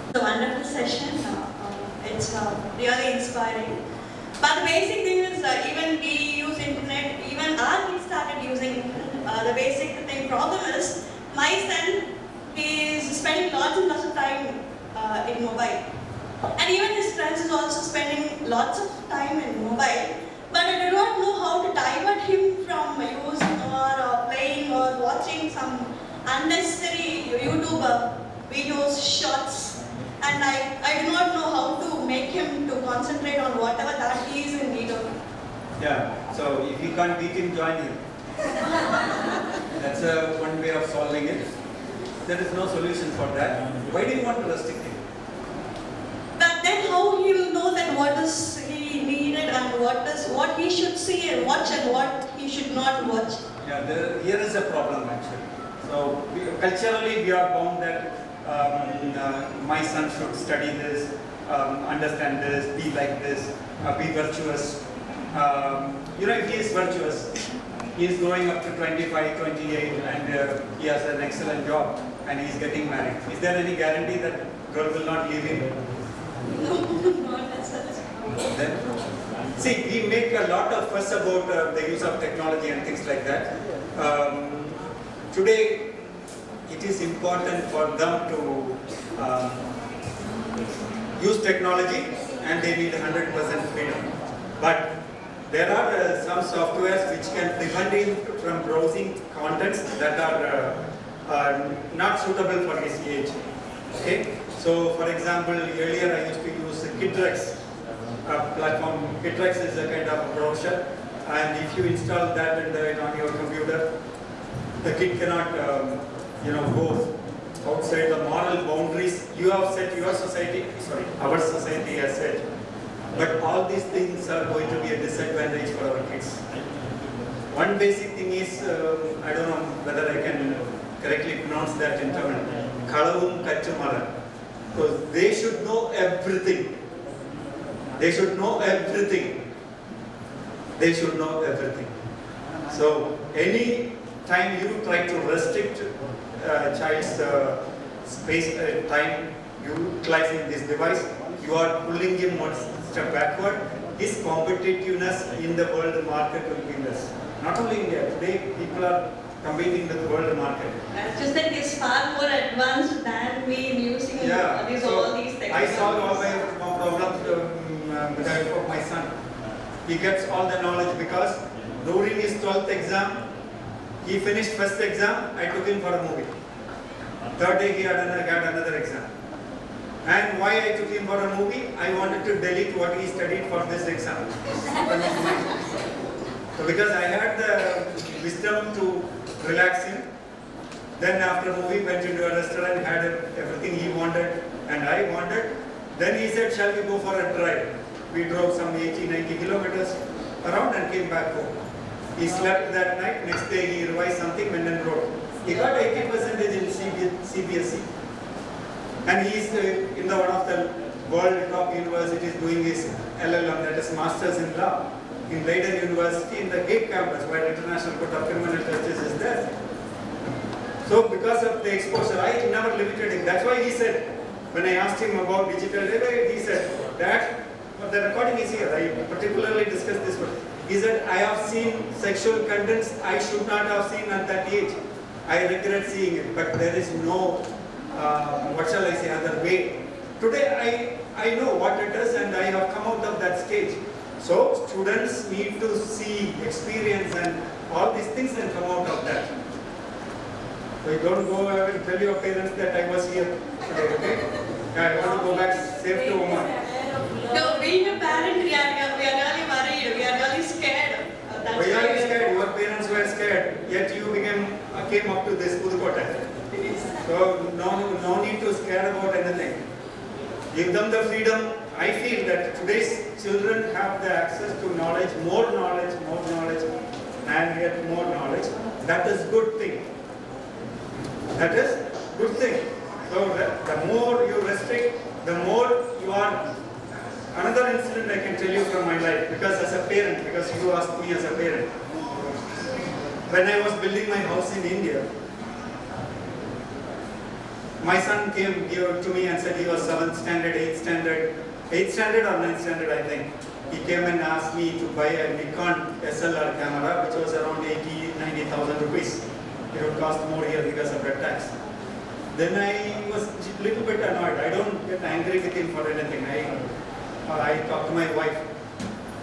It's a wonderful session. It's really inspiring. But the basic thing is, even we use internet, even our kids started using the basic thing. Problem is, my son is spending lots and lots of time in mobile. And even his friends is also spending lots of time in mobile. But I do not know how to divert him from using or playing or watching some unnecessary YouTube videos, shorts. And I do not know how to make him to concentrate on whatever that he is in need of. Yeah, so if you can't beat him, join him. That's one way of solving it. There is no solution for that. Why do you want to restrict him? But then how he will know that what is he needed and what he should see and watch and what he should not watch? Yeah, here is a problem actually. So culturally we are bound that my son should study this, understand this, be like this, be virtuous. If he is virtuous, he is growing up to 25, 28 and he has an excellent job and he is getting married. Is there any guarantee that girl will not leave him? No, not as such. Then, see, we make a lot of fuss about the use of technology and things like that. Today, it is important for them to use technology and they need 100% freedom. But there are some softwares which can prevent him from browsing contents that are not suitable for his age. Okay? So, for example, earlier I used to use Kidrex platform. Kidrex is a kind of browser, and if you install that on your computer, the kid cannot, go outside the moral boundaries you have set your society. Sorry, our society has set. But all these things are going to be a disadvantage for our kids. One basic thing is, I don't know whether I can correctly pronounce that in Tamil, Kalavum Kachumara. Because they should know everything. They should know everything. They should know everything. So, any time you try to restrict a child's space, time utilizing this device, you are pulling him one step backward. His competitiveness in the world market will be less. Not only India, today people are competing with the world market. Just that he's far more advanced than we in using all these technologies. I solve all my problems with the help of my son. He gets all the knowledge because during his 12th exam, he finished first exam, I took him for a movie. Third day he had another exam. And why I took him for a movie? I wanted to delete what he studied for this exam. So because I had the wisdom to relax him, then after movie went into a restaurant, had everything he wanted and I wanted. Then he said, shall we go for a drive? We drove some 80-90 kilometers around and came back home. He slept that night, next day he revised something, went and wrote. He got 80% in CBSE. And he is in one of the world top universities doing his LLM, that is Masters in Law, in Leiden University in the Hague campus, where International Court of Criminal Justice is there. So because of the exposure, I never limited him. That's why he said, when I asked him about digital debate, he said, Dad, the recording is here, I particularly discussed this one. He said, I have seen sexual contents I should not have seen at that age. I regret seeing it, but there is no, what shall I say, other way. Today I know what it is and I have come out of that stage. So students need to see, experience and all these things and come out of that. So you don't go and tell your parents that I was here today, okay? I want to go back safe to Oman. No, being a parent, we are really worried, we are really scared. Why are you scared? Your parents were scared, yet you came up to this Pudukkottai. So no need to scare about anything. Give them the freedom. I feel that today's children have the access to knowledge, and yet more knowledge. That is good thing. That is good thing. So the more you restrict, the more you are. Another incident I can tell you from my life, because as a parent, because you asked me as a parent. When I was building my house in India, my son came to me and said he was 7th standard, 8th standard, 8th standard or 9th standard, I think. He came and asked me to buy a Nikon SLR camera, which was around 90,000 rupees. It would cost more here because of that tax. Then I was a little bit annoyed. I don't get angry with him for anything. I talked to my wife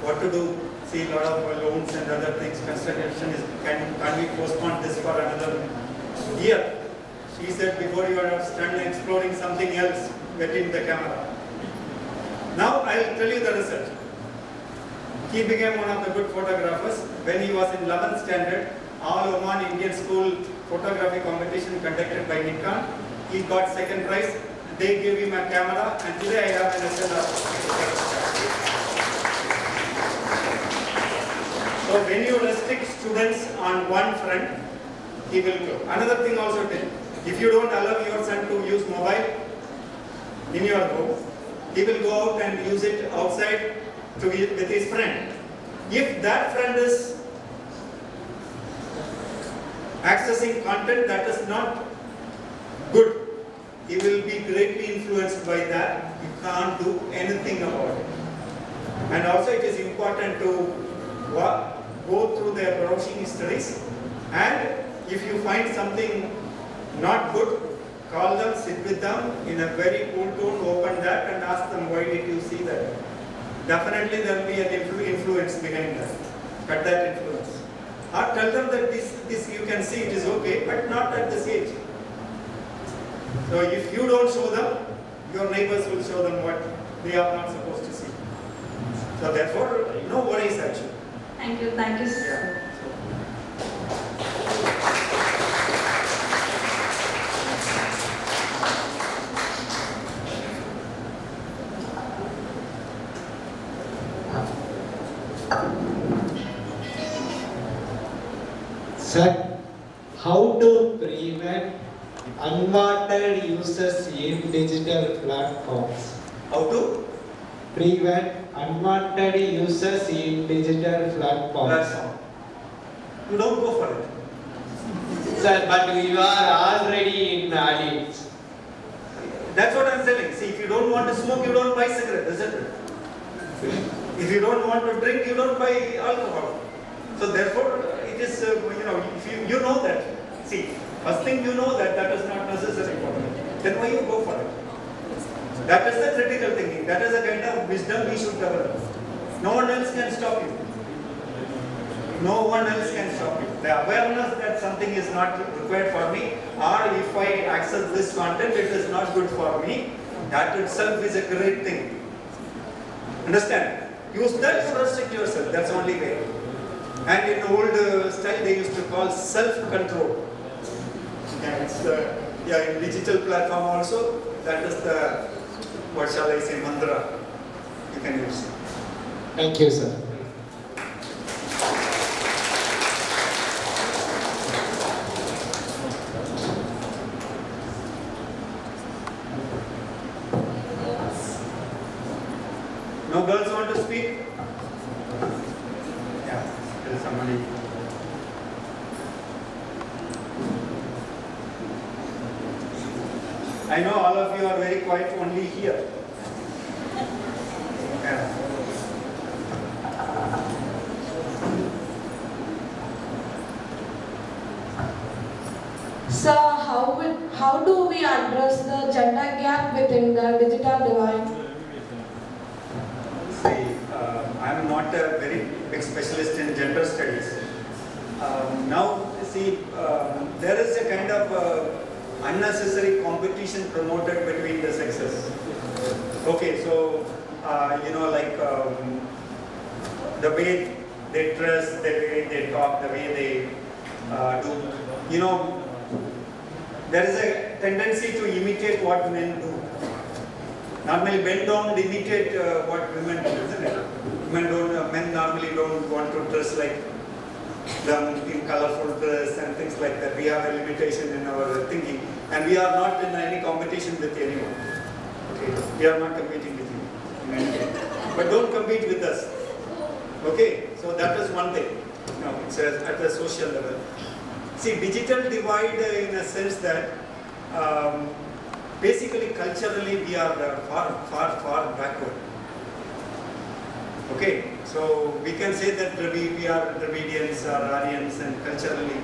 what to do. See, a lot of loans and other things. Construction is, can we postpone this for another year? She said, before you are done exploring something else, get in the camera. Now I'll tell you the result. He became one of the good photographers. When he was in 11th standard, All Oman Indian School photography competition conducted by Nikon. He got 2nd prize. They gave him a camera, and today I have an SLR. So when you restrict students on one front, he will go. Another thing also tell, if you don't allow your son to use mobile in your home, he will go out and use it outside with his friend. If that friend is accessing content that is not good, he will be greatly influenced by that. You can't do anything about it. And also it is important to go through their browsing histories, and if you find something not good, call them, sit with them in a very cool tone, open that and ask them, why did you see that? Definitely there will be an influence behind that. Cut that influence. Or tell them that this you can see it is okay, but not at this age. So if you don't show them, your neighbors will show them what they are not supposed to see. So therefore, no worries actually. Thank you, sir. Sir, how to prevent unwanted users in digital platforms? How to prevent unwanted users in digital platforms? You don't go for it. Sir, but we are already in addicts. That's what I'm telling. See, if you don't want to smoke, you don't buy cigarette, isn't it? If you don't want to drink, you don't buy alcohol. So therefore, it is, if you know that. See, first thing you know that is not necessary for you. Then why you go for it? That is the critical thinking. That is the kind of wisdom we should develop. No one else can stop you. No one else can stop you. The awareness that something is not required for me, or if I access this content, it is not good for me, that itself is a great thing. Understand? Use that to restrict yourself. That's the only way. And in old style, they used to call self-control. In digital platform also, that is the, what shall I say, mantra you can use. Thank you, sir. No girls want to speak? Yeah, there is somebody. I know all of you are very quiet only here. Yeah. Sir, how do we address the gender gap within the digital divide? See, I am not a very big specialist in gender studies. Now, see, there is a kind of unnecessary competition promoted between the sexes. Okay, so, the way they dress, the way they talk, the way they do, there is a tendency to imitate what men do. Normally, men don't imitate what women do, isn't it? Men normally don't want to dress like them in colorful dress and things like that. We have a limitation in our thinking, and we are not in any competition with anyone. Okay, we are not competing with you in any way. But don't compete with us. Okay, so that is one thing. It says at the social level. See, digital divide in a sense that basically culturally we are far backward. Okay, so we can say that we are Dravidians or Aryans, and culturally,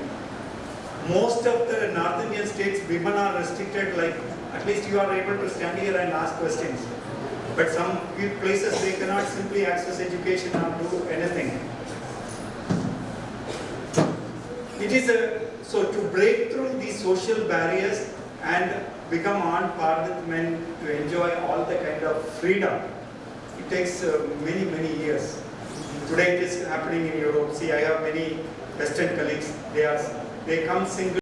most of the North Indian states, women are restricted, like at least you are able to stand here and ask questions. But some places they cannot simply access education or do anything. It is so to break through these social barriers and become on par with men to enjoy all the kind of freedom, it takes many years. Today it is happening in Europe. See, I have many Western colleagues. They come single.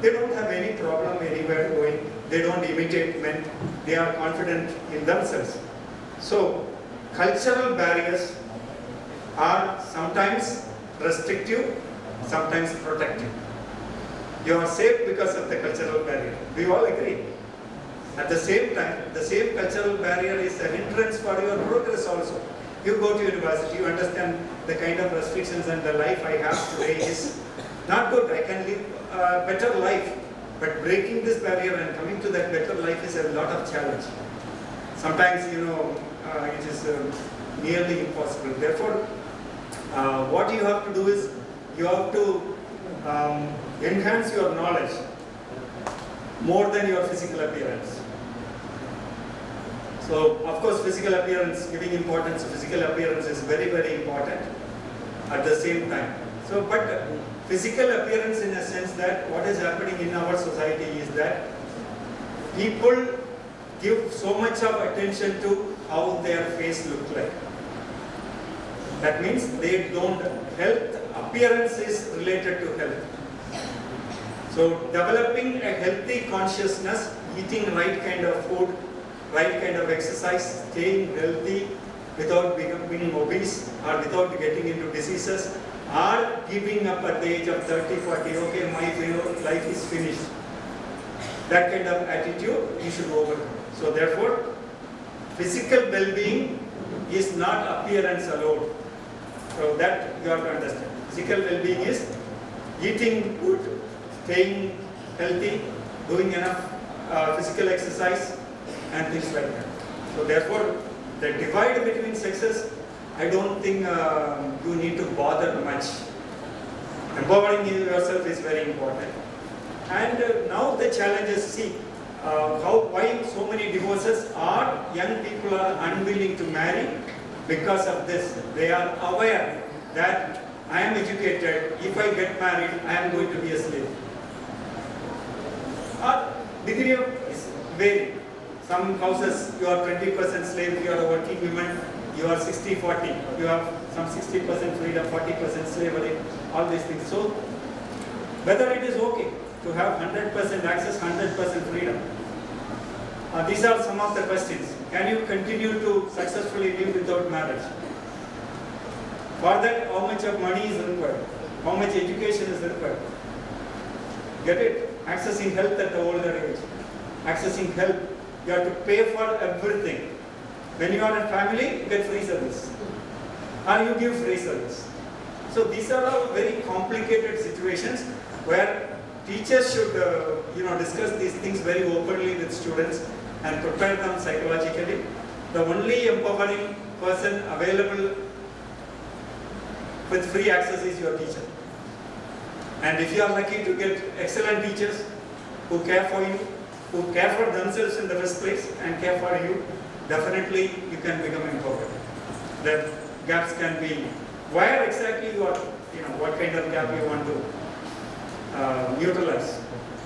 They don't have any problem anywhere going. They don't imitate men. They are confident in themselves. So, cultural barriers are sometimes restrictive, sometimes protective. You are safe because of the cultural barrier. We all agree. At the same time, the same cultural barrier is an hindrance for your progress also. You go to university, you understand the kind of restrictions, and the life I have today is not good. I can live a better life. But breaking this barrier and coming to that better life is a lot of challenge. Sometimes, it is nearly impossible. Therefore, what you have to do is, you have to enhance your knowledge more than your physical appearance. So, of course, physical appearance, giving importance to physical appearance is very important at the same time. So, but physical appearance in a sense that what is happening in our society is that people give so much of attention to how their face looks like. That means they don't, health, appearance is related to health. So developing a healthy consciousness, eating right kind of food, right kind of exercise, staying healthy without becoming obese or without getting into diseases, or giving up at the age of 30, 40, okay, my life is finished. That kind of attitude you should overcome. So therefore, physical well-being is not appearance alone. So that you have to understand. Physical well-being is eating good, staying healthy, doing enough physical exercise, and things like that. So therefore, the divide between sexes, I don't think you need to bother much. Empowering yourself is very important. And now the challenge is, see, why so many divorces are young people are unwilling to marry because of this. They are aware that I am educated, if I get married, I am going to be a slave. Degree of is vary. Some houses you are 20% slave, you are a working woman, you are 60-40, you have some 60% freedom, 40% slavery, all these things. So, whether it is okay to have 100% access, 100% freedom? These are some of the questions. Can you continue to successfully live without marriage? For that, how much of money is required? How much education is required? Get it? Accessing health at the older age. Accessing health, you have to pay for everything. When you are in family, you get free service. Or you give free service. So these are all very complicated situations where teachers should discuss these things very openly with students and prepare them psychologically. The only empowering person available with free access is your teacher. And if you are lucky to get excellent teachers who care for you, who care for themselves in the first place and care for you, definitely you can become empowered. The gaps can be where exactly you are, what kind of gap you want to neutralize.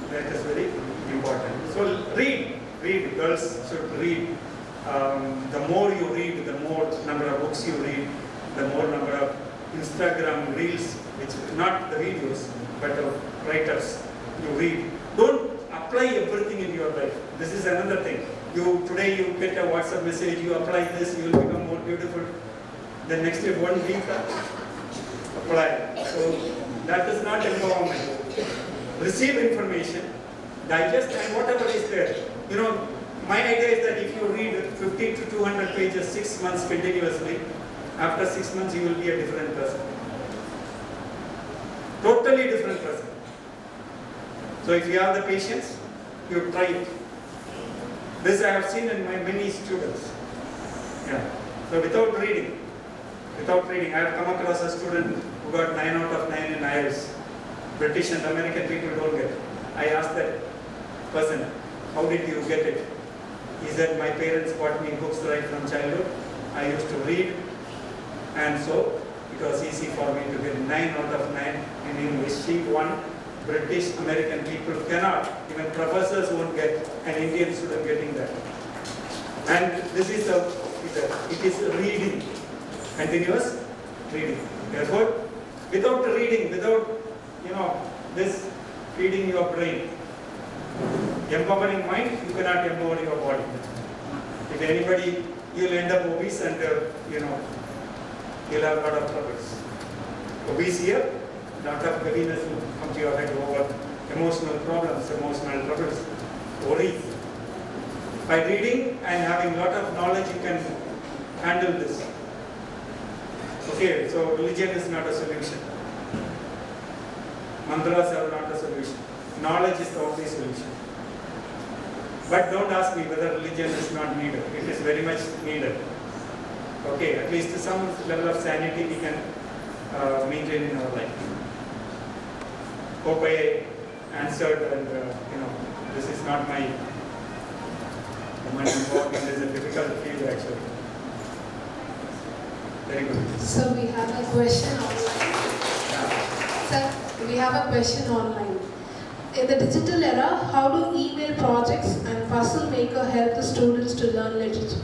That is very important. So read, girls should read. The more you read, the more number of books you read, the more number of Instagram reels, which not the videos, but of writers you read. Don't apply everything in your life. This is another thing. Today you get a WhatsApp message, you apply this, you will become more beautiful. The next day, 1 week, apply. So that is not empowerment. Receive information, digest, and whatever is there. My idea is that if you read 50 to 200 pages 6 months continuously, after 6 months you will be a different person. Totally different person. So if you have the patience, you try it. This I have seen in my many students. Yeah. So without reading, without reading. I have come across a student who got 9 out of 9 in IELTS. British and American people don't get. I asked that person, how did you get it? He said, my parents bought me books right from childhood. I used to read, and so it was easy for me to get 9 out of 9 in English. She won. British, American people cannot. Even professors won't get, an Indian student getting that. And this is it is reading, continuous reading. Therefore, without reading, without this feeding your brain, empowering mind, you cannot empower your body. If anybody, you'll end up obese and you'll have a lot of troubles. Obese here, lot of heaviness will come to your head over emotional problems, emotional troubles, worries. By reading and having a lot of knowledge, you can handle this. Okay, so religion is not a solution. Mantras are not a solution. Knowledge is the only solution. But don't ask me whether religion is not needed. It is very much needed. Okay, at least some level of sanity we can maintain in our life. Hope I answered, and this is not my involved. It is a difficult field actually. Very good. So we have a question online. Sir, we have a question online. In the digital era, how do email projects and puzzle maker help the students to learn literature?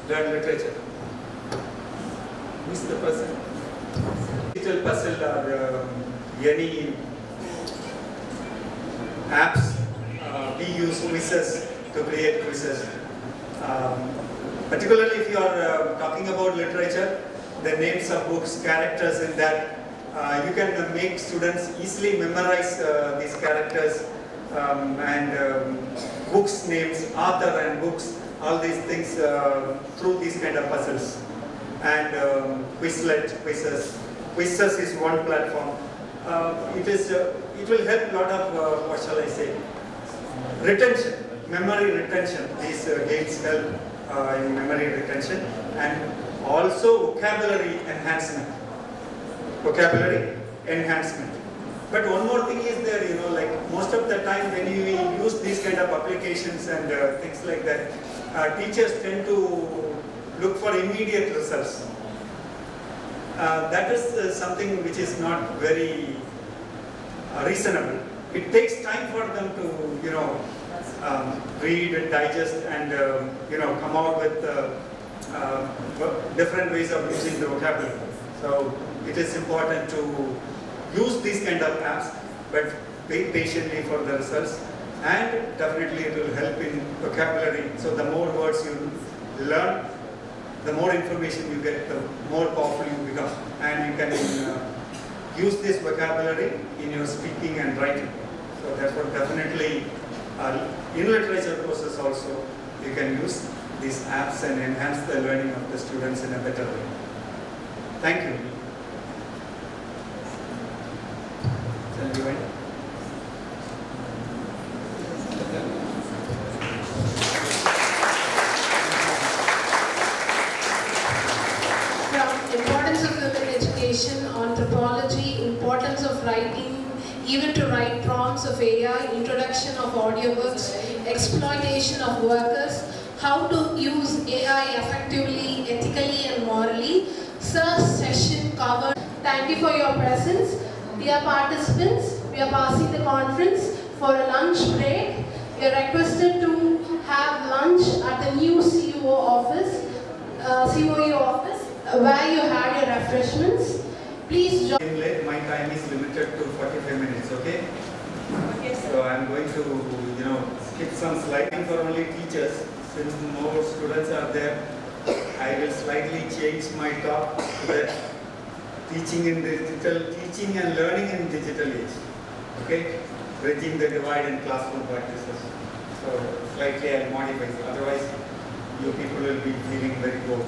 Learn literature. Who is the person? Digital puzzle or any apps. We use quizzes to create quizzes. Particularly if you are talking about literature, the names of books, characters in that, you can make students easily memorize these characters and books names, author and books, all these things through these kind of puzzles. And Quizlet, quizzes. Quizzes is one platform. It will help a lot of, what shall I say, retention, memory retention. These games help in memory retention and also vocabulary enhancement. Vocabulary enhancement. But one more thing is there, like most of the time when you use these kind of applications and things like that, teachers tend to look for immediate results. That is something which is not very reasonable. It takes time for them to, read and digest and, come out with different ways of using the vocabulary. So it is important to use these kind of apps, but wait patiently for the results, and definitely it will help in vocabulary. So the more words you learn, the more information you get, the more powerful you become, and you can use this vocabulary in your speaking and writing. So therefore, definitely in literature courses also, you can use these apps and enhance the learning of the students in a better way. Thank you. Shall we wait? Importance of women education, anthropology, importance of writing, even to write prompts of AI, introduction of audiobooks, exploitation of workers, how to use AI effectively, ethically and morally. Sir's session covered. Thank you for your presence. Dear participants, we are passing the conference for a lunch break. We are requested to have lunch at the new COE office, where you had your refreshments. Please join. My time is limited to 45 minutes, okay? So I'm going to, skip some slides for only teachers. Since more students are there, I will slightly change my talk to that teaching and learning in digital age. Okay? Bridging the divide in classroom practices. So slightly I'll modify it. Otherwise, you people will be feeling very bored.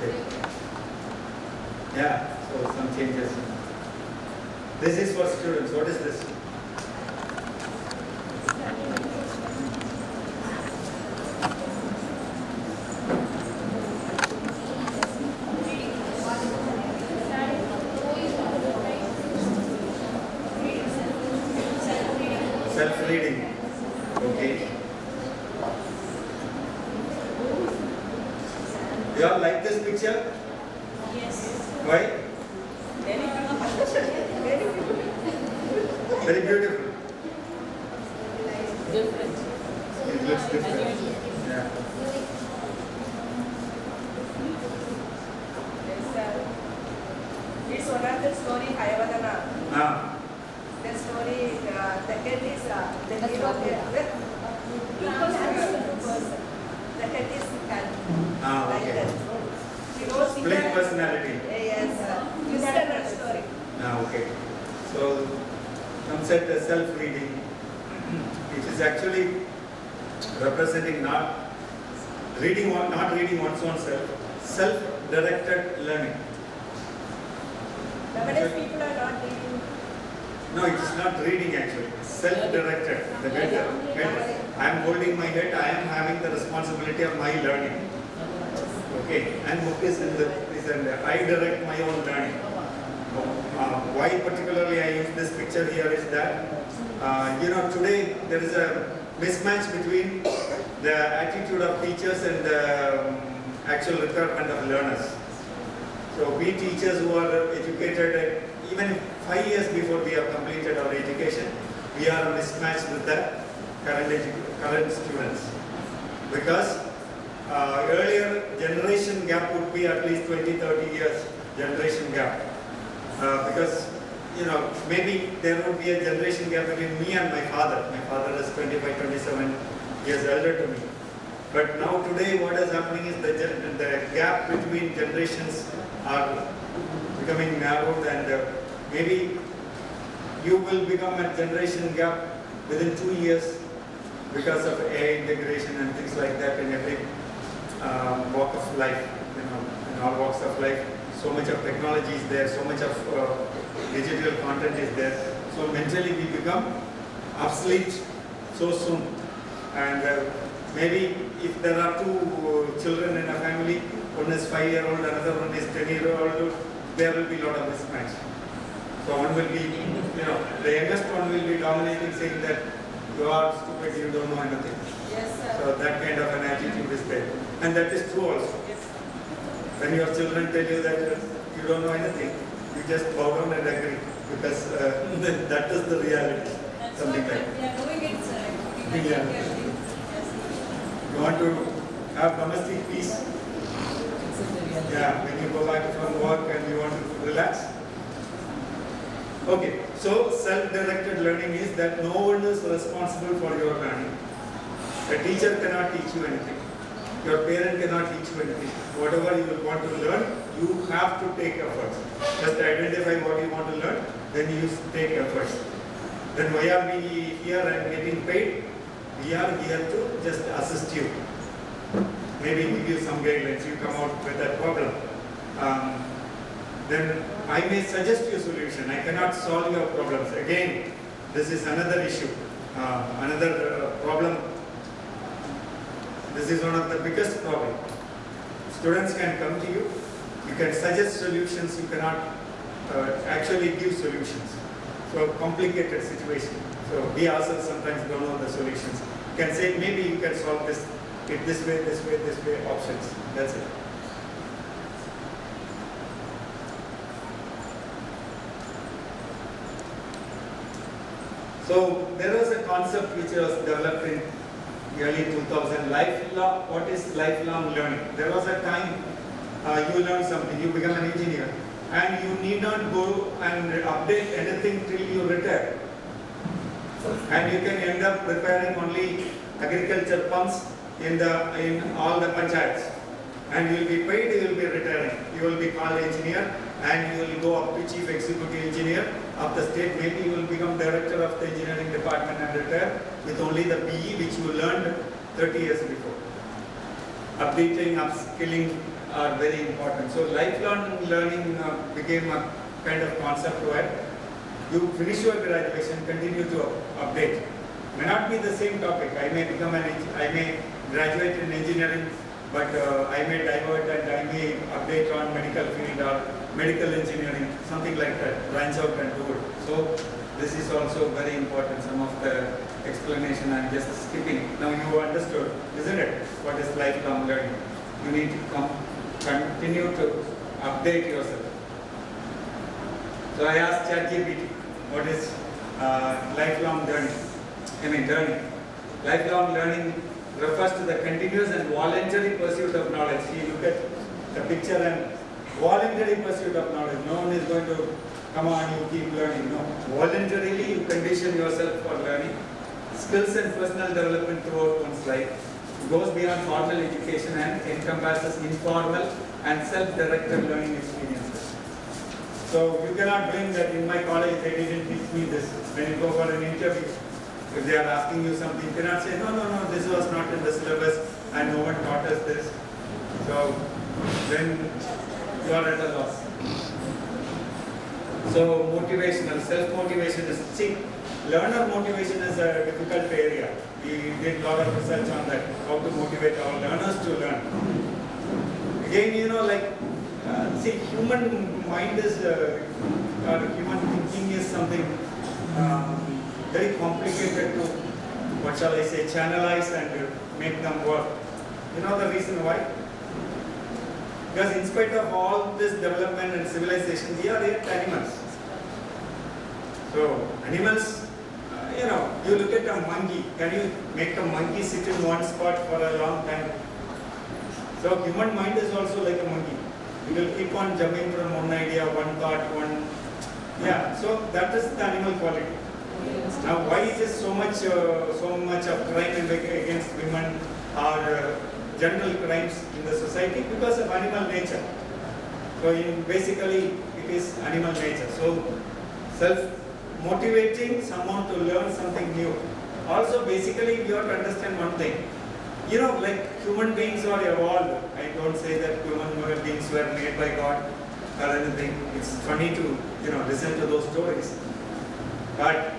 Okay. Yeah, so some changes. This is for students. What is this? You all like this picture? Yes. Why? Very beautiful. Different. It looks different. Yeah. This one of the story Hayavadana. Ah. The story, the head is the hero. The head is cat. Ah, Like okay. that. She knows Split personality. Yes, listener story. Ah, okay. So, concept as self-reading, which is actually representing not reading one's own self, self-directed learning. Nowadays people are not reading. No, it is not reading actually. Self-directed. The better. I am holding my head. I am having the responsibility of my learning. Okay. And book is in the I direct my own learning. Why particularly I use this picture here is that today there is a mismatch between the attitude of teachers and the actual requirement of learners. So we teachers who are educated even 5 years before we have completed our education, we are mismatched with the current students. Because earlier generation gap would be at least 20-30 years generation gap. Because maybe there would be a generation gap between me and my father. My father is 25-27 years elder to me. But now today what is happening is the gap between generations are becoming narrowed, and maybe you will become a generation gap within 2 years because of AI integration and things like that in every walk of life, in all walks of life. So much of technology is there, so much of digital content is there. So mentally we become obsolete so soon. And maybe if there are two children in a family, one is 5-year-old, another one is 10-year-old, there will be a lot of mismatch. So one will be, the youngest one will be dominating, saying that you are stupid, you don't know anything. Yes, sir. So that kind of an attitude is there. And that is true also. When your children tell you that you don't know anything, you just bow down and agree, because that is the reality. That's Something what like we are doing it, sir. Yeah. You want to have domestic peace? Yeah, when you go back from work and you want to relax. Okay, so self-directed learning is that no one is responsible for your learning. A teacher cannot teach you anything. Your parent cannot teach you anything. Whatever you will want to learn, you have to take efforts. Just identify what you want to learn, then you take efforts. Then why are we here and getting paid? We are here to just assist you. Maybe give you some guidelines, you come out with that problem. Then I may suggest you a solution. I cannot solve your problems. Again, this is another issue, another problem. This is one of the biggest problems. Students can come to you, you can suggest solutions, you cannot actually give solutions. So complicated situation. So we ourselves sometimes don't know the solutions. You can say maybe you can solve this way, options. That's it. So there was a concept which was developed in early 2000, lifelong. What is lifelong learning? There was a time you learn something, you become an engineer, and you need not go and update anything till you retire. And you can end up repairing only agriculture pumps in all the panchayats. And you will be paid, you will be retiring. You will be called engineer, and you will go up to chief executive engineer of the state. Maybe you will become director of the engineering department and retire with only the PE which you learned 30 years before. Updating, upskilling are very important. So lifelong learning became a kind of concept where you finish your graduation, continue to update. May not be the same topic. I may graduate in engineering, but I may divert and I may update on medical field or medical engineering, something like that, branch out and do it. So this is also very important. Some of the explanation I'm just skipping. Now you understood, isn't it? What is lifelong learning? You need to come continue to update yourself. So I asked ChatGPT, what is lifelong learning? Lifelong learning refers to the continuous and voluntary pursuit of knowledge. See, look at the picture and voluntary pursuit of knowledge. No one is going to come on, you keep learning. No. Voluntarily you condition yourself for learning. Skills and personal development throughout one's life. It goes beyond formal education and encompasses informal and self-directed learning experiences. So you cannot blame that in my college they didn't teach me this. When you go for an interview, if they are asking you something, you cannot say, no, this was not in the syllabus and no one taught us this. So then you are at a loss. So motivational, self-motivation is, see, learner motivation is a difficult area. We did a lot of research on that, how to motivate our learners to learn. Again, see, human mind is, human thinking is something very complicated to, what shall I say, channelize and make them work. You know the reason why? Because in spite of all this development and civilization, we are yet animals. So, animals, you look at a monkey, can you make a monkey sit in one spot for a long time? So, human mind is also like a monkey. We will keep on jumping from one idea, one thought, so that is the animal quality. Now, why is so much of crime against women or general crimes in the society? Because of animal nature. So, basically, it is animal nature. So, self-motivating someone to learn something new. Also, basically, you have to understand one thing. Like human beings are evolved. I don't say that human beings were made by God or anything. It's funny to, listen to those stories. But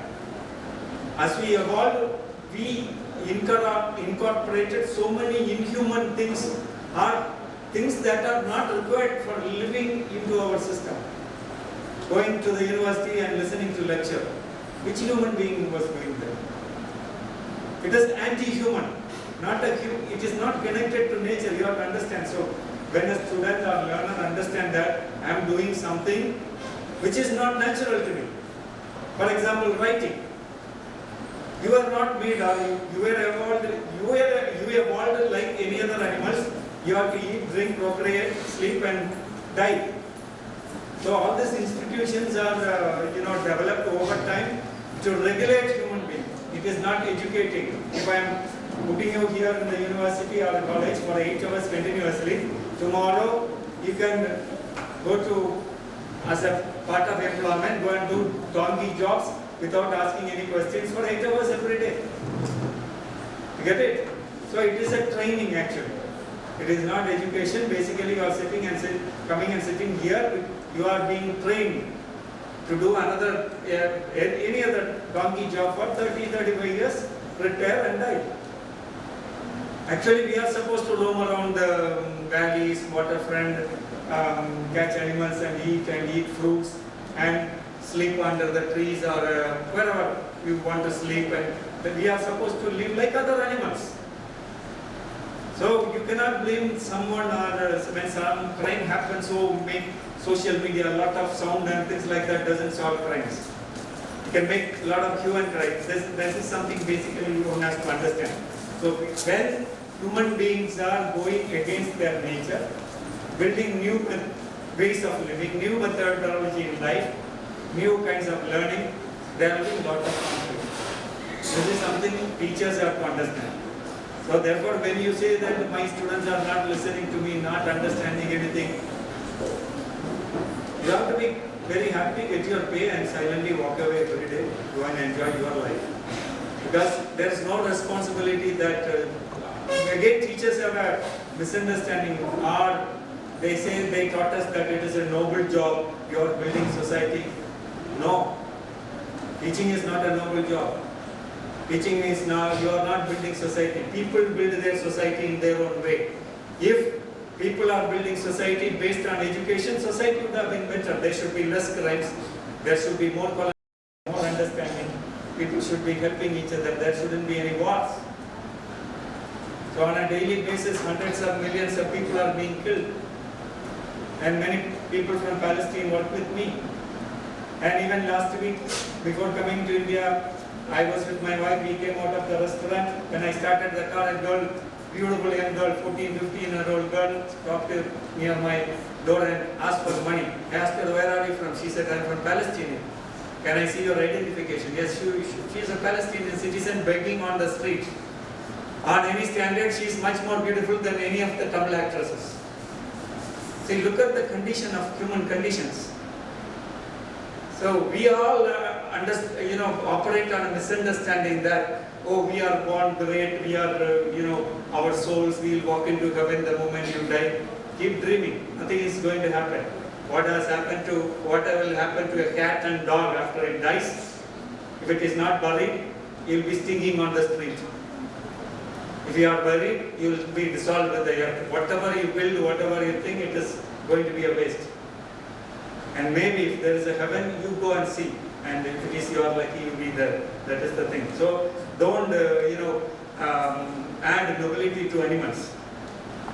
as we evolved, we incorporated so many inhuman things or things that are not required for living into our system. Going to the university and listening to lecture. Which human being was going there? It is anti-human. It is not connected to nature, you have to understand. So, when a student or learner understand that I am doing something which is not natural to me. For example, writing. You are not made, you evolved like any other animals. You have to eat, drink, procreate, sleep and die. So all these institutions are developed over time to regulate human beings. It is not educating. If I am putting you here in the university or college for 8 hours continuously, tomorrow you can go to, as a part of employment, go and do donkey jobs without asking any questions for 8 hours every day. You get it? So it is a training actually. It is not education. Basically you are sitting and coming and sitting here, you are being trained to do any other donkey job for 30-35 years, retire and die. Actually, we are supposed to roam around the valleys, waterfront, catch animals and eat fruits and sleep under the trees or wherever you want to sleep, and we are supposed to live like other animals. So you cannot blame someone or when some crime happens, so make social media a lot of sound and things like that doesn't solve crimes. You can make a lot of hue and cry. This is something basically one has to understand. So when human beings are going against their nature, building new ways of living, new methodology in life, new kinds of learning, there will be a lot of conflict. This is something teachers have to understand. So therefore, when you say that my students are not listening to me, not understanding anything, you have to be very happy, get your pay and silently walk away every day, go and enjoy your life. Because there is no responsibility that, again teachers have a misunderstanding, or they say they taught us that it is a noble job, you are building society. No, teaching is not a noble job. Teaching is not, you are not building society. People build their society in their own way. If people are building society based on education, society would have been better. There should be less crimes, there should be more understanding, people should be helping each other, there shouldn't be any wars. So on a daily basis, hundreds of millions of people are being killed. and many people from Palestine work with me. And even last week, before coming to India, I was with my wife. We came out of the restaurant. When I started the car, a girl, beautiful young girl, 14, 15-year-old girl, stopped near my door and asked for money. I asked her, where are you from? She said, I'm from Palestine. Can I see your identification? Yes, she is a Palestinian citizen begging on the street. On any standard, she is much more beautiful than any of the Tamil actresses. See, look at the condition of human conditions. So we all operate on a misunderstanding that, oh, we are born great, we are, our souls will walk into heaven the moment you die. Keep dreaming. Nothing is going to happen. What will happen to a cat and dog after it dies? If it is not buried, you will be stinking on the street. If you are buried, you will be dissolved with the earth. Whatever you build, whatever you think, it is going to be a waste. And maybe if there is a heaven, you go and see. And if it is you are lucky, you will be there. That is the thing. So don't, add nobility to animals.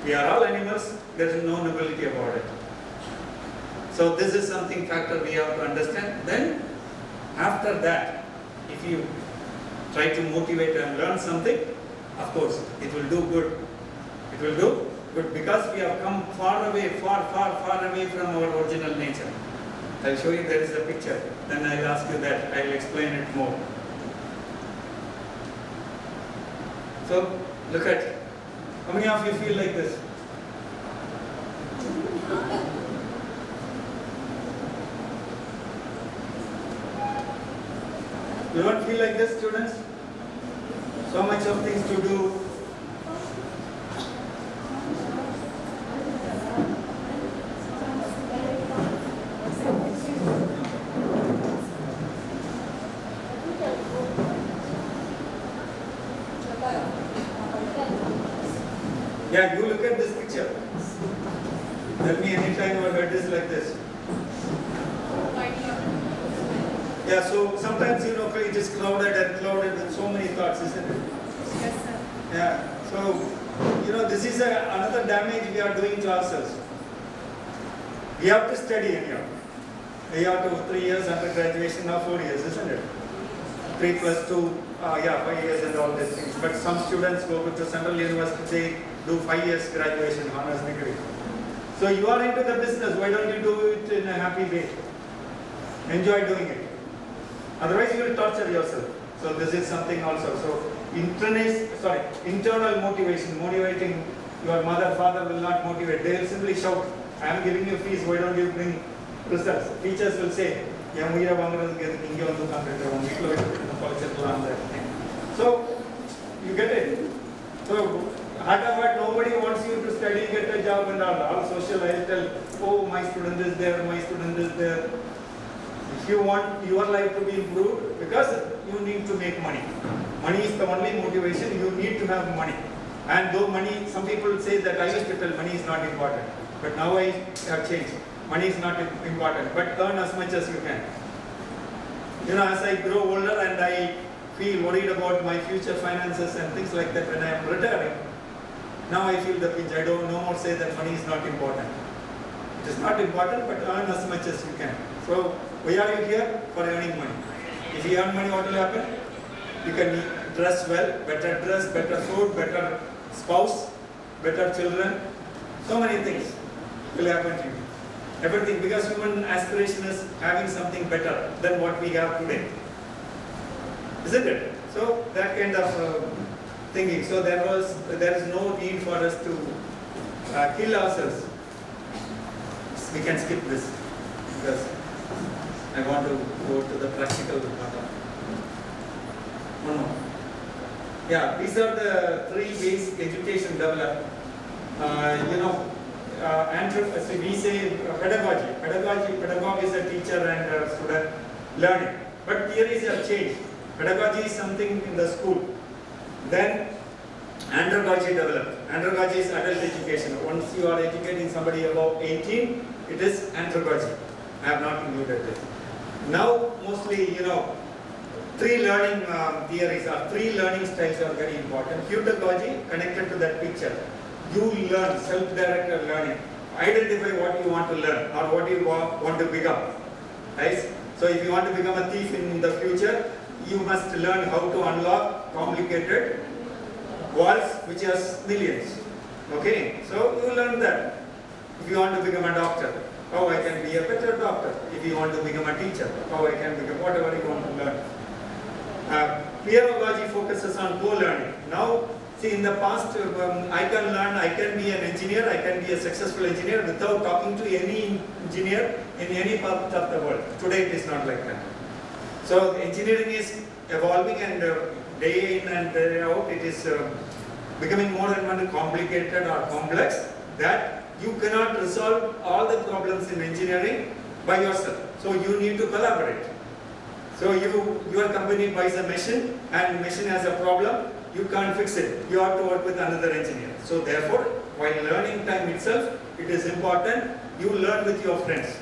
We are all animals. There is no nobility about it. So this is something factor we have to understand. Then after that, if you try to motivate and learn something, of course, it will do good. It will do good because we have come far away, far away from our original nature. I'll show you, there is a picture. Then I'll ask you that. I'll explain it more. So look at, how many of you feel like this? You don't feel like this, students? So much of things to do. Yeah, you look at this picture. Tell me anytime your head is like this. Yeah, so sometimes it is clouded with so many thoughts, isn't it? Yes, sir. Yeah, so this is another damage we are doing to ourselves. We have to study in here. We have to 3 years after graduation, now 4 years, isn't it? 3 plus 2, 5 years and all these things. But some students go to Central University, they do 5 years graduation, honors degree. So you are into the business, why don't you do it in a happy way? Enjoy doing it. Otherwise you will torture yourself. So this is something also. So internal motivation, motivating your mother, father will not motivate. They will simply shout, I am giving you fees, why don't you bring results? Teachers will say, so you get it. So Hyderabad, nobody wants you to study, get a job and all socialize, tell, oh my student is there, my student is there. If you want your life to be improved, because you need to make money. Money is the only motivation, you need to have money. And though money, some people say that I used to tell money is not important. But now I have changed. Money is not important, but earn as much as you can. As I grow older and I feel worried about my future finances and things like that when I am retiring, now I feel the pinch. I don't no more say that money is not important. It is not important, but earn as much as you can. So, why are you here? For earning money. If you earn money, what will happen? You can dress well, better dress, better food, better spouse, better children. So many things will happen to you. Everything, because human aspiration is having something better than what we have today. Isn't it? So that kind of thinking. So there is no need for us to kill ourselves. We can skip this because I want to go to the practical part. One more. Yeah, these are the 3 ways education developed. We say pedagogy. Pedagogy is a teacher and student learning. But theories have changed. Pedagogy is something in the school. Then andragogy developed. Andragogy is adult education. Once you are educating somebody above 18, it is andragogy. I have not included this. Now mostly, 3 learning theories or 3 learning styles are very important. Pedagogy connected to that picture. You learn, self-directed learning. identify what you want to learn or what you want to become. Right? So if you want to become a thief in the future, you must learn how to unlock complicated vaults which has millions. Okay, so you learn that. If you want to become a doctor, how I can be a better doctor. If you want to become a teacher, how I can become whatever you want to learn. Pedagogy focuses on co-learning. Now, see, in the past, I can learn, I can be an engineer, I can be a successful engineer without talking to any engineer in any part of the world. Today it is not like that. So engineering is evolving, and day in and day out it is becoming more and more complicated or complex, that you cannot resolve all the problems in engineering by yourself. So you need to collaborate. So your company buys a machine and machine has a problem, you can't fix it. You have to work with another engineer. So therefore, while learning time itself, it is important you learn with your friends.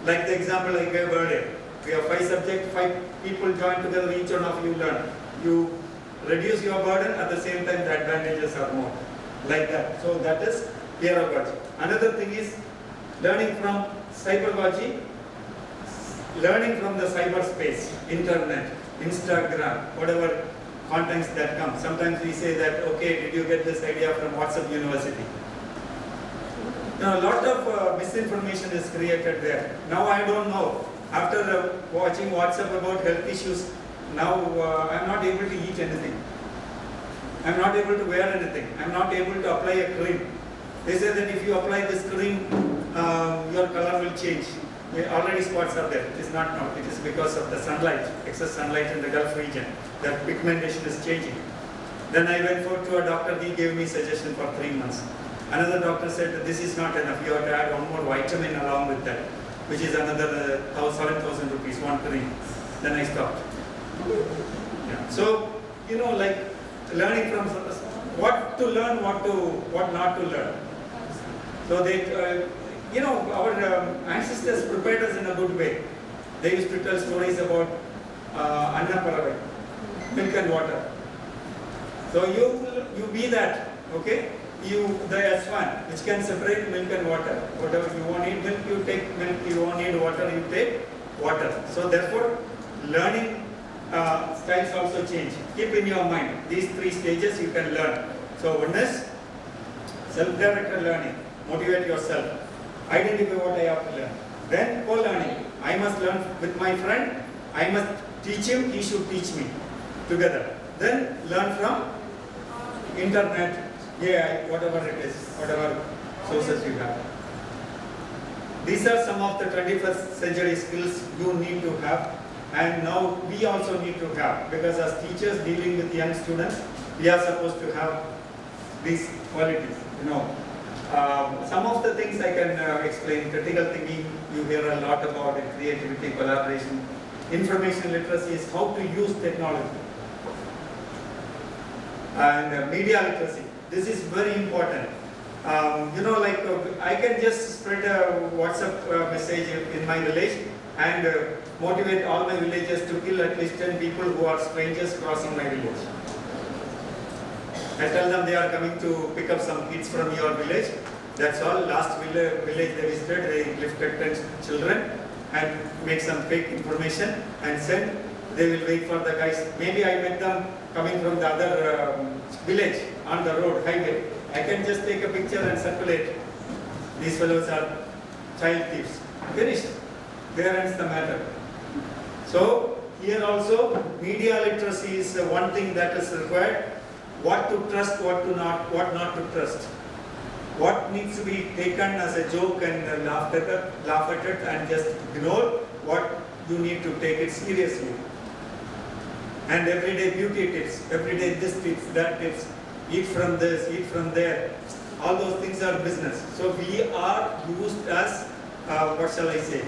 Like the example I gave earlier. We have 5 subjects, 5 people join together, each one of you learn. You reduce your burden, at the same time the advantages are more. Like that. So that is pedagogy. Another thing is learning from psychology, learning from the cyberspace, internet, Instagram, whatever contents that come. Sometimes we say that, okay, did you get this idea from WhatsApp University? Now, a lot of misinformation is created there. Now I don't know. After watching WhatsApp about health issues, now I'm not able to eat anything. I'm not able to wear anything. I'm not able to apply a cream. They say that if you apply this cream, your color will change. Already spots are there. It is not now. It is because of the sunlight, excess sunlight in the Gulf region. That pigmentation is changing. Then I went to a doctor. He gave me suggestion for 3 months. Another doctor said that this is not enough. You have to add one more vitamin along with that, which is another 7,000 rupees, one cream. Then I stopped. Yeah. So, like learning from what to learn, what not to learn. So they, our ancestors prepared us in a good way. They used to tell stories about Anna Paravai, milk and water. So you be that, okay? The S1, which can separate milk and water. Whatever you want to eat milk, you take milk. You want to eat water, you take water. So therefore, learning styles also change. Keep in your mind, these 3 stages you can learn. So one is self-directed learning, motivate yourself. Identify what I have to learn. Then co-learning. I must learn with my friend. I must teach him. He should teach me. Together. Then learn from internet, AI, whatever it is, whatever sources you have. These are some of the 21st century skills you need to have, and now we also need to have, because as teachers dealing with young students, we are supposed to have these qualities. Some of the things I can explain. Critical thinking, you hear a lot about it, creativity, collaboration. Information literacy is how to use technology. And media literacy, this is very important. I can just spread a WhatsApp message in my village and motivate all my villagers to kill at least 10 people who are strangers crossing my village. I tell them they are coming to pick up some kids from your village. That's all. Last village they visited, they lifted 10 children and make some fake information and send. They will wait for the guys. Maybe I met them coming from the other village on the road, highway. I can just take a picture and circulate. These fellows are child thieves. Finished. There ends the matter. So here also media literacy is one thing that is required. What to trust, what not to trust. What needs to be taken as a joke and laugh at it and just ignore. What you need to take it seriously. And everyday beauty tips, everyday this tips, that tips, eat from this, eat from there. All those things are business. So we are used as, what shall I say?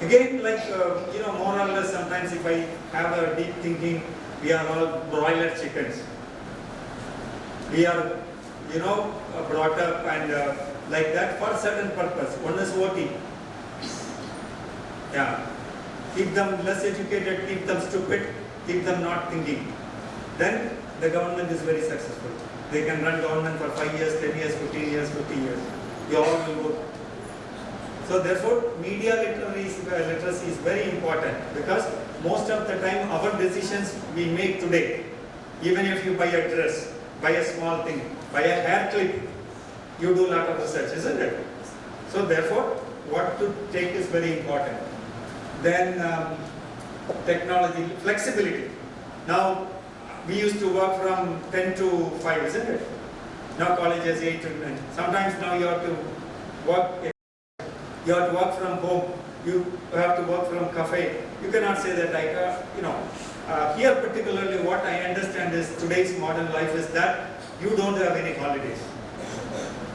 Again, more or less sometimes if I have a deep thinking, we are all broiler chickens. We are, brought up and like that for a certain purpose. One is voting. Yeah. Keep them less educated, keep them stupid, keep them not thinking. Then the government is very successful. They can run government for 5 years, 10 years, 15 years, 50 years. You all will work. So therefore, media literacy is very important, because most of the time our decisions we make today, even if you buy a dress, buy a small thing, buy a hair clip, you do a lot of research, isn't it? So therefore, what to take is very important. Then technology, flexibility. Now, we used to work from 10 to 5, isn't it? Now colleges 8 to 9. Sometimes now you have to work from home. You have to work from cafe. You cannot say that here particularly what I understand is today's modern life is that you don't have any holidays.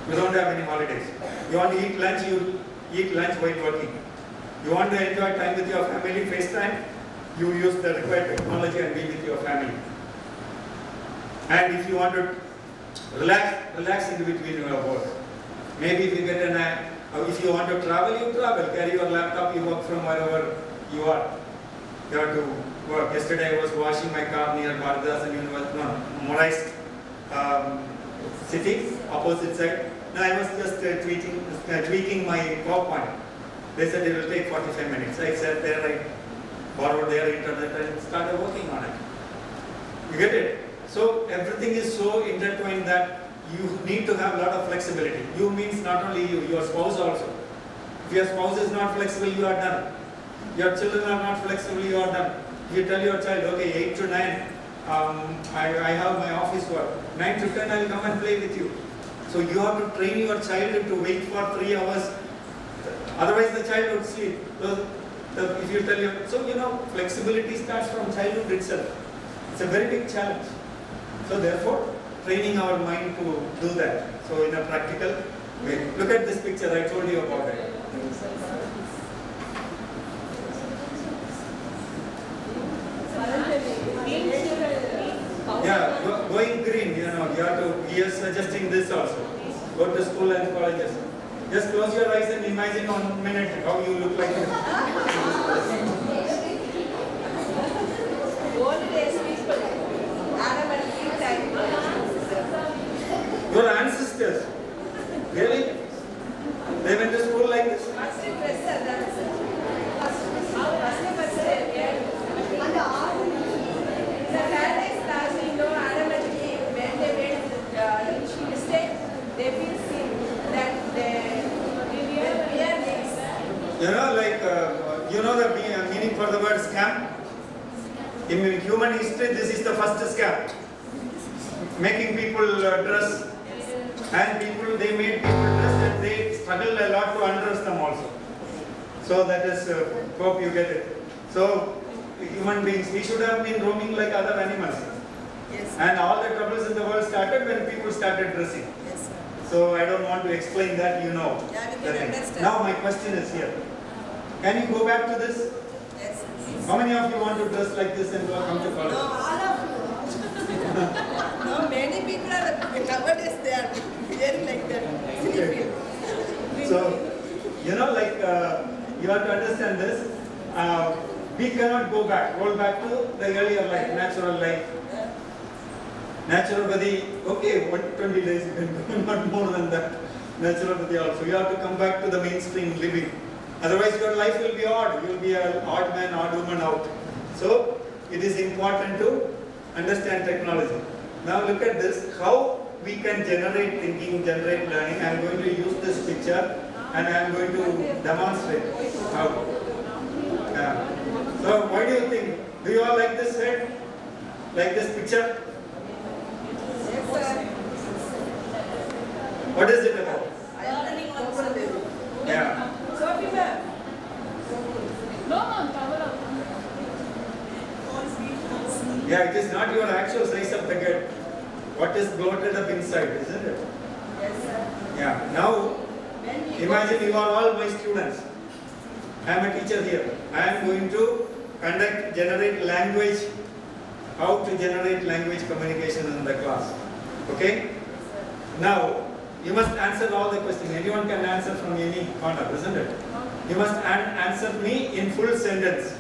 You don't have any holidays. You want to eat lunch, you eat lunch while working. You want to enjoy time with your family, FaceTime, you use the required technology and be with your family. And if you want to relax in between your work. Maybe if you get if you want to travel, you travel. Carry your laptop, you work from wherever you are. You have to work. Yesterday I was washing my car near Bharadasan University, Morais city, opposite side. Now I was just tweaking my PowerPoint. They said it will take 45 minutes. I sat there, I borrowed their internet and started working on it. You get it? So everything is so intertwined that you need to have a lot of flexibility. You means not only you, your spouse also. If your spouse is not flexible, you are done. Your children are not flexible, you are done. If you tell your child, okay, 8 to 9, I have my office work. 9 to 10, I will come and play with you. So you have to train your child to wait for 3 hours. Otherwise the child would sleep. So if you tell him, so flexibility starts from childhood itself. It's a very big challenge. So therefore, training our mind to do that. So in a practical way. Look at this picture, I told you about it. Yeah, going green, you have to, we are suggesting this also. Go to school and colleges. Just close your eyes and imagine 1 minute how you look like. Your ancestors, really? They went to school like this? The meaning for the word scam? In human history, this is the first scam. Making people dress, and they made people dress and they struggled a lot to undress them also. So that is, hope you get it. So, human beings, we should have been roaming like other animals. Yes. And all the troubles in the world started when people started dressing. Yes, sir. So I don't want to explain that, Yeah, we can understand. Now my question is here. Can you go back to this? Yes. How many of you want to dress like this and come to college? No, all of you. No, many people are nowadays they are wearing like that. Okay. So, you have to understand this. We cannot go back, roll back to the earlier life, natural life. Naturopathy, okay, 120 days you can do, not more than that. Naturopathy also. You have to come back to the mainstream living. Otherwise your life will be odd. You will be an odd man, odd woman out. So it is important to understand technology. Now look at this, how we can generate thinking, generate learning. I am going to use this picture and I am going to demonstrate how. So what do you think? Do you all like this head? Like this picture? What is it about? Yeah. Yeah, it is not your actual size of the gut. What is bloated up inside, isn't it? Yes, sir. Yeah. Now, imagine you are all my students. I am a teacher here. I am going to generate language, how to generate language communication in the class. Okay? Now, you must answer all the questions. Anyone can answer from any corner, isn't it? You must answer me in full sentence.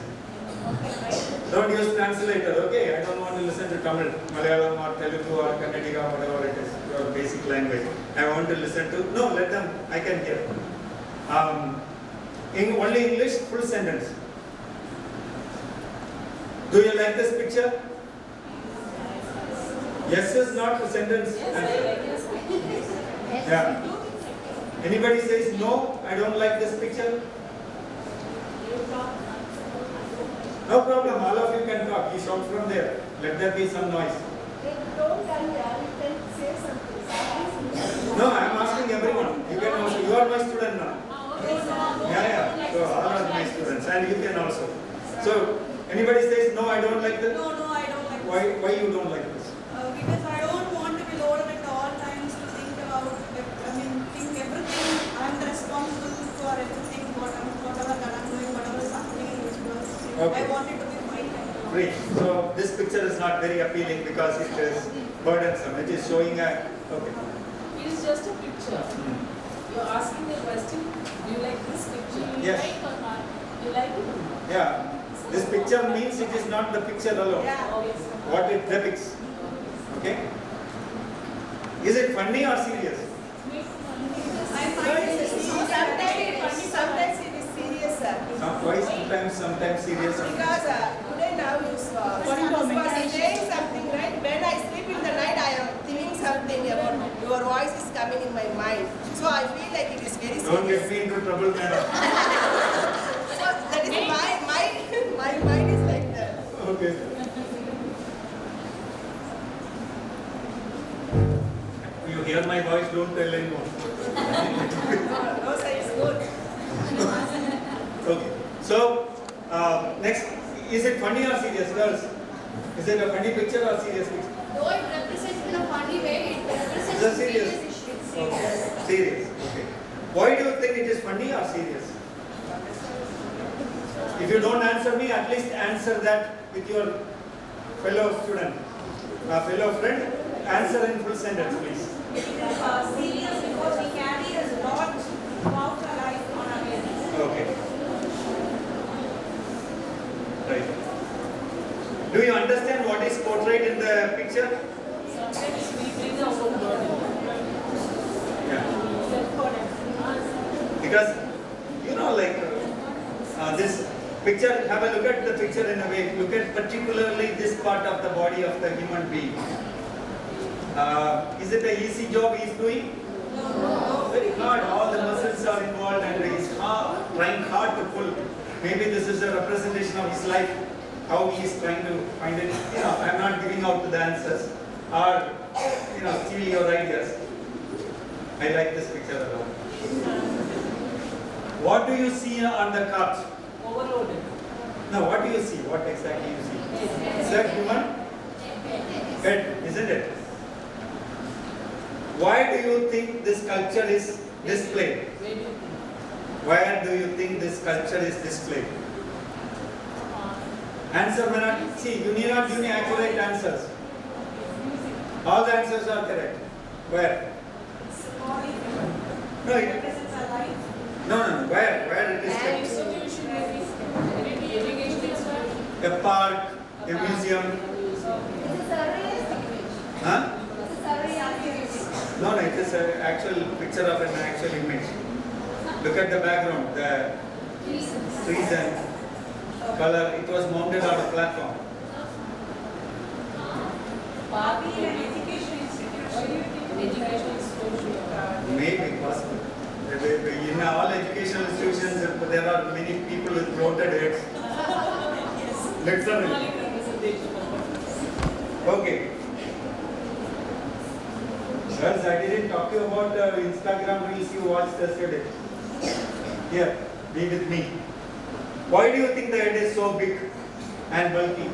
Don't use translator, okay? I don't want to listen to Tamil, Malayalam or Telugu or Kannadiga, whatever it is, your basic language. I want to listen to, no, let them, I can hear. In only English, full sentence. Do you like this picture? Yes is not a sentence. Yeah. Anybody says no, I don't like this picture? No problem, all of you can talk. You shout from there. Let there be some noise. Don't tell me, you can say something. No, I am asking everyone. You can also. You are my student now. Yeah. So all are my students, and you can also. So anybody says no, I don't like this. No, I don't like Why? Why you don't like this? Because I don't want to be loaded at all times to think about. Think everything. I'm responsible for everything. Whatever that I'm doing, whatever is happening in this world. Okay. I want it to be my time. Great. So this picture is not very appealing because it is burdensome. It is showing a. Okay. It is just a picture. You're asking the question, do you like this picture? Yes. You like or not? You like it? Yeah. This picture means it is not the picture alone. What it depicts. Okay. Is it funny or serious? Sometimes it is serious, sir. Sometimes serious. Because today now you was saying something, right? When I sleep in the night, I am thinking something about your voice is coming in my mind. So I feel like it is very serious. Don't get me into trouble, madam. So that is my mind is like that. Okay. You hear my voice, don't tell anyone. No, sir, it's good. Okay. So, next, is it funny or serious, girls? Is it a funny picture or serious picture? Though it represents in a funny way, it represents It's a serious. issues. Okay. Serious. Okay. Why do you think it is funny or serious? If you don't answer me, at least answer that with your fellow student, fellow friend. Answer in full sentence, please. Serious because we carry a lot throughout our life on our head. Okay. Right. Do you understand what is portrayed in the picture? Sometimes we bring our own burden. Yeah. Because, this picture, have a look at the picture in a way. Look at particularly this part of the body of the human being. Is it an easy job he is doing? No. Very hard. All the muscles are involved and he is trying hard to pull. Maybe this is a representation of his life, how he is trying to find it. I'm not giving out the answers or, steal your ideas. I like this picture a lot. What do you see on the cart? Overloaded. No, what do you see? What exactly you see? Is that human? Head, isn't it? Why do you think this sculpture is displayed? Why do you think this sculpture is displayed? Answer may not, see, you need not give me accurate answers. All the answers are correct. Where? No, no. Where it is kept? A park, a museum. Huh? No, it is an actual picture of an actual image. Look at the background, the trees and color. It was mounted on a platform. Maybe possible. In all educational institutions, there are many people with bloated heads. Literally. Okay. Girls, I didn't talk to you about Instagram reels you watched yesterday. Here, be with me. Why do you think the head is so big and bulky?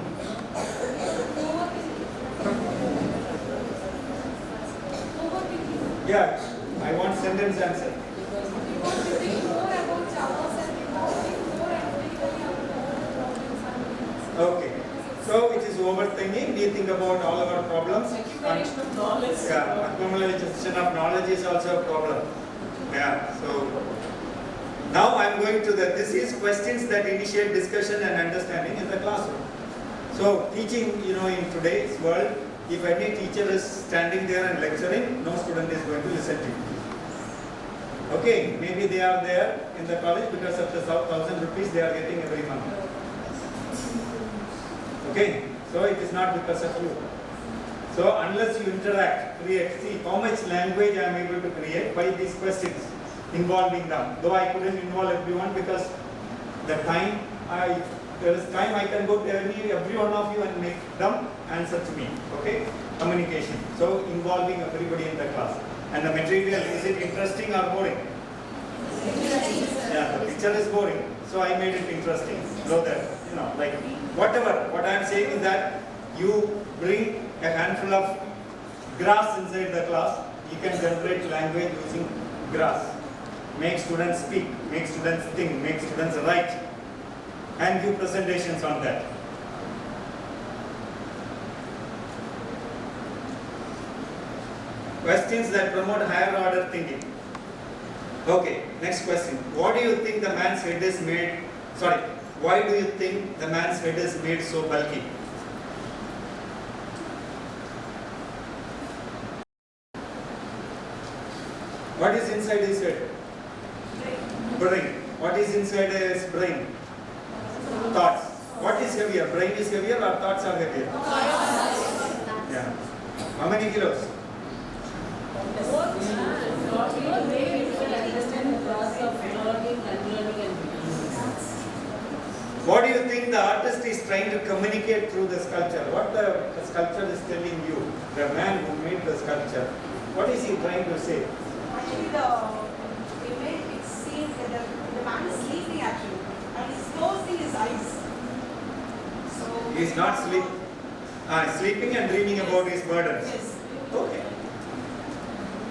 Yeah, I want sentence answer. Okay. So it is overthinking. We think about all our problems. Accumulation of knowledge. Yeah, accumulation of knowledge is also a problem. Yeah. So Now I am going to this is questions that initiate discussion and understanding in the classroom. So teaching, in today's world, if any teacher is standing there and lecturing, no student is going to listen to you. Okay, maybe they are there in the college because of the 1,000 rupees they are getting every month. Okay, so it is not because of you. So unless you interact, create, see how much language I am able to create by these questions involving them. Though I couldn't involve everyone because there is time I can go to every one of you and make them answer to me. Okay, communication. So involving everybody in the class. And the material, is it interesting or boring? Yeah, the picture is boring, so I made it interesting. So that, like whatever, what I am saying is that you bring a handful of grass inside the class, you can generate language using grass. Make students speak, make students think, make students write, and give presentations on that. Questions that promote higher order thinking. Okay, next question. What do you think the man's head is made, why do you think the man's head is made so bulky? What is inside his head? Brain. What is inside his brain? Thoughts. What is heavier? Brain is heavier or thoughts are heavier? Yeah. How many kilos? What do you think the artist is trying to communicate through the sculpture? What the sculpture is telling you, the man who made the sculpture, what is he trying to say? Actually, the image, it seems that the man is sleeping actually, and he's closing his eyes. So he is not sleeping and dreaming about his burdens. Yes. Okay.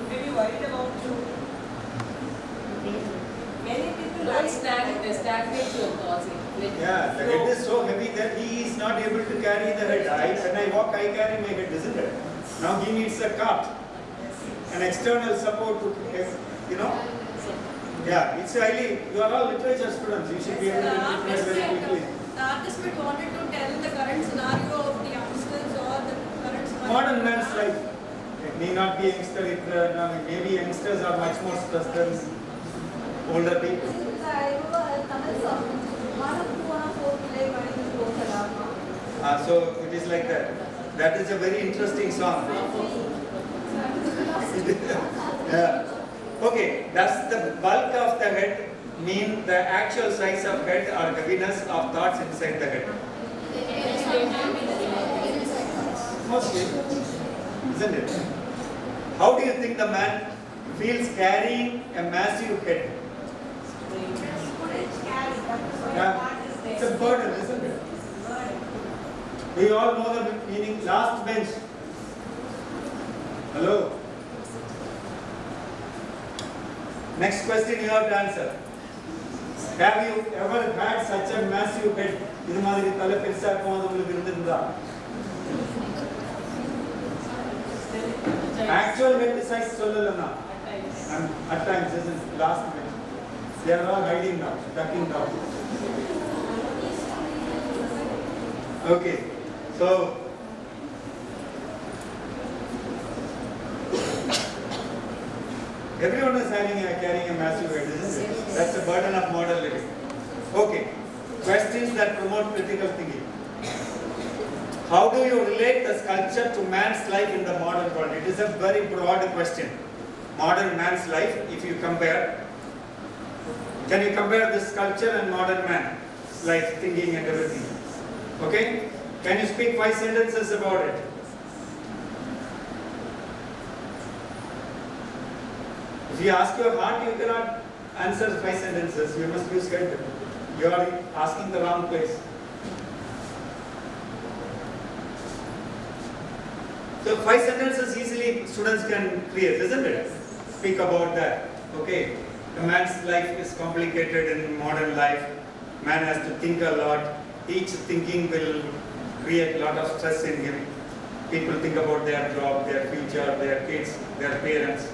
Maybe worried about you. Many people don't stagnate your thoughts. Yeah, the head is so heavy that he is not able to carry the head. When I walk, I carry my head, isn't it? Now he needs a cart, an external support to, Yeah, it's highly, you are all literature students, you should be able to interpret very quickly. The artist would wanted to tell the current scenario of the youngsters or the current scenario. Modern man's life. It may not be youngster, maybe youngsters are much more stressed than older people. So it is like that. That is a very interesting song. Yeah. Okay, does the bulk of the head mean the actual size of head or heaviness of thoughts inside the head? Mostly, isn't it? How do you think the man feels carrying a massive head? Yeah. It's a burden, isn't it? We all know the meaning. Last bench. Hello. Next question you have to answer. Have you ever had such a massive head? This madri thala persa irukkum ungalku irundha. Actual head size sollala. At times this is last bench. They are all hiding now, ducking down. Okay, so everyone is carrying a massive head, isn't it? That's the burden of modern living. Okay, questions that promote critical thinking. How do you relate the sculpture to man's life in the modern world? It is a very broad question. Modern man's life, if you compare, can you compare this sculpture and modern man's life, thinking and everything? Okay? Can you speak 5 sentences about it? If you ask your heart, you cannot answer 5 sentences. You must use head. You are asking the wrong place. So 5 sentences easily students can create, isn't it? Speak about that. Okay. A man's life is complicated in modern life. Man has to think a lot. Each thinking will create a lot of stress in him. People think about their job, their future, their kids, their parents,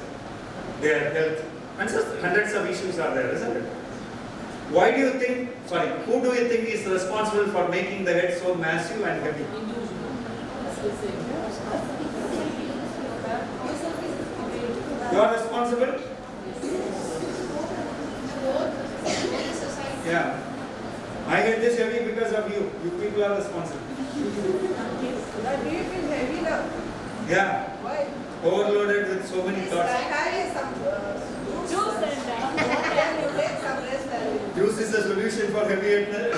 their health. And so hundreds of issues are there, isn't it? Why do you think, who do you think is responsible for making the head so massive and heavy? You are responsible? Yeah. My head is heavy because of you. You people are responsible. Now do you feel heavy now? Yeah. Why? Overloaded with so many thoughts. I have some juice and then you take some rest and Juice is the solution for headedness.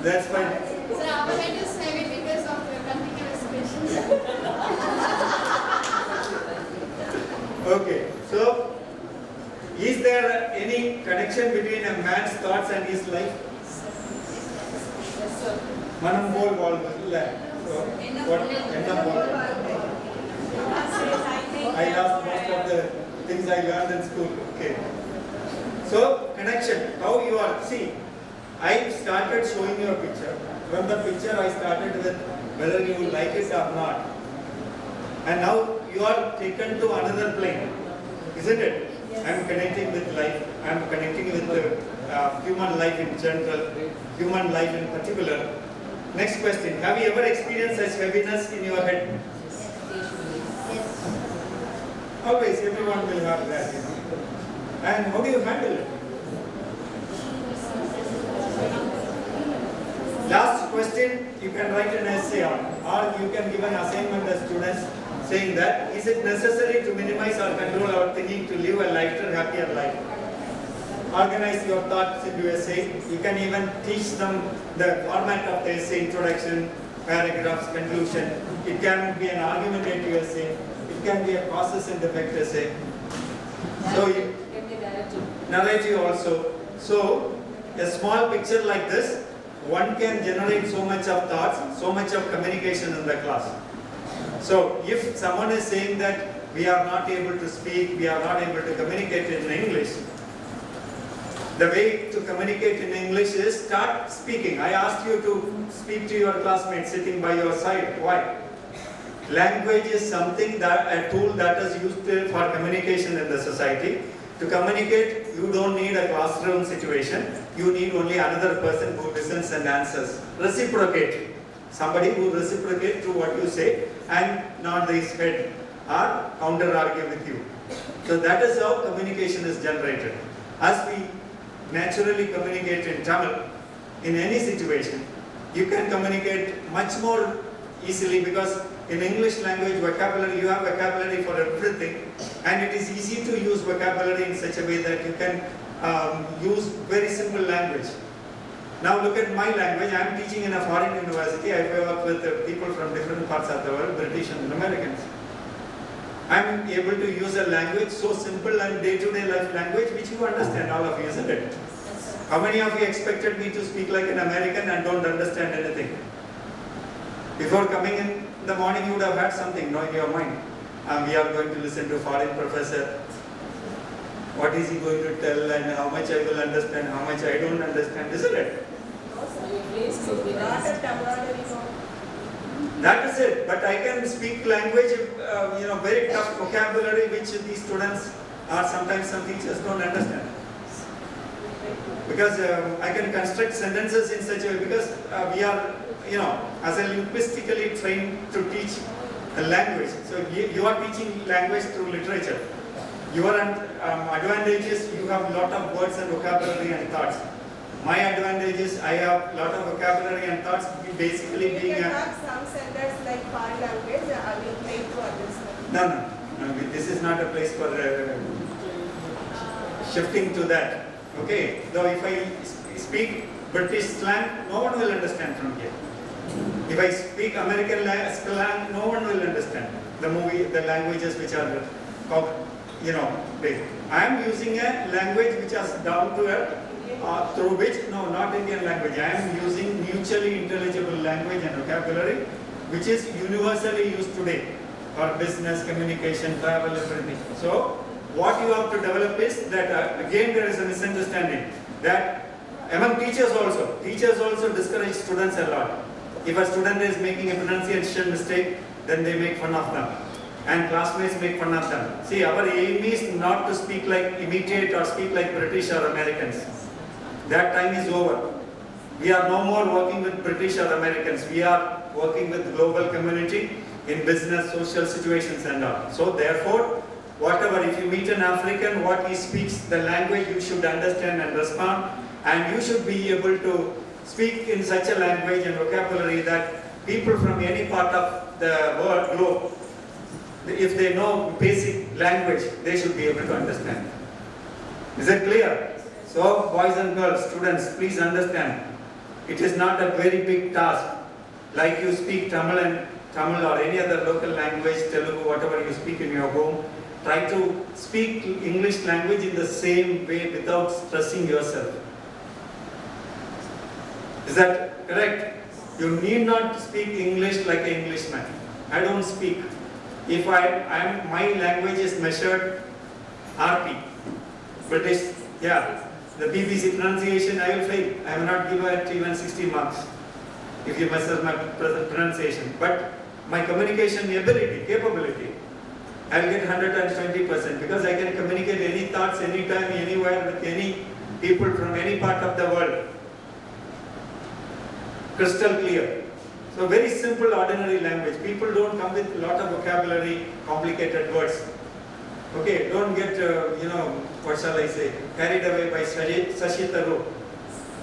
That's fine. Sir, our head is heavy because of the continuous patients. Okay, so is there any connection between a man's thoughts and his life? Manam bol valvilla. So what? I lost most of the things I learned in school. Okay. So connection. How you are? See, I started showing you a picture. From the picture I started with whether you like it or not. And now you are taken to another plane, isn't it? Yes. I am connecting with life. I am connecting with human life in general, human life in particular. Next question. Have you ever experienced such heaviness in your head? Yes. Always, everyone will have that, you know. And how do you handle it? Last question, you can write an essay on, or you can give an assignment to students saying that, is it necessary to minimize or control our thinking to live a lighter, happier life? Organize your thoughts into essay. You can even teach them the format of the essay, introduction, paragraphs, conclusion. It can be an argumentative essay. It can be a causes and effect essay. So you, narrative also. So a small picture like this, one can generate so much of thoughts, so much of communication in the class. So if someone is saying that we are not able to speak, we are not able to communicate in English, the way to communicate in English is start speaking. I asked you to speak to your classmates sitting by your side. Why? Language is something that, a tool that is used for communication in the society. To communicate, you don't need a classroom situation. You need only another person who listens and answers. Reciprocate. Somebody who reciprocates to what you say and not his head or counter argue with you. So that is how communication is generated. As we naturally communicate in Tamil, in any situation, you can communicate much more easily because in English language vocabulary, you have vocabulary for everything, and it is easy to use vocabulary in such a way that you can use very simple language. Now look at my language. I am teaching in a foreign university. I work with people from different parts of the world, British and Americans. I am able to use a language so simple and day-to-day life language which you understand, all of you, isn't it? How many of you expected me to speak like an American and don't understand anything? Before coming in the morning, you would have had something in your mind. We are going to listen to a foreign professor. What is he going to tell and how much I will understand, how much I don't understand, isn't it? That is it. But I can speak language, very tough vocabulary which these students or sometimes some teachers don't understand. Because I can construct sentences in such a way, because we are, as a linguistically trained to teach a language. So you are teaching language through literature. Your advantage is you have a lot of words and vocabulary and thoughts. My advantage is I have a lot of vocabulary and thoughts, basically being a... have some sentence like foreign language, I will try to understand. No, this is not a place for shifting to that. Okay, though if I speak British slang, no one will understand from here. If I speak American slang, no one will understand the languages which are, big. I am using a language which is down to earth, through which, not Indian language. I am using mutually intelligible language and vocabulary, which is universally used today for business, communication, travel, everything. So, what you have to develop is that, again there is a misunderstanding, that among teachers also discourage students a lot. If a student is making a pronunciation mistake, then they make fun of them. and classmates make fun of them. See, our aim is not to speak like, imitate or speak like British or Americans. That time is over. We are no more working with British or Americans. We are working with the global community in business, social situations and all. So therefore, whatever, if you meet an African, what he speaks, the language you should understand and respond, and you should be able to speak in such a language and vocabulary that people from any part of the world, globe, if they know basic language, they should be able to understand. Is it clear? So, boys and girls, students, please understand, it is not a very big task. Like you speak Tamil or any other local language, Telugu, whatever you speak in your home, try to speak English language in the same way without stressing yourself. Is that correct? You need not speak English like an Englishman. I don't speak. If my language is measured RP, British, yeah, the BBC pronunciation I will fail. I will not give it even 60 marks if you measure my pronunciation. But my communication ability, capability, I will get 120% because I can communicate any thoughts, anytime, anywhere with any people from any part of the world. Crystal clear. So very simple, ordinary language. People don't come with a lot of vocabulary, complicated words. Okay, don't get, what shall I say, carried away by Shashi Tharoor.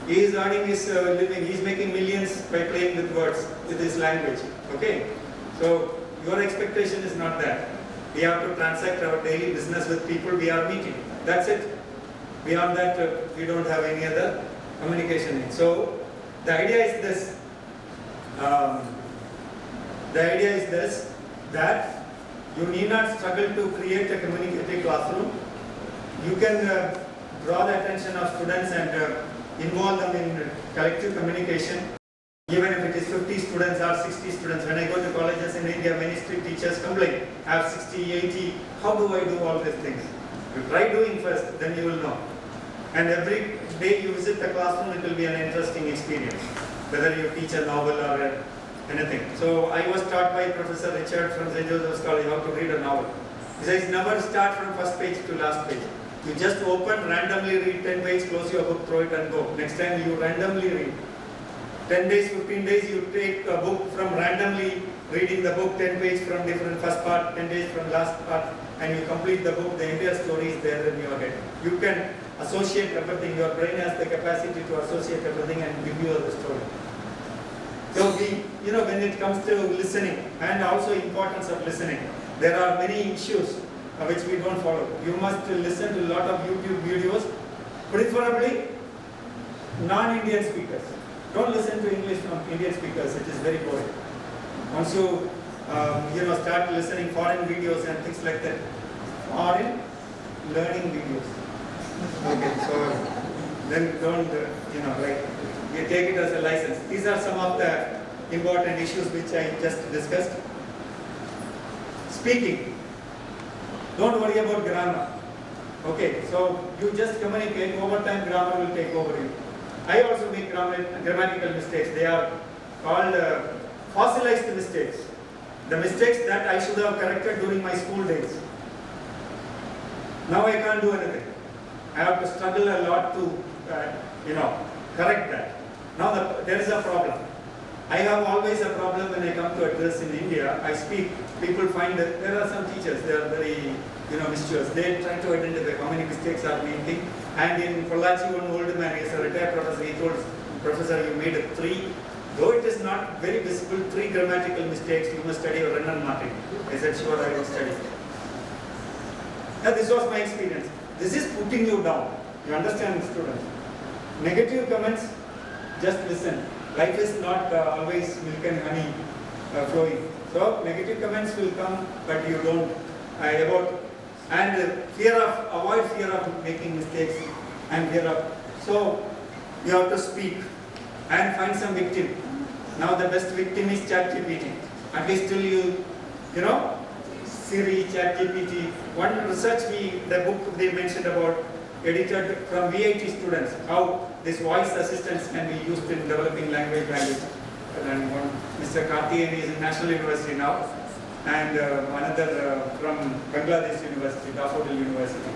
He is earning his living, he is making millions by playing with words, with his language. Okay, so your expectation is not that. We have to transact our daily business with people we are meeting. That's it. Beyond that, we don't have any other communication need. So the idea is this. That you need not struggle to create a communicative classroom. You can draw the attention of students and involve them in collective communication. Even if it is 50 students or 60 students. When I go to colleges in India, many street teachers complain, I have 60, 80, how do I do all these things? You try doing first, then you will know. And every day you visit the classroom, it will be an interesting experience, whether you teach a novel or anything. So I was taught by Professor Richard from St. Joseph's College how to read a novel. He says, never start from first page to last page. You just open, randomly read 10 pages, close your book, throw it and go. Next time you randomly read. 10 days, 15 days, you take a book from randomly reading the book, 10 pages from different first part, 10 days from last part, and you complete the book, the entire story is there in your head. You can associate everything, your brain has the capacity to associate everything and give you the story. So when it comes to listening and also importance of listening, there are many issues which we don't follow. You must listen to a lot of YouTube videos, preferably non-Indian speakers. Don't listen to English from Indian speakers, it is very boring. Once you start listening foreign videos and things like that, foreign learning videos. Okay, so then don't, you take it as a license. These are some of the important issues which I just discussed. Speaking. Don't worry about grammar. Okay, so you just communicate, over time grammar will take over you. I also make grammatical mistakes. They are called fossilized mistakes. The mistakes that I should have corrected during my school days. Now I can't do anything. I have to struggle a lot to, correct that. Now there is a problem. I have always a problem when I come to address in India. I speak, people find that there are some teachers, they are very, mischievous. They try to identify how many mistakes are making. And in Pollachi, one old man, he is a retired professor, he told, Professor, you made 3, though it is not very visible, 3 grammatical mistakes, you must study Renan Martin. I said, sure, I will study. Now, this was my experience. This is putting you down. You understand, students? Negative comments, just listen. Life is not always milk and honey flowing. So, negative comments will come, but you don't. Avoid fear of making mistakes and fear of. So, you have to speak and find some victim. Now, the best victim is ChatGPT. At least till Siri, ChatGPT. One research the book they mentioned about, edited from VIT students, how this voice assistants can be used in developing language. And Mr. Karthi is in National University now. and another from Bangladesh University, Daffodil University.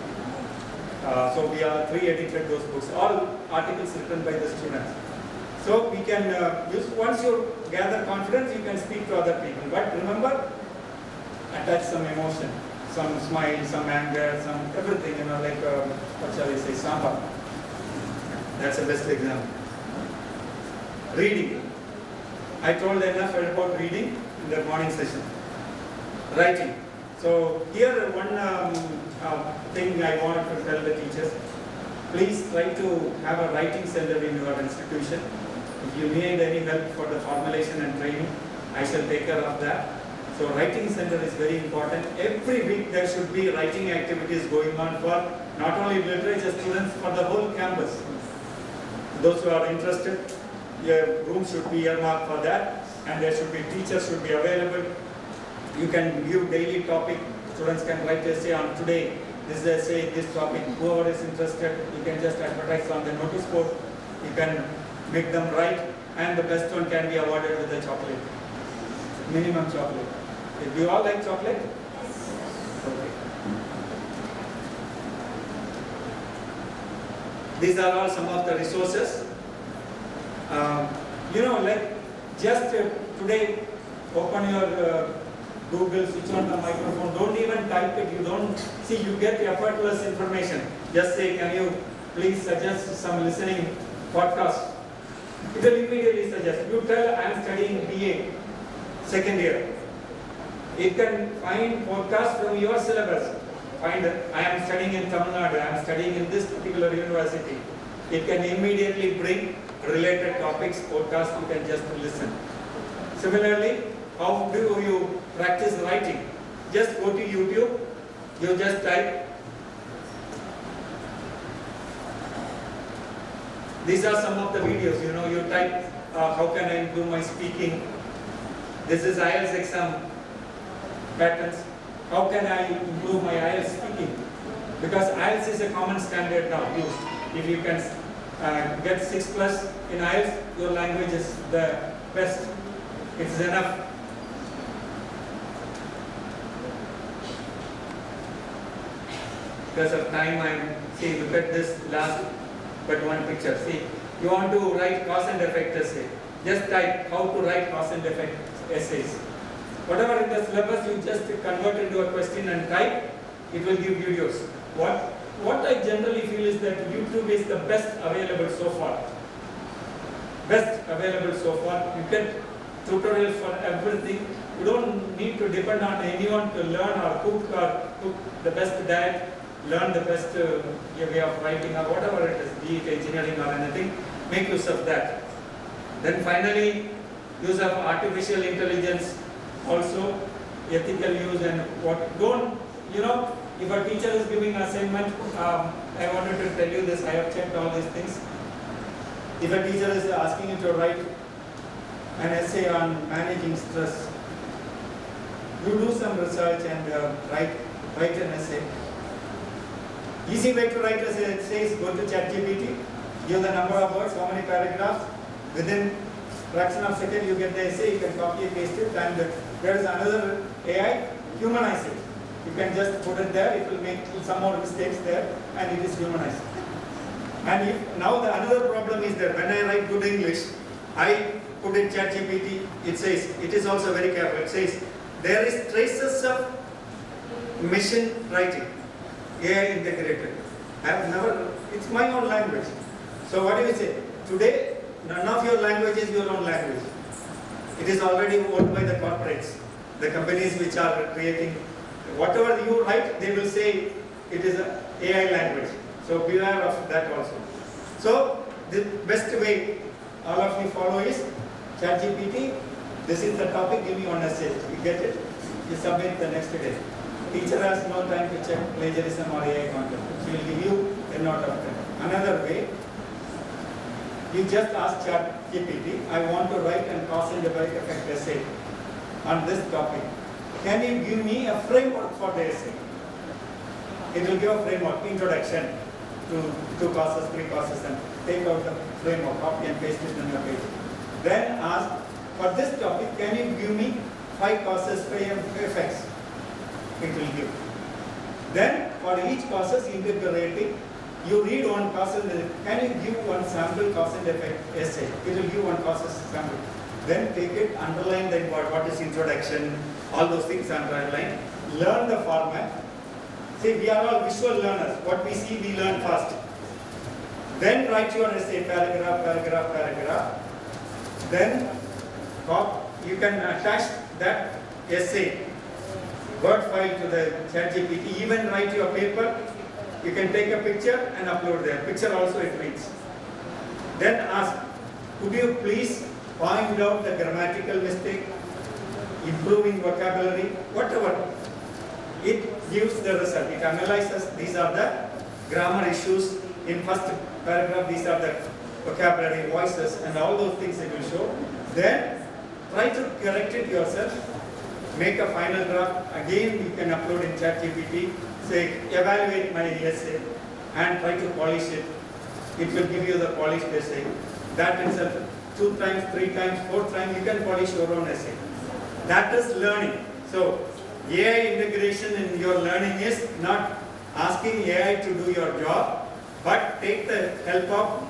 So we are 3 edited those books, all articles written by the students. So we can use, once you gather confidence, you can speak to other people. But remember, attach some emotion, some smile, some anger, some everything, you know, like, what shall I say, samba. That's the best example. Reading. I told enough about reading in the morning session. Writing. So here one thing I want to tell the teachers. Please try to have a writing center in your institution. If you need any help for the formulation and training, I shall take care of that. So writing center is very important. Every week there should be writing activities going on for not only literature students, for the whole campus. Those who are interested, your room should be earmarked for that, and there should be teachers should be available. You can give daily topic. Students can write essay on today. This is essay, this topic. Whoever is interested, you can just advertise on the notice board. You can make them write, and the best one can be awarded with a chocolate. Minimum chocolate. Do you all like chocolate? Okay. These are all some of the resources. You know, like just today, open your Google, switch on the microphone. Don't even type it. You don't see. You get effortless information. Just say, "Can you please suggest some listening podcast?" It will immediately suggest. You tell, "I am studying BA, second year." It can find podcast from your syllabus. Find, "I am studying in Tamil Nadu. I am studying in this particular university." It can immediately bring related topics, podcast. You can just listen. Similarly, how do you practice writing? Just go to YouTube. You just type. These are some of the videos. You know, you type, "How can I improve my speaking?" This is IELTS exam patterns. How can I improve my IELTS speaking? Because IELTS is a common standard now used. If you can get 6+ in IELTS, your language is the best. It's enough. Because of time, see, look at this last but one picture. See, you want to write cause and effect essay. Just type how to write cause and effect essays. Whatever in the syllabus, you just convert into a question and type. It will give videos. What I generally feel is that YouTube is the best available so far. Best available so far. You get tutorials for everything. You don't need to depend on anyone to learn or cook the best diet, learn the best way of writing or whatever it is, be it engineering or anything. Make use of that. Then finally, use of artificial intelligence, also ethical use, and if a teacher is giving assignment, I wanted to tell you this, I have checked all these things. If a teacher is asking you to write an essay on managing stress, you do some research and write an essay. Easy way to write an essay is go to ChatGPT, give the number of words, how many paragraphs, within fraction of a second you get the essay, you can copy and paste it, and there is another AI, humanize it. You can just put it there, it will make some more mistakes there, and it is humanized. And another problem is that when I write good English, I put in ChatGPT, it says, it is also very careful, it says, there is traces of machine writing, AI integrated. I have never, it's my own language. So what do you say? Today, none of your language is your own language. It is already owned by the corporates, the companies which are creating. Whatever you write, they will say it is an AI language. So beware of that also. So the best way all of you follow is ChatGPT. This is the topic, give me one essay. You get it? You submit the next day. Teacher has no time to check plagiarism or AI content. She will give you 10 out of 10. Another way, you just ask ChatGPT, I want to write an cause and effect essay on this topic. Can you give me a framework for the essay? It will give a framework, introduction to 2 causes, 3 causes, and take out the framework, copy and paste it on your page. Then ask, for this topic, can you give me 5 causes effects it will give. Then for each causes integrating, you read one cause and can you give one sample cause and effect essay? It will give one causes sample. Then take it, underline the what is introduction, all those things underline. Learn the format. See, we are all visual learners. What we see, we learn fast. Then write your essay, paragraph, paragraph, paragraph. Then you can attach that essay, Word file to the ChatGPT. Even write your paper, you can take a picture and upload there. Picture also it reads. Then ask, could you please point out the grammatical mistake, improving vocabulary, whatever. It gives the result. It analyzes, these are the grammar issues. In first paragraph, these are the vocabulary, voices, and all those things it will show. Then try to correct it yourself. Make a final draft. Again, you can upload in ChatGPT. Say, evaluate my essay and try to polish it. It will give you the polished essay. That itself, 2 times, 3 times, 4th time, you can polish your own essay. That is learning. So, AI integration in your learning is not asking AI to do your job, but take the help of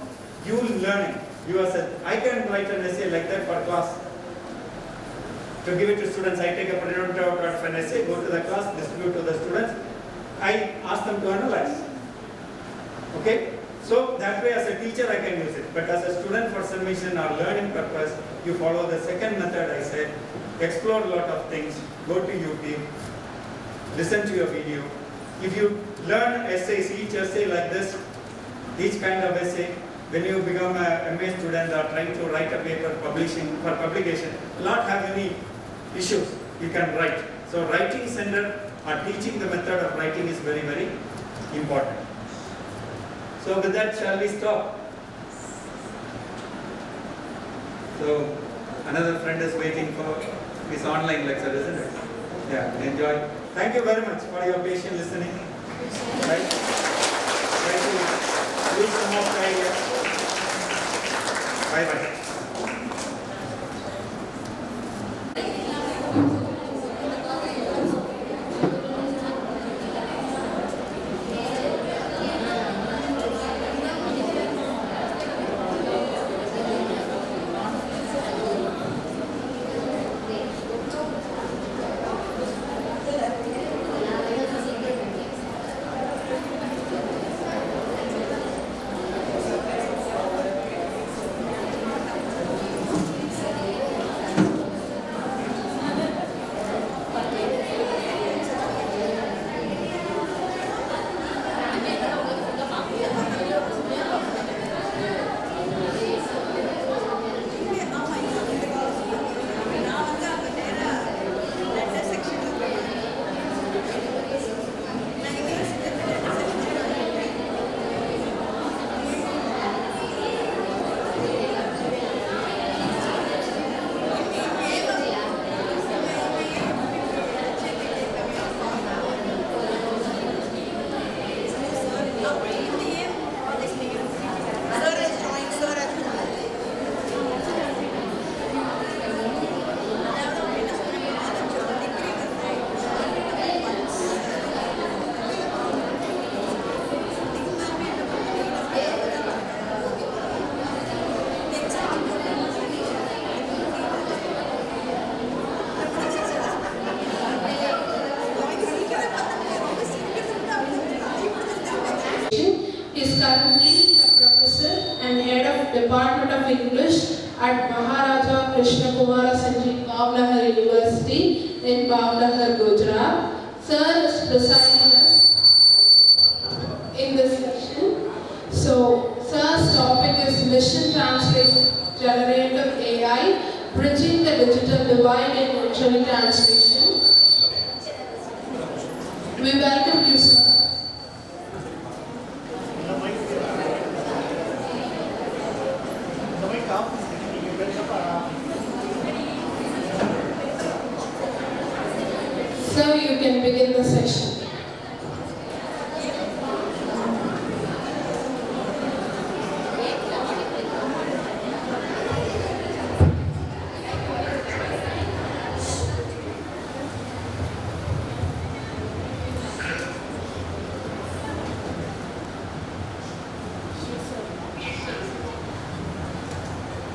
you learning. I can write an essay like that for class. To give it to students, I take a printout of an essay, go to the class, distribute to the students. I ask them to analyze. Okay? So that way as a teacher I can use it. But as a student for submission or learning purpose, you follow the second method I said. Explore a lot of things. Go to YouTube. Listen to your video. If you learn essays, each essay like this, each kind of essay, when you become a MA student or trying to write a paper for publication, will not have any issues. You can write. So writing center or teaching the method of writing is very, very important. So with that, shall we stop? So another friend is waiting for his online lecture, isn't it? Yeah, enjoy. Thank you very much for your patient listening. Right? Try to use some of the ideas. Bye-bye. Currently a professor and head of Department of English at Maharaja Krishna Kumara Sanjeev Bhavnahar University in Bhavnahar, Gujarat. Sir is presiding us in this session. So, sir's topic is Mission Translation Generative AI, Bridging the Digital Divide in Literary Translation. We welcome you, sir. So you can begin the session.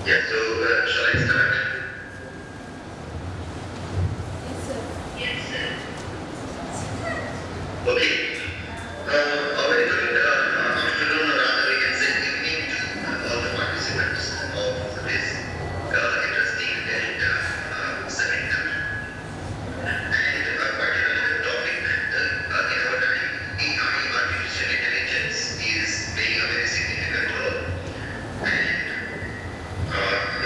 Yeah, so shall I start? Yes, sir. Okay. A very good afternoon, or rather we can say evening to all the participants of this interesting Delta seminar. And particularly the topic, in our time, AI, artificial intelligence, is playing a very significant role. And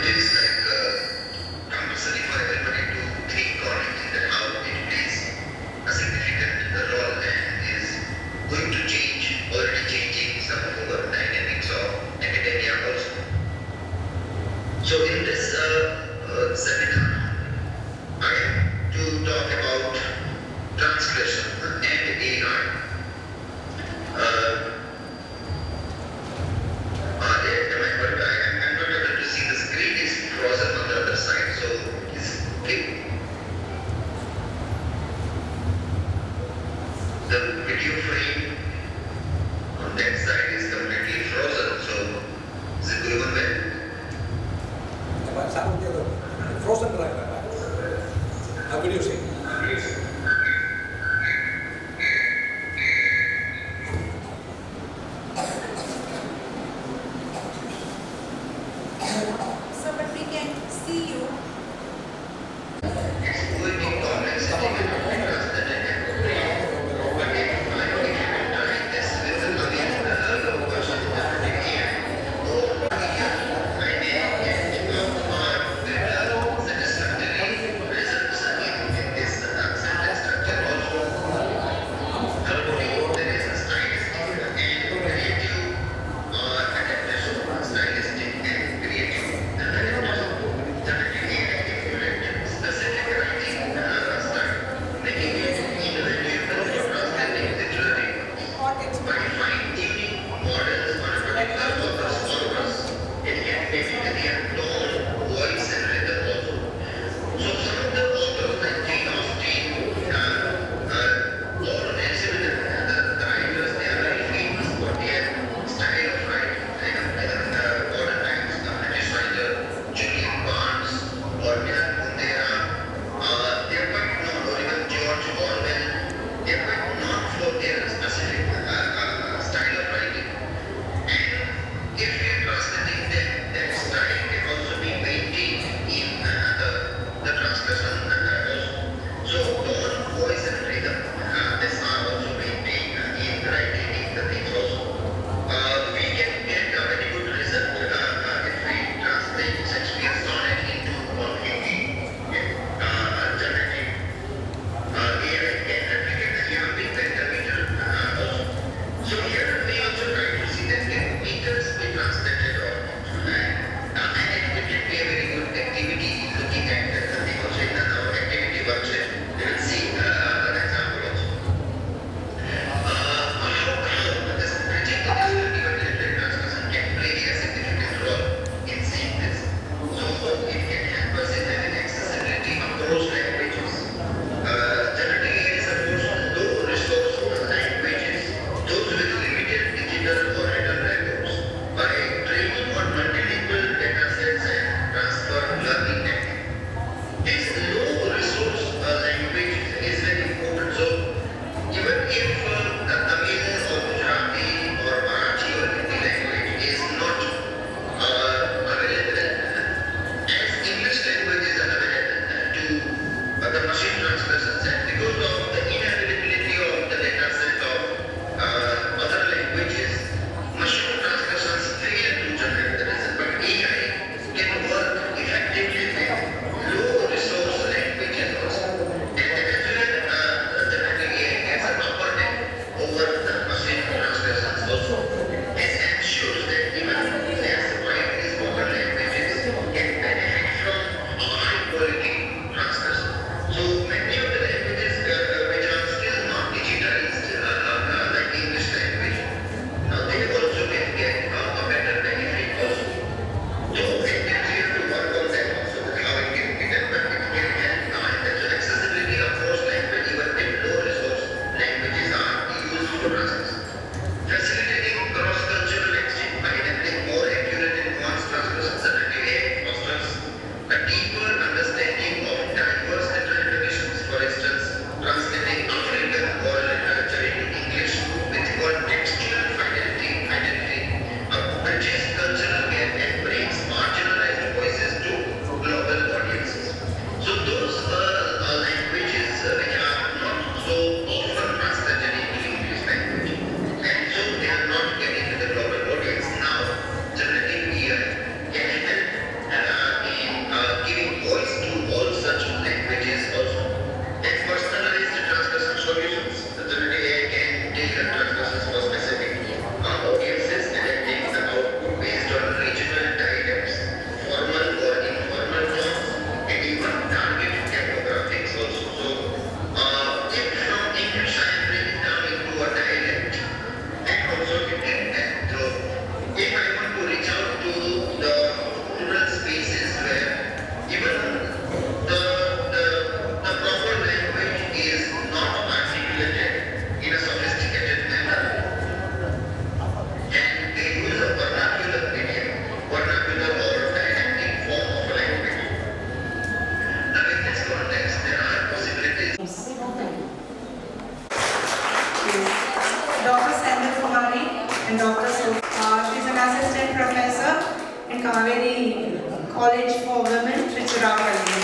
and Dr. She's an assistant professor in Kaveri College for Women, Trichurapalli.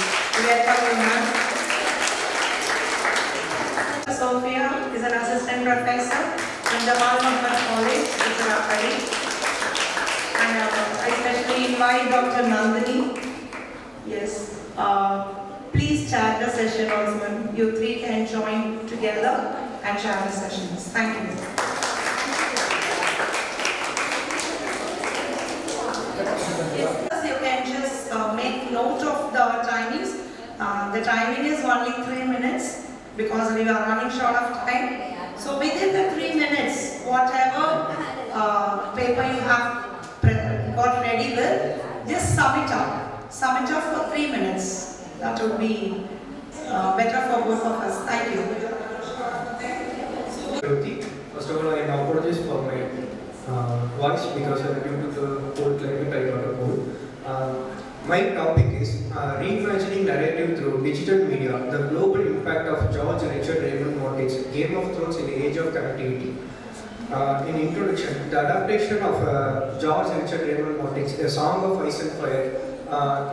Welcome, ma'am. Sophia is an assistant professor in the Malmapur College, Trichurapalli. And I especially invite Dr. Nandini. Yes. Please chat the session also. You three can join together and share the sessions. Thank you. You can just make note of the timings. The timing is only 3 minutes because we are running short of time. So within the 3 minutes, whatever paper you have got ready with, just sum it up. Sum it up for 3 minutes. That would be better for both of us. Thank you. First of all, I apologize for my voice because due to the cold climate I got a cold. My topic is reimagining narrative through digital media, the global impact of George Richard Raymond Martin's Game of Thrones in the Age of Connectivity. In introduction, the adaptation of George Richard Raymond Martin's A Song of Ice and Fire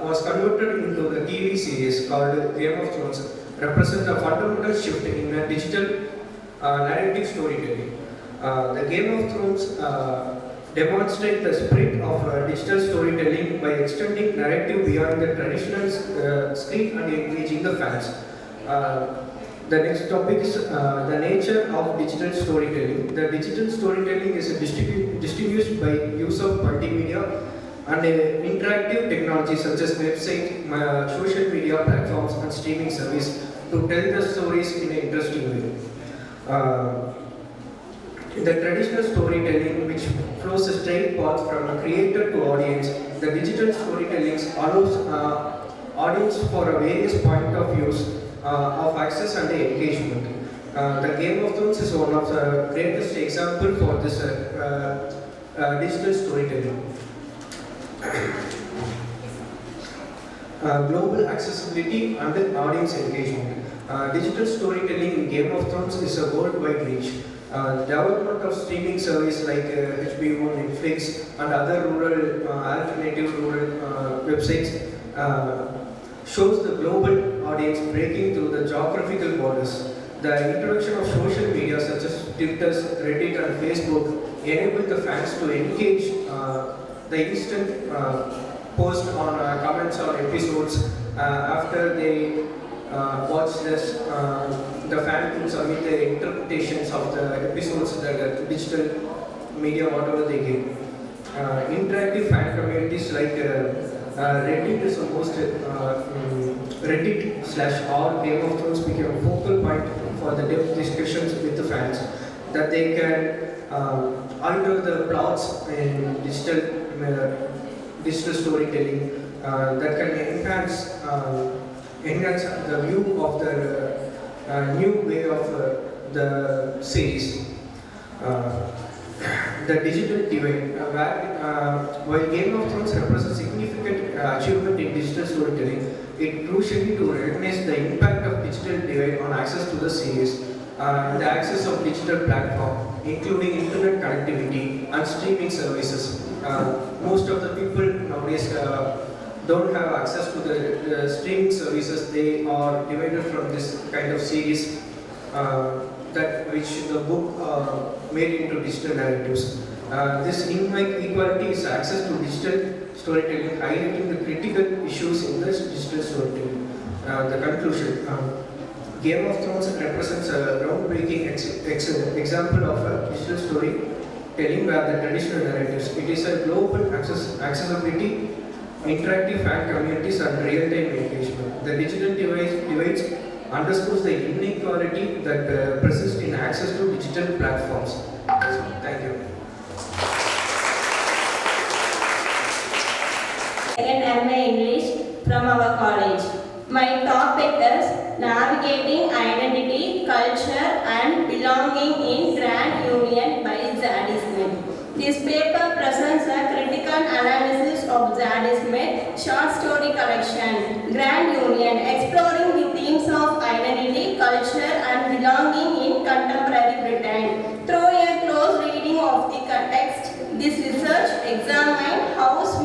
was converted into the TV series called Game of Thrones, represents a fundamental shift in digital narrative storytelling. The Game of Thrones demonstrates the spirit of digital storytelling by extending narrative beyond the traditional screen and engaging the fans. The next topic is the nature of digital storytelling. The digital storytelling is distinguished by use of multimedia and interactive technology such as website, social media platforms and streaming service to tell the stories in an interesting way. The traditional storytelling, which flows a straight path from creator to audience, the digital storytelling allows audience for a various point of views of access and engagement. The Game of Thrones is one of the greatest examples for this digital storytelling. Global accessibility and audience engagement. Digital storytelling in Game of Thrones is a worldwide reach. Development of streaming service like HBO, Netflix and other rural, alternative rural websites shows the global audience breaking through the geographical borders. The introduction of social media such as Twitter, Reddit and Facebook enabled the fans to engage the instant post on comments on episodes after they watch this. The fan could submit their interpretations of the episodes, the digital media, whatever they give. Interactive fan communities like Reddit is the most Reddit/r Game of Thrones became a focal point for the depth discussions with the fans, that they can alter the plots in digital storytelling that can enhance the view of the new way of the series. The digital divide, while Game of Thrones represents significant achievement in digital storytelling, it crucially to recognize the impact of digital divide on access to the series and the access of digital platform, including internet connectivity and streaming services. Most of the people nowadays don't have access to the streaming services. They are divided from this kind of series that which the book made into digital narratives. This inequality is access to digital storytelling, highlighting the critical issues in this digital storytelling. The conclusion. Game of Thrones represents a groundbreaking example of a digital storytelling where the traditional narratives. It is a global accessibility, interactive fan communities and real-time engagement. The digital divides underscores the inequality that persists in access to digital platforms. So, thank you. Second MA English from our college. My topic is Navigating Identity, Culture and Belonging in Grand Union by Zadie Smith. This paper presents a critical analysis of Zadie Smith short story collection, Grand Union, exploring the themes of identity, culture and belonging in contemporary Britain. Through a close reading of the context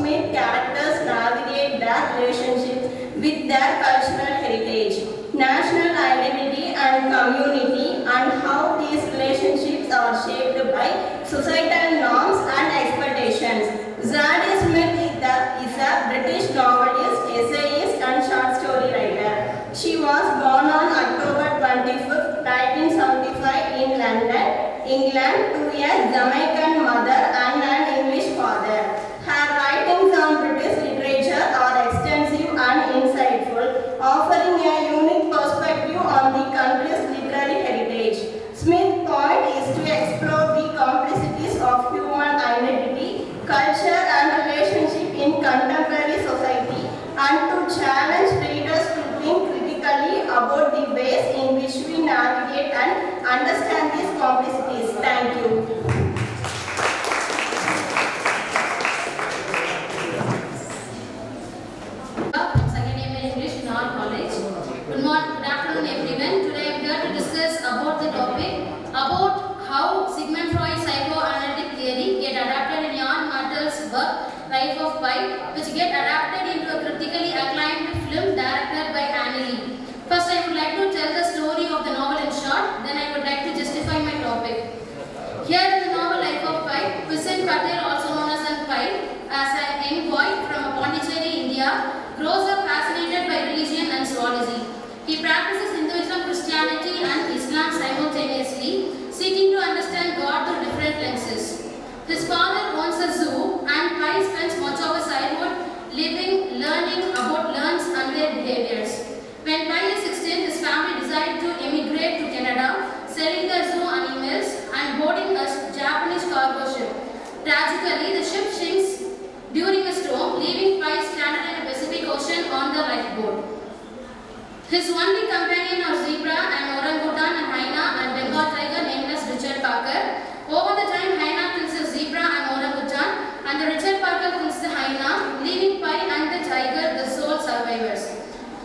Smith characters navigate their relationships with their cultural heritage, national identity and community, and how these relationships are shaped by societal norms and expectations. Zadie Smith is a British novelist, essayist and short story writer. She was born on October 25, 1975 in London, England, to a Jamaican mother and an English father. Her writings on British literature are extensive and insightful, offering a unique perspective on the country's literary heritage. Smith's point is to explore the complexities of human identity, culture and relationship in contemporary society, and to challenge readers to think critically about the ways in which we navigate and understand these complexities. Thank you. Good afternoon everyone. Today I am here to discuss about the topic about how Sigmund Freud's psychoanalytic theory get adapted in Jan Martel's work Life of Pi, which get adapted into a critically acclaimed film directed by Annie Lee. First I would like to tell the story of the novel in short, then I would like to justify my topic. Here in the novel Life of Pi, Vincent Patel, also known as Pi, as a young boy from Pondicherry, India, grows up fascinated by religion and zoology. He practices Hinduism, Christianity and Islam simultaneously, seeking to understand God through different lenses. His father owns a zoo and Pi spends much of his childhood living, learning about learns and their behaviors. When Pi is 16, his family decided to emigrate to Canada, selling their zoo animals and boarding a Japanese cargo ship. Tragically, the ship sinks during a storm, leaving Pi stranded in the Pacific Ocean on the lifeboat. His only companion are zebra, an orangutan, and hyena, and Bengal tiger named as Richard Parker. Over the time, hyena kills the zebra and orangutan, and the Richard Parker kills the hyena, leaving Pi and the tiger the sole survivors.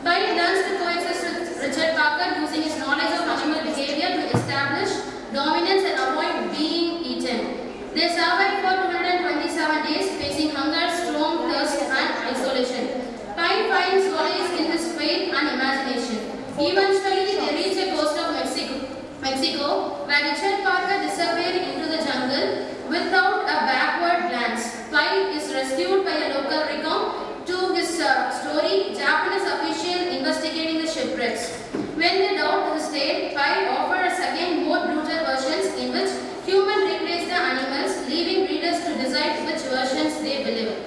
Pi learns to coexist with Richard Parker using his knowledge of animal behavior to establish dominance and avoid being eaten. They survive for 227 days, facing hunger, storm, thirst, and isolation. Pi finds solace in his faith and imagination. Eventually, they reach the coast of Mexico, where Richard Parker disappears into the jungle without a backward glance. Pi is rescued by a local recount to his story, Japanese official investigating the shipwrecks. When they doubt his state, Pi offers again more brutal versions in which humans replace the animals, leaving readers to decide which versions they believe.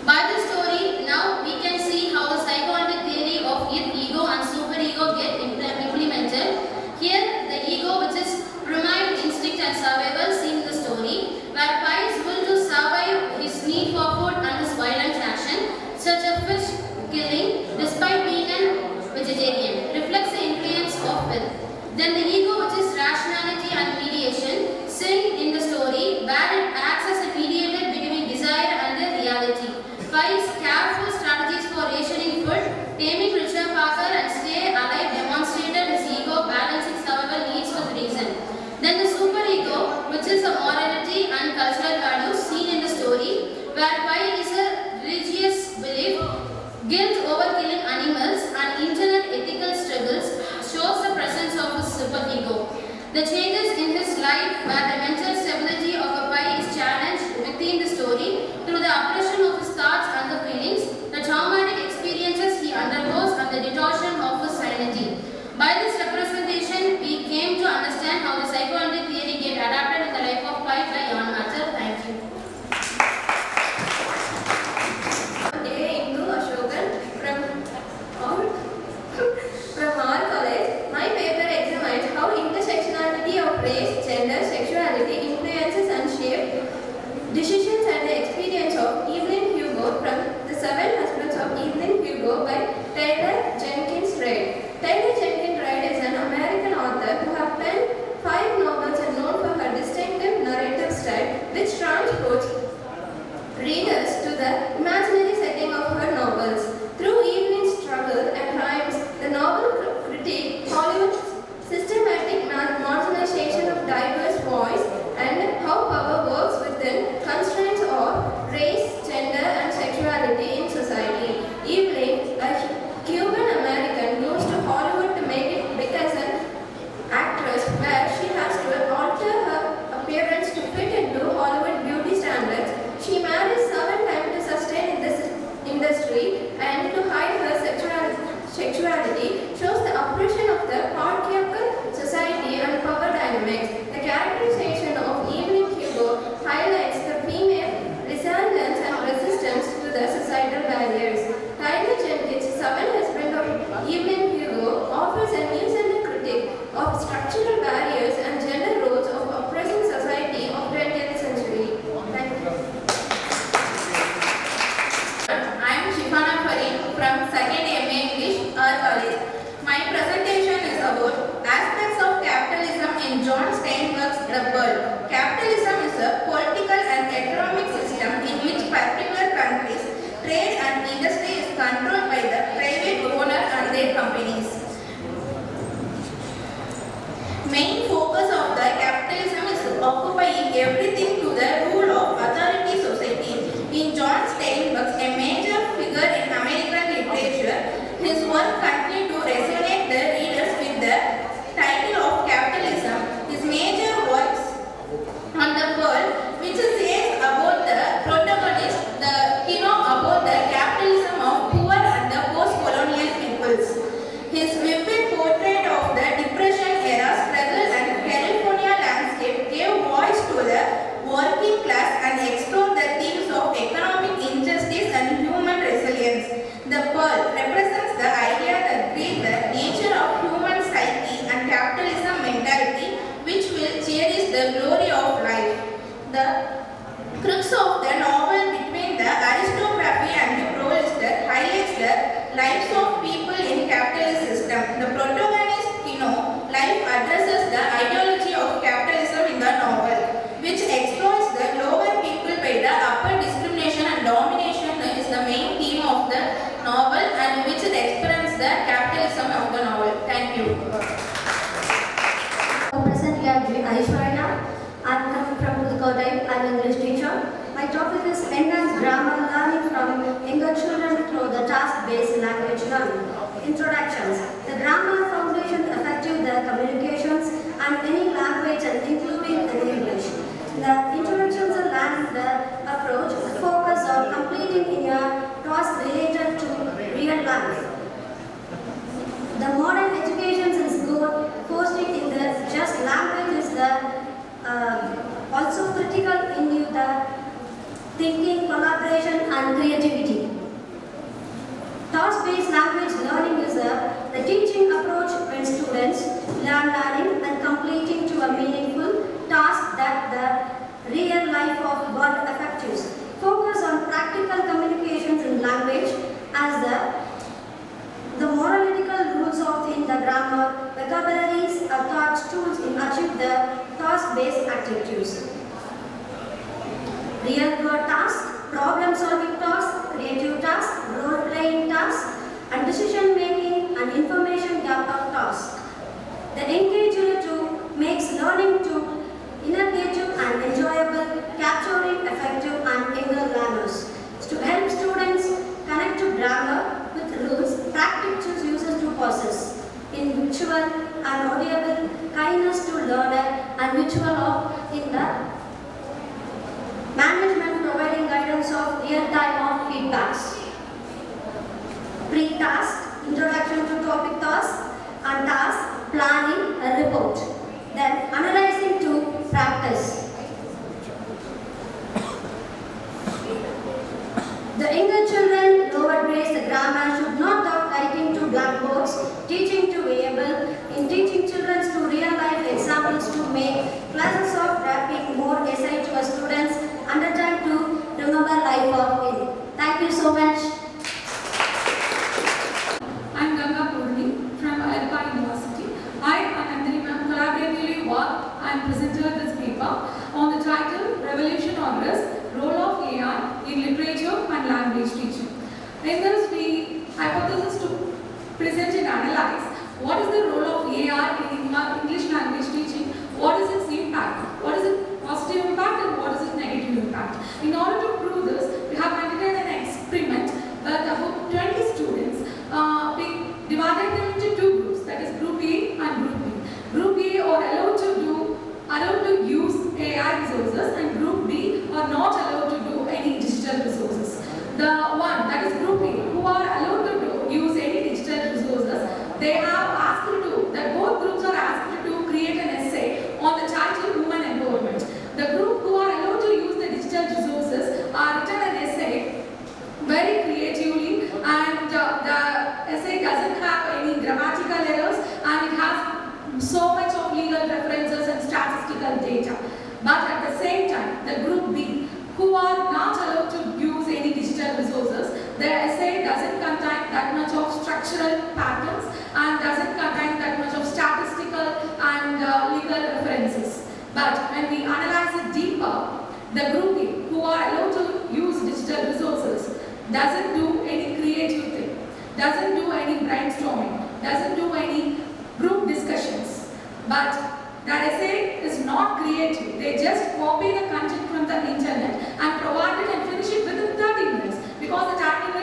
By this story, now we can see how the psychoanalytic theory of ego and superego get implemented. Here, the ego, which is primal instinct and survival, seen in the story, where Pi's will to survive his need for food and his violent action, such as fish killing, despite being a vegetarian, reflects the influence of will. Then the ego, which is rationality and mediation, seen in the story, where it acts as a mediator between desire and the reality. Pi's careful strategies for rationing food, taming Richard Parker and stay alive demonstrated his ego balancing survival needs with reason. Then the superego, which is a morality and cultural values seen in the story, where Pi is a religious belief, guilt over killing animals and internal ethical struggles shows the presence of his superego. The changes in his life where the mental stability of a Pi is challenged within the story through the oppression of his thoughts and the feelings, the traumatic experiences he undergoes and the distortion of his sanity. By this representation, we came to understand how the psychoanalytic theory get adapted in the life of Pi by Jan Martel. Thank you. From our college, my paper examines how intersectionality of race, gender, sexuality influences and shapes decisions and the experience of Evelyn Hugo from The Seven Husbands of Evelyn Hugo by Taylor Jenkins Reid. Taylor Jenkins Reid is an American author who has penned 5 novels and known for her distinctive narrative style, which transports readers to the imaginary setting of her novels. Through Evelyn's struggle and crimes, the novel critiques Hollywood's systematic marginalization of diverse voice and how power works within constraints of race, English teacher. My topic is enhanced grammar learning from younger children through the task-based language learning. Introductions. The grammar foundation effective the communications and any language and including the English. The introductions are learn the approach focus on completing in a task related to real life. The modern education is good, posting in the just language is the also critical in the thinking, collaboration and creativity. Task-based language learning is the teaching approach when students learning and completing to a meaningful task that the real life of world effectives. Focus on practical communications in language as the moralical rules of in the grammar, vocabularies are thought tools in achieve the task-based activities. Real world tasks, problem solving tasks, creative tasks, role playing tasks, and decision making and information gather tasks. The engager tool makes learning tool innovative and enjoyable, capturing effective and younger learners. To help students connect to grammar with rules, practice uses to process in visual and audible, kindness to learner and visual of in the management providing guidance of real-time of feedbacks. Pre-task, introduction to topic task and task, planning a report. Then analyzing to practice. The younger children lower grades the grammar should not talk writing to blackboards, teaching to able, in teaching children to real life examples to make classes of wrapping more essay to a students under time to remember life of it. Thank you so much. I'm Ganga Purni from Alpa University. I and Nandini ma'am collaboratively worked and presented this paper on the title Revolution on Risk, Role of AI in Literature and Language Teaching. In this, we hypothesis to present and analyze what is the role of AI in English language teaching, what is its impact, what is its positive impact and what is its negative impact. In order to prove this, we have conducted an experiment where about 20 students, we divided them into two groups, that is Group A and Group B. Group A are allowed to use AI resources and Group B are not allowed to do any digital resources. The one, that is Group A, who are allowed to use any digital resources, they have asked to, that both groups are asked to create an essay on the title Women Empowerment. The group who are allowed to use the digital resources are written an essay very creatively and the essay doesn't have any grammatical errors and it has so much of legal references and statistical data. But at the same time, the Group B, who are not allowed to use any digital resources, their essay doesn't contain that much of structural patterns and doesn't contain that much of statistical and legal references. But when we analyze it deeper, the Group B, who are allowed to use digital resources, doesn't do any creative thing, doesn't do any brainstorming, doesn't do any group discussions. But that essay is not creative. They just copy the content from the internet and provide it and finish it within 30 minutes because the time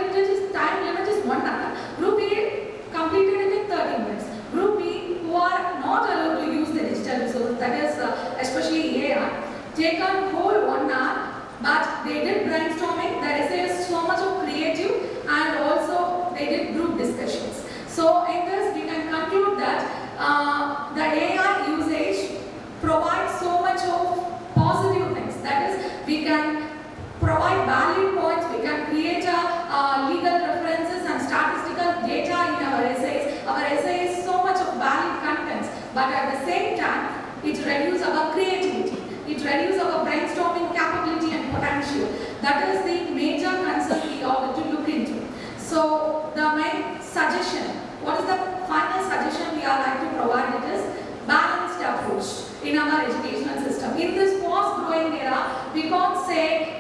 limit is 1 hour. Group A completed it in 30 minutes. Group B, who are not allowed to use the digital resources, that is especially AI, take on whole 1 hour, but they did brainstorming. Their essay is so much of creative and also they did group discussions. So in this we can conclude that the AI usage provides so much of positive things. That is, we can provide valid points, we can create legal references and statistical data in our essays. Our essay is so much of valid contents, but at the same time, it reduces our creativity, it reduces our brainstorming capability and potential. That is the major concern we ought to look into. So the main suggestion, what is the final suggestion we are like to provide? It is balanced approach in our educational system. In this fast-growing era, we can't say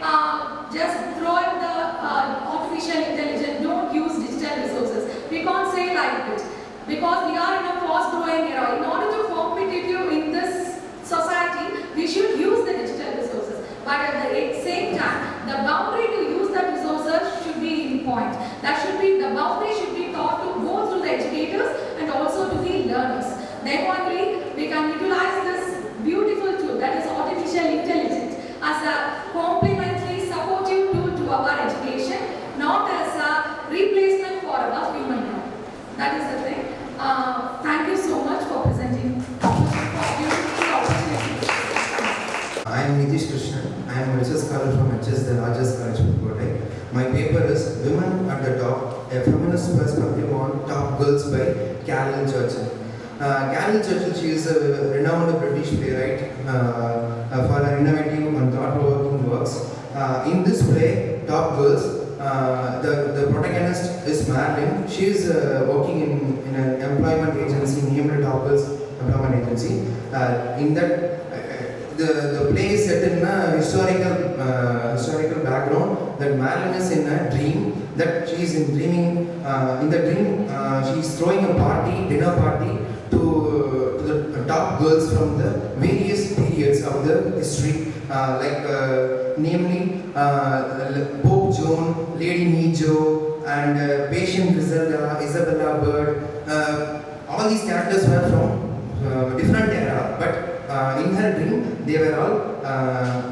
just throw in the artificial intelligence, don't use digital resources. We can't say like it because we are in a fast-growing era. In order to competitive in this society, we should use the digital resources. But at the same time, the boundary to use that resources should be in point. That should be, the boundary should be taught to both through the educators and also to the learners. Then only we can utilize this beautiful tool, that is artificial intelligence, as a complementary supportive tool to our education, not as a replacement for our human mind. That is the thing. Thank you so much for presenting. I am Nitish Krishnan. I am a research scholar from HS, the largest college in Pudukkottai. My paper is Women at the Top, a feminist perspective on top girls by Carol Churchill. Carol Churchill, she is a renowned British playwright for her innovative and thought-provoking works. In this play, Top Girls, the protagonist is Marilyn. She is working in an employment agency named Top Girls Employment Agency. In that, the play is set in a historical background that Marilyn is in a dream, that she is dreaming. In the dream, she is throwing a party, dinner party, to the top girls from the various periods of the history, namely Pope Joan, Lady Nijo, and Patient Griselda, Isabella Bird. All these characters were from different era, but in her dream they were all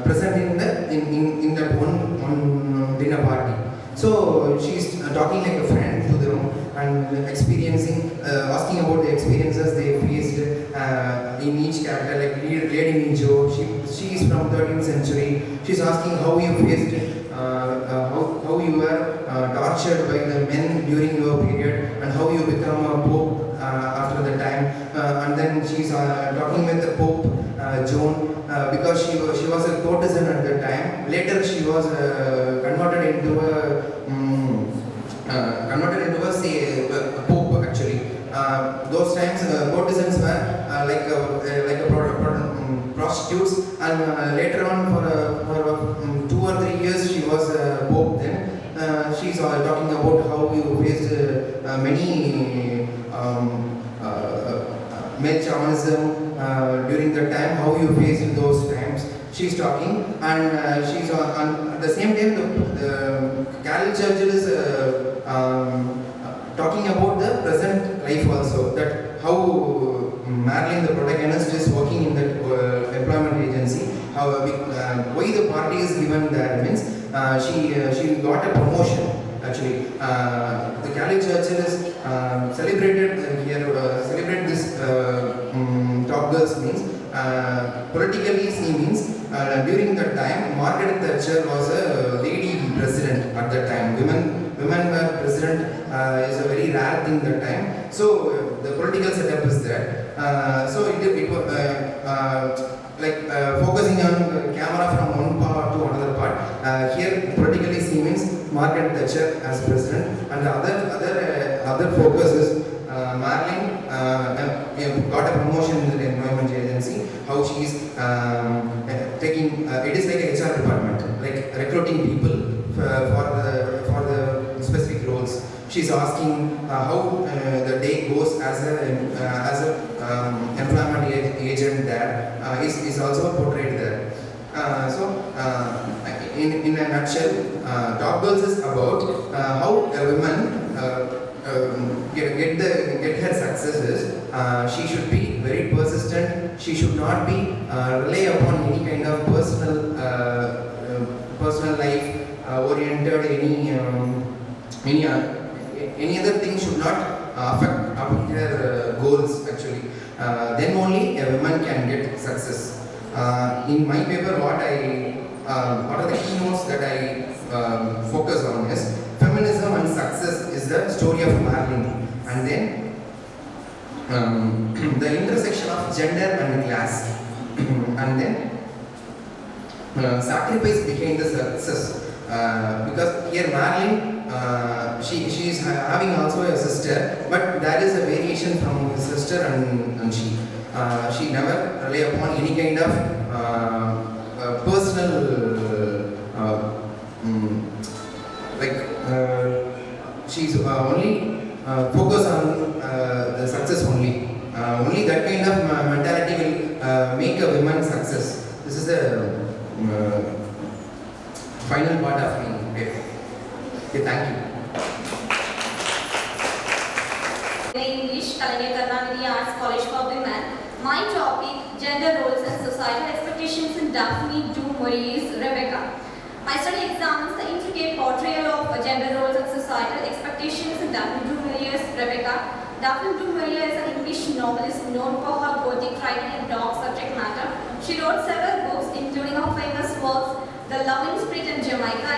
present in that one dinner party. So she's talking like a friend to them and experiencing, asking about the experiences they faced in each character. Like Lady Nijo, she is from 13th century. She's asking how you faced, how you were tortured by the men during your period, and how you become a pope after the time. And then she's talking with the Pope Joan because she was a courtesan at the time. Later she was converted into a pope actually. Those times courtesans were prostitutes, and later on for 2 or 3 years she was a pope. Then she's talking about how you faced many male chauvinism during the time, how you faced those times. She's talking, and she's at the same time the Carol Churchill is talking about the present life also, that how Marilyn, the protagonist, is working in that employment agency. How why the party is given there means she got a promotion. Actually, the Carol Churchill is celebrated here. Celebrate this top girls means politically. She means during that time, Margaret Thatcher was a lady president at that time. Women were president is a very rare thing that time. So the political setup is there. So it was focusing on the camera from one part to another part. Here politically she means Margaret Thatcher as president, and the other focus is Marilyn got a promotion in the employment agency. How she is taking it is like a HR department, like recruiting people for the specific roles. She's asking how the day goes as a employment agent there is also portrayed there. In a nutshell, Top Girls is about how a woman get her successes. She should be very persistent. She should not be rely upon any kind of personal life oriented any other thing should not affect her goals actually. Then only a woman can get success. In my paper, what are the keynotes that I focus on is feminism and success is the story of Marilyn, and then the intersection of gender and class, and then sacrifice behind the success. Because here Marilyn, she is having also a sister, but there is a variation from his sister and she never rely upon any kind of personal she's only focus on the success only. Only that kind of mentality will make a woman success. This is the final part of me. Okay, thank you. English, Kalaignar Arts College for Women. My topic, gender roles and societal expectations in Daphne du Maurier's Rebecca. My study examines the intricate portrayal of gender roles and societal expectations in Daphne du Maurier's Rebecca. Daphne du Maurier is an English novelist known for her gothic writing and dark subject matter. She wrote several books, including her famous works, The Loving Spirit and Jamaica.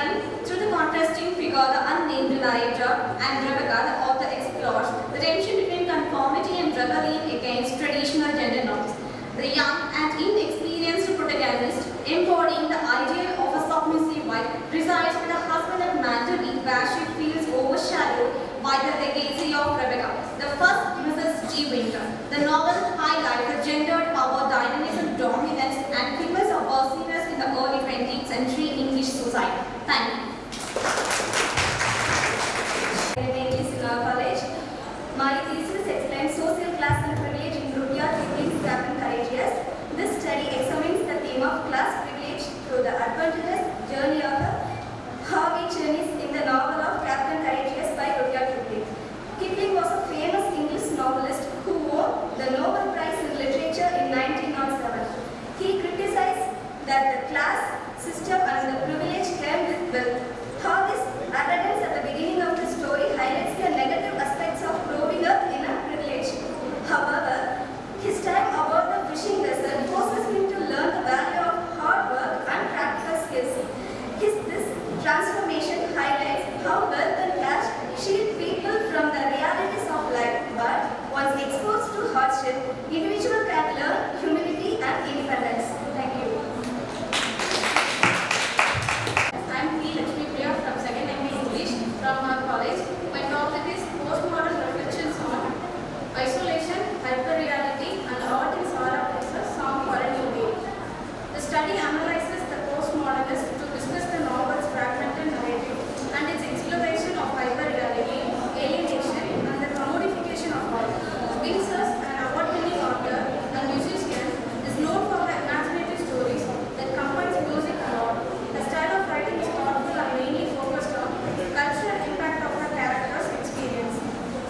Through the contrasting figure, the unnamed narrator, and Rebecca, the author explores the tension between conformity and rebellion against traditional gender norms. The young and inexperienced protagonist, embodying the ideal of a submissive wife, resides with a husband at Manderley, where she feels overshadowed by the legacy of Rebecca, the first Mrs. G. Winter. The novel highlights the gendered power dynamics and dominance and figures of worthiness in the early 20th century English society. Thank you. College. My thesis explains social class and privilege in Rudyard Kipling's Captain Courageous. This study examines the theme of class privilege through the adventurous journey of Harvey Chernis in the novel of Captain Courageous by Rudyard Kipling. Kipling was a famous English novelist who won the Nobel Prize in Literature in 1907. He criticized that the class system and the privilege came with wealth. Harvey's arrogance at the beginning of the story highlights the negative aspects of growing up in a privilege. However, his time aboard the fishing vessel forces him to learn the value of hard work and practical skills. This transformation highlights how wealth and cash shield people from the realities of life, but once exposed to hardship, individual can learn humility and independence. Thank you. I'm P. Lakshmi Priya from 2nd MA English from our college. My topic is postmodern reflections on isolation, hyperreality, and art in Sahara places, song for a new day. The study analyzes the postmodernist to discuss the novel's fragmented narrative and its exploration of hyperreality, alienation, and the commodification of art. Pincers, an award-winning author and musician, is known for her imaginative stories that combines music and art. The style of writing is thoughtful and mainly focused on the cultural impact of her character's experience.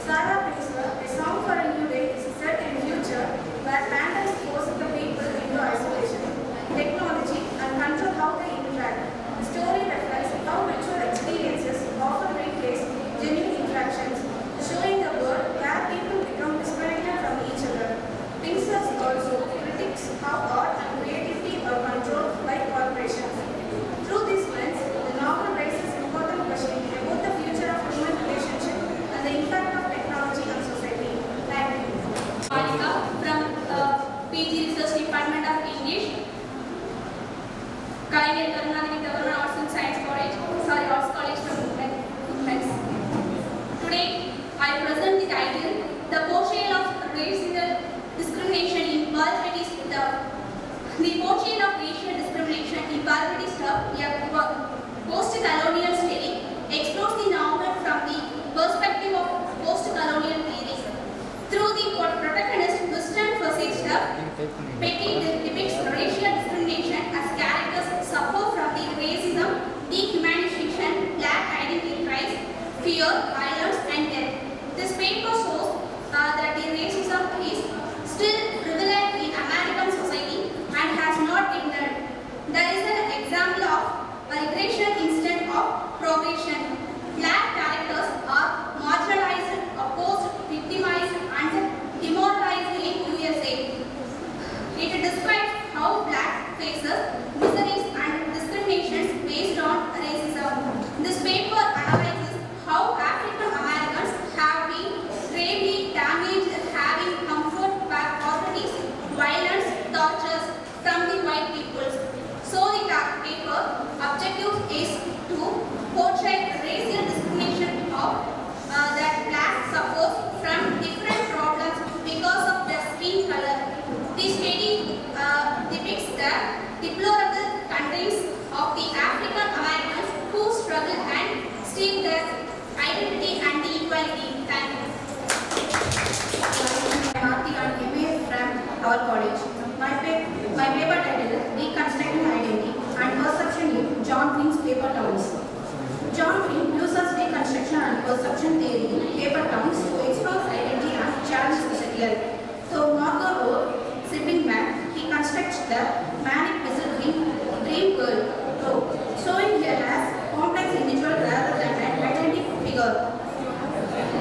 Sarah Pincer, A Song for a New Day, is set in future where pandemic forces the people into isolation, technology, and control how they interact. The story reflects how virtual experiences often replace genuine interactions, showing the world where people become disconnected from each other. Pincer also critiques how art and creativity are controlled by corporations. Through this lens, the novel raises important questions about the future of human relationship and the impact of technology on society. Thank you. Monica from PG Research Department of English, Karunanidhi Arts and Science College, Arts College for Women. Today, I present the title, The Portrayal of Racial Discrimination in Vulgarity Stuff. The portrayal of racial discrimination in Vulgarity Stuff, a post-colonial study, explores the novel from the perspective of post-colonial period. Through the protagonist, Western Forsage Stuff, Petty depicts racial discrimination as characters suffer from the racism, dehumanization, black identity crisis, fear, violence, and death. This paper shows that the racism is still prevalent in American society and has not ended. There is an example of regression instead of progression. Black characters are marginalized, opposed, victimized, and demoralized in USA. It describes how black faces miseries and discriminations based on racism. This paper analyzes how African Americans have been gravely damaged, having comfort by poverty, violence, tortures from the white peoples. So the paper objective is to portray John Green's paper towns. John Green uses reconstruction and perception theory in paper towns to explore identity and challenge the settler. So Margot wrote, Sibling Man, he constructs the manic wizarding dream world, showing her as complex individual rather than an identical figure.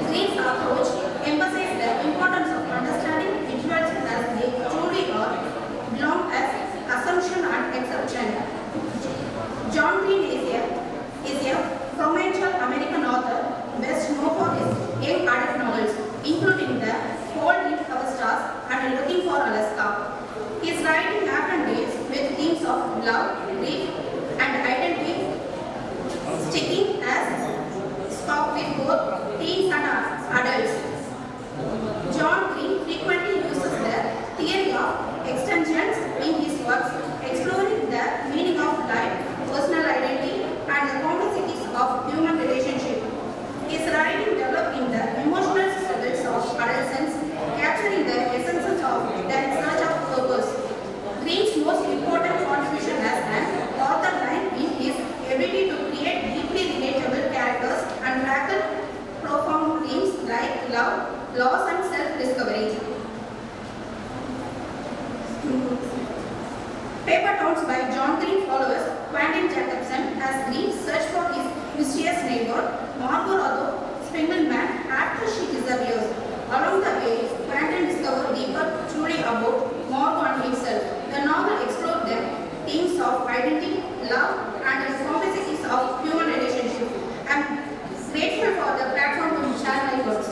Green's approach emphasizes the importance of understanding individuals as they truly are, belong as assumption and exception. John Green is a prominent American author, best known for his young adult novels, including The Cold in Our Stars and Looking for Alaska. His writing often deals with themes of love, grief, and identity, sticking as spark with both teens and adults. John Green frequently uses the theory of extensions in his works, exploring the meaning of life, personal identity, and the complexities of human relationship. His writing developed in the emotional struggles of adolescence, capturing the essences of their search of purpose. Green's most important contribution as an author lies in his ability to create deeply relatable characters and tackle profound themes like love, loss, and self-discovery. Paper Towns by John Green follows Quentin Jacobson as Green search for his mysterious neighbor, Margot Otto Spiegelman, after she disappears. Along the way, Quentin discovers deeper truly about Margot and himself. The novel explores the themes of identity, love, and the complexities of human relationship. I am grateful for the platform to share my works.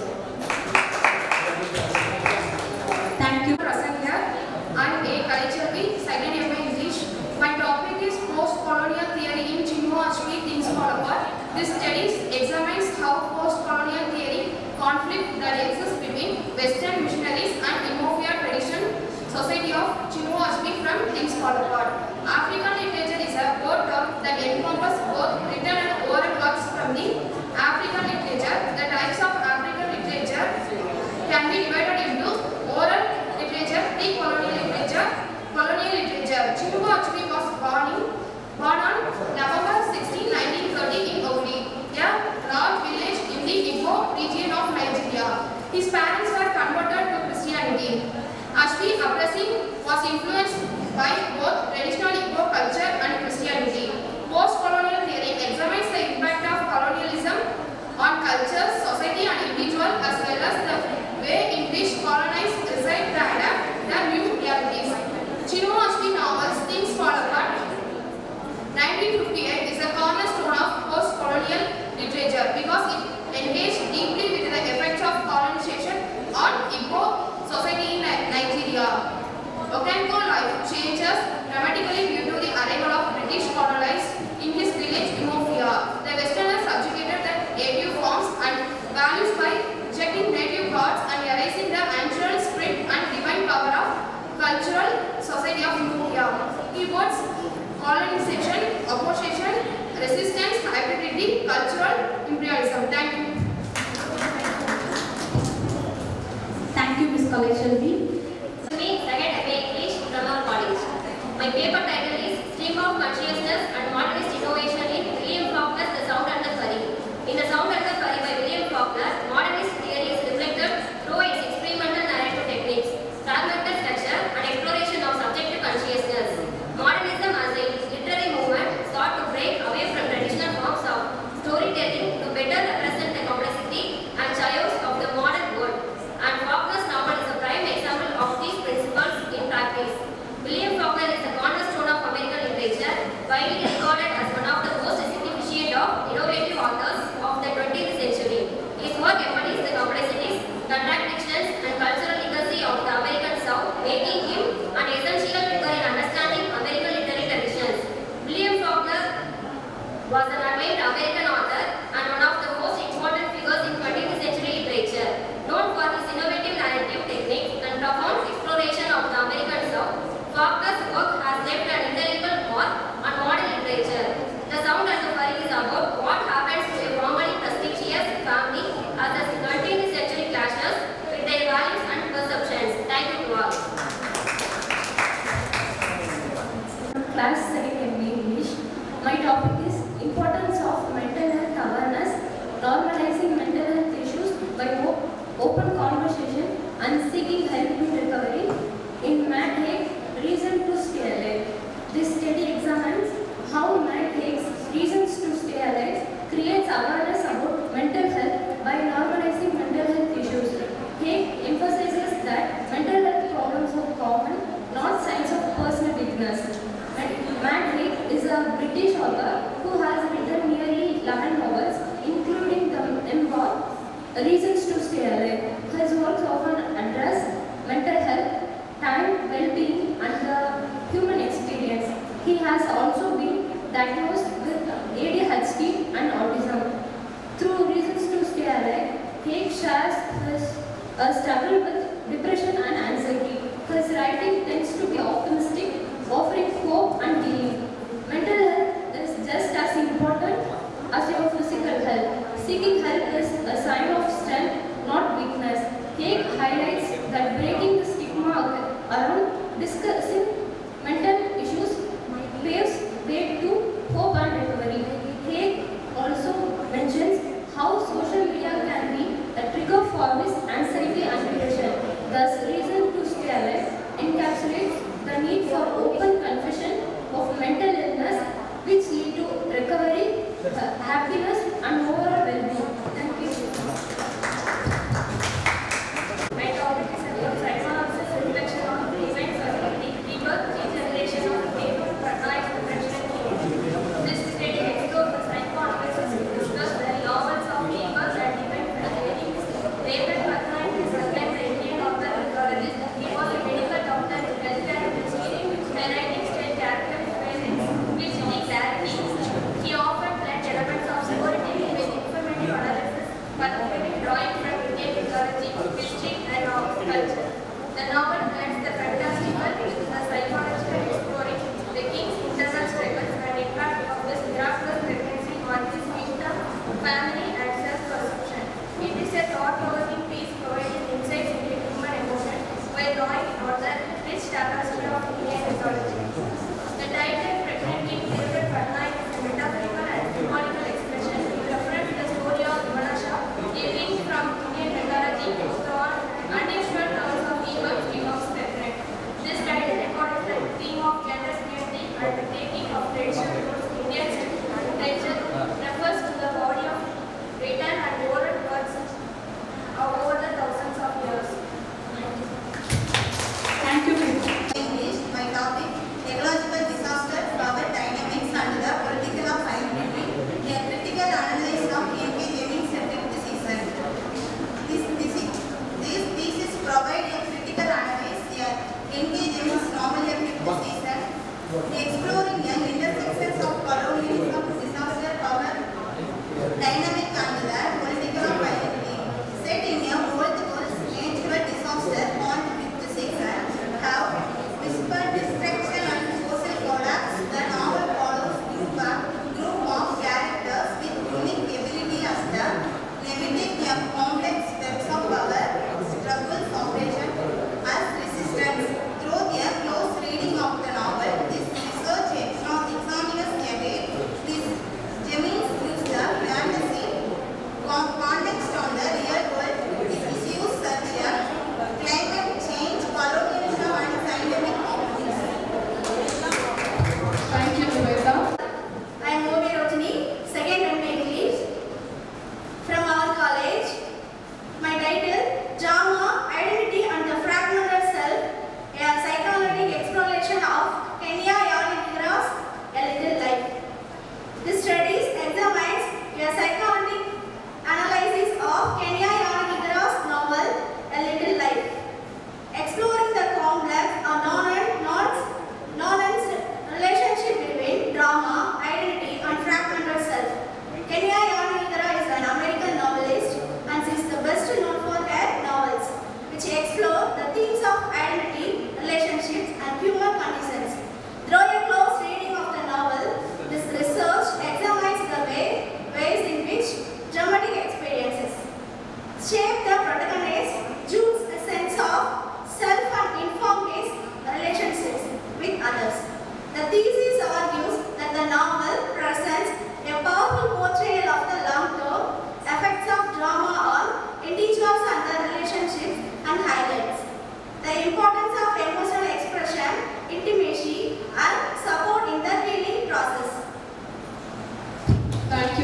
Thank you. I am A. Kalaignar, second year English. My topic is post-colonial theory in Chinua-Achebe, Things Fall Apart. This study examines how post-colonial theory conflict that exists between Western missionaries and Imofia tradition society of Chinua-Achebe from Things Fall Apart. African literature is a word term that encompasses both written and oral works from the African literature. The types of African literature can be divided into oral literature, pre-colonial literature, colonial literature. Chinua-Achebe was born on November 16, 1930 in Oudi, a large village in the Igbo region of Nigeria. His parents were converted to Christianity. Achebe upbringing was influenced by both traditional Igbo culture and Christianity. Post-colonial theory examines the impact of colonialism on culture, society and individual, as well as the way in which colonized reside to adapt the new realities. Chinua-Achebe novels Things Fall Apart 1958 is a cornerstone of post-colonial literature because it engaged deeply with the effects of colonization on Igbo society in Nigeria. Okanko life changes dramatically due to the arrival of British colonists in his village Imofia. The Westerners subjugated the native forms and values by rejecting native gods and erasing the ancient spirit and divine power of cultural society of Imofia. Keywords: colonization, opposition, resistance, hybridity, cultural imperialism. Thank you. Thank you, Ms. Kalaignar. Second MA English from our college. My paper title is Stream of Consciousness and Modernist Innovation in William Faulkner's The Sound and the Furry. In The Sound and the Furry by William Faulkner, modernist theory is reflected through its experimental narrative techniques, fragmented structure, and exploration of subjective consciousness. Modernism as a literary movement sought to break away from traditional forms of storytelling to better represent the complexity and chaos of the modern world. And Faulkner's novel is a prime example of these principles in practice. William Faulkner is the cornerstone of American literature, widely regarded as one of the most significant of innovative authors of the 20th century. His work embodies the complexities, contradictions, and cultural legacy of the American South, making him an essential figure in understanding American literary traditions. William Faulkner was an acclaimed American author and one of the most important figures in 20th century literature. Known for his innovative narrative techniques and profound exploration of the American South, Faulkner's work has left an indelible mark on modern literature. The Sound and the Furry is about what happens to a formerly prestigious family as the 19th century clashes with their values and perceptions. Thank you to all. Class 2nd MA English. My topic by open conversation and seeking help in recovery. In Matt Haig's Reason to Stay Alive, this study examines how Matt Haig's Reasons to Stay Alive creates awareness about mental health by normalizing mental health issues. Haig emphasizes that mental health problems are common, not signs of personal weakness. Matt Haig is a British author who has written nearly 11 novels, including the memoir Reasons to Stay Alive. His works often address mental health, time, well-being, and the human experience. He has also been diagnosed with ADHD and autism. Through Reasons to Stay Alive, Haig shares his struggle with depression and anxiety. His writing tends to be optimistic, offering hope and healing. Mental health is just as important as your physical health. Seeking help is a sign of strength, not weakness. Haig highlights that breaking the stigma around discussing mental issues paves way to hope and recovery. Haig also mentions how social media can be a trigger for his anxiety and depression. Thus, Reason to Stay Alive encapsulates the need for open confession of mental illness, which lead to recovery, happiness, and overall well-being. Thank you. My topic is about psychoanalysis reflection on the events of the rebirth, regeneration of the people, life, depression, and healing. This study explores the psychoanalysis to discuss the novels of rebirth and event healing. David Karunanidhi is again the Indian author and neurologist. He was a medical doctor in healthcare engineering, narrating state character experience with unique clarity. He often blends elements of storytelling with informative analysis, particularly drawing from Indian mythology, history, and culture. The novel blends the fantastical with the psychological, exploring the king's internal struggles and impact of this miraculous pregnancy on his kingdom, family, and self-perception. It is a thought-provoking piece providing insights into human emotion while drawing on the rich tapestry of Indian mythology. The title pregnantly David Karunanidhi is a metaphorical and symbolical expression to reference the story of Vanasha, a king from Indian mythology who on unusual terms of rebirth becomes pregnant. This title embodies the theme of gender fluidity and the taking of traditional roles in Indian culture, refers to the body of written and oral words over the thousands of years. Thank you. English, my topic, ecological disaster, power dynamics and the political of identity, a critical analysis of engaging septic diseases. These thesis provide a critical analysis, engaging normal septic diseases, exploring the intersections of colonialism, disaster, power dynamic and the political of identity. Set in a multiple natural disaster on 56 have whispered destruction and social collapse. The novel follows group of characters with unique ability as the navigate the complex steps of power, struggles, operation as resistance. Through a close reading of the novel, this research examines a way this Jemins use the fantasy context on the real world with issues such as climate change, colonialism, and scientific conflicts. Thank you, Niveta. I am Mobi Rotini, second MA English from our college. My title, Drama, Identity and the Fragmented Self, a psychoanalytic exploration of Kenya Yanigra's A Little Life. This study examines a psychoanalytic analysis of Kenya Yanigra's novel, A Little Life, exploring the complex non-nonsense relationship between drama, identity, and fragmented self. Kenya Yanigra is an American novelist and is the best known for her novels, which explore the themes of identity, relationships, and human conditions. Through a close reading of the novel, this research examines the ways in which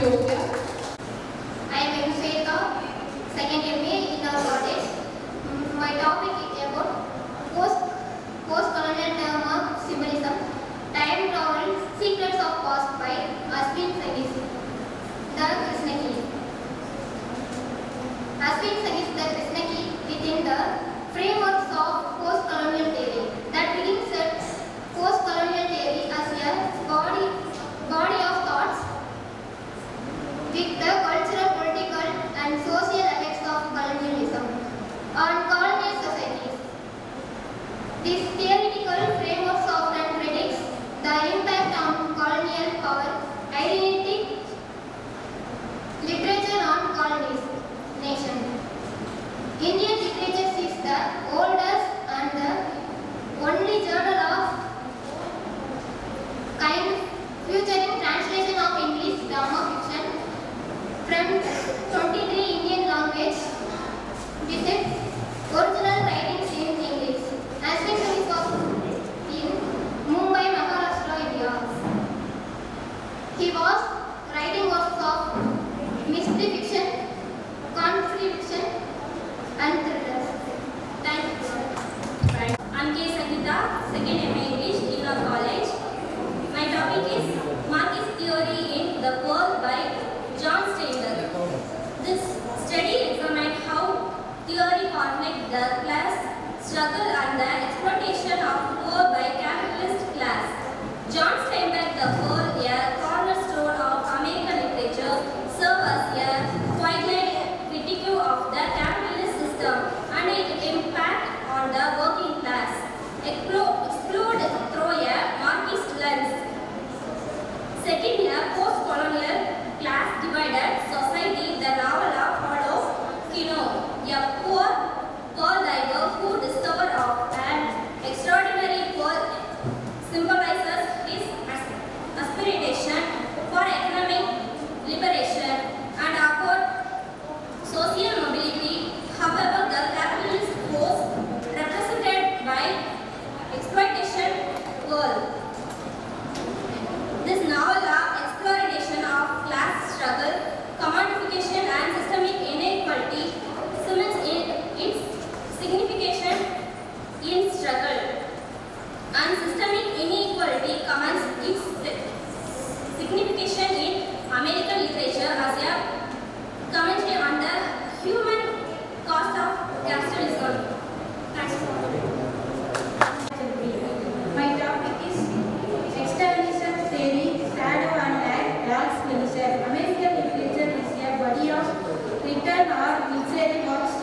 Ethiopia. I am Emseka, second MA in our college. My topic is about post-colonial term of symbolism, time travel, secrets of past by Ashwin Sagis, the Krishnaki. Ashwin Sagis, the Krishnaki, within the frameworks of post-colonial theory that begins at post-colonial theory as a body of thoughts with the cultural, political and social effects of colonialism on colonial societies. This theoretical framework often predicts the impact on colonial power, identity, literature on colonies, nation. Indian literature is the oldest and the only journal of kind featuring translation of English drama fiction from 23 Indian language with its original writings in English. Ashwin Sagis was in Mumbai, Maharashtra, India. He was writing works of mystery fiction, conflict fiction and thrillers. Thank you. I'm K. Sangeeta, second MA English in our college. My topic is Marxist theory in the world by John Steinbeck. This study examined how theory conflicts the class struggle and the exploitation of poor by capitalist class. John Steinbeck, the whole a cornerstone of American literature, serves as a poignant critique of the capitalist system and its impact on the working class, explored through a Marxist lens. Set in a post-colonial, class-divided society, the novel follows Kino, a poor pearl diver who discovers an extraordinary pearl, symbolizes his aspiration for economic liberation and upward social mobility. However, the capitalist force represented by exploitation world. This novel exploration of class struggle, commodification and systemic inequality cements its signification in struggle, and systemic inequality commands its signification in American literature as a commentary on the human cost of capitalism. Thanks. My topic is externalism theory, shadow and light, dark literature. American literature is a body of written or literary works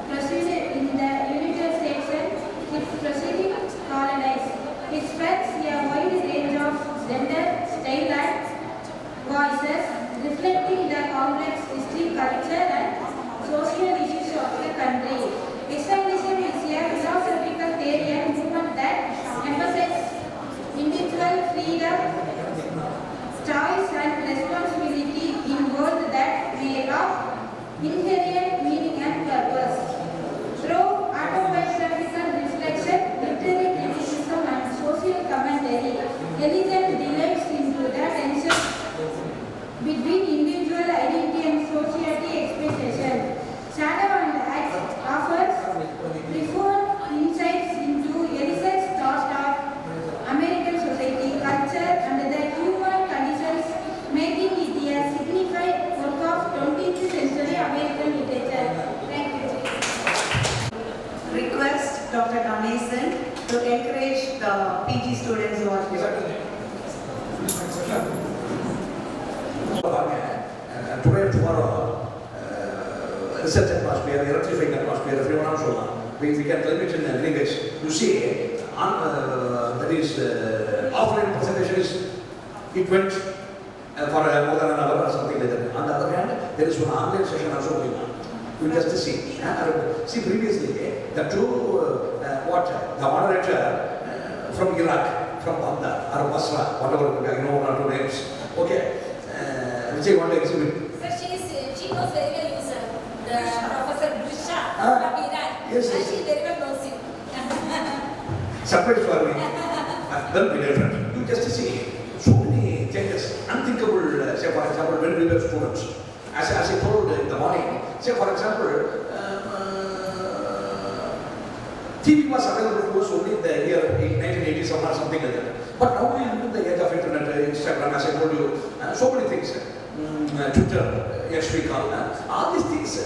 proceeded in the United States. Its proceeding colonized. It spans a wide range of gender, style and voices, reflecting the complex history, culture and social issues of the country. Externalism is a philosophical theory and movement that emphasizes individual freedom, choice and responsibility in world that may lack inherent meaning and purpose. Through autobiographical reflection, literary criticism and social commentary, Ellison delves into the tension between individual identity and society expectation. Shadow and Act offers profound insights into Ellison's thought of American society, culture and the human conditions, making it a significant work of 20th century American literature. Thank you. Request Dr. Ganesan to encourage the PG students who are here. Today and tomorrow, research atmosphere, electrifying atmosphere, everyone and so on. We can tell it in many ways. You see, that is, offline presentation is, it went for more than an hour or something like that. On the other hand, there is one online session also going on. You just see. See, previously, the two, the moderator from Iraq, from Baghdad, or Basra, whatever, you know, one or two names. Okay. Which I want to exhibit. Sir, she knows very well you, sir. The Professor Brisha from Iran. Yes, and she very well knows you. Surprise for me. Then be different. You just see so many changes, unthinkable. Say for example, when we everywhere students. As I told in the morning, say for example, TV was available to us only in the year 1987 or something like that. But now we live in the age of internet, Instagram, as I told you, so many things. Twitter, yes we call all these things,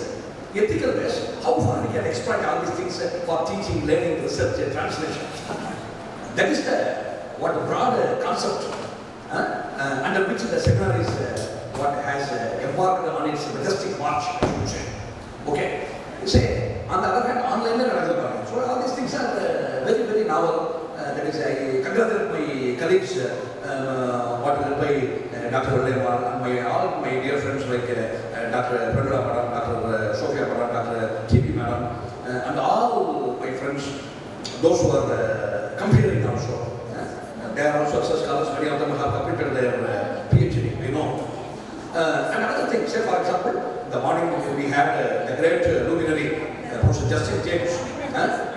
ethical ways, how far we can exploit all these things for teaching, learning, research, translation. That is what the broad concept under which the seminar is what has embarked on its majestic march, I should say. Okay. Say, on the other hand, online and another learning. So all these things are very, very novel. That is, I congratulate my colleagues, what is by Dr. Kalaignar and all my dear friends like Dr. Pudukkottai Madam, Dr. Sophia Madam, Dr. T.B. Madam, and all my friends, those who are comparing also. They are also such scholars, many of them have completed their PhD, we know. And another thing, say for example, the morning we had the great luminary, Professor Justin James,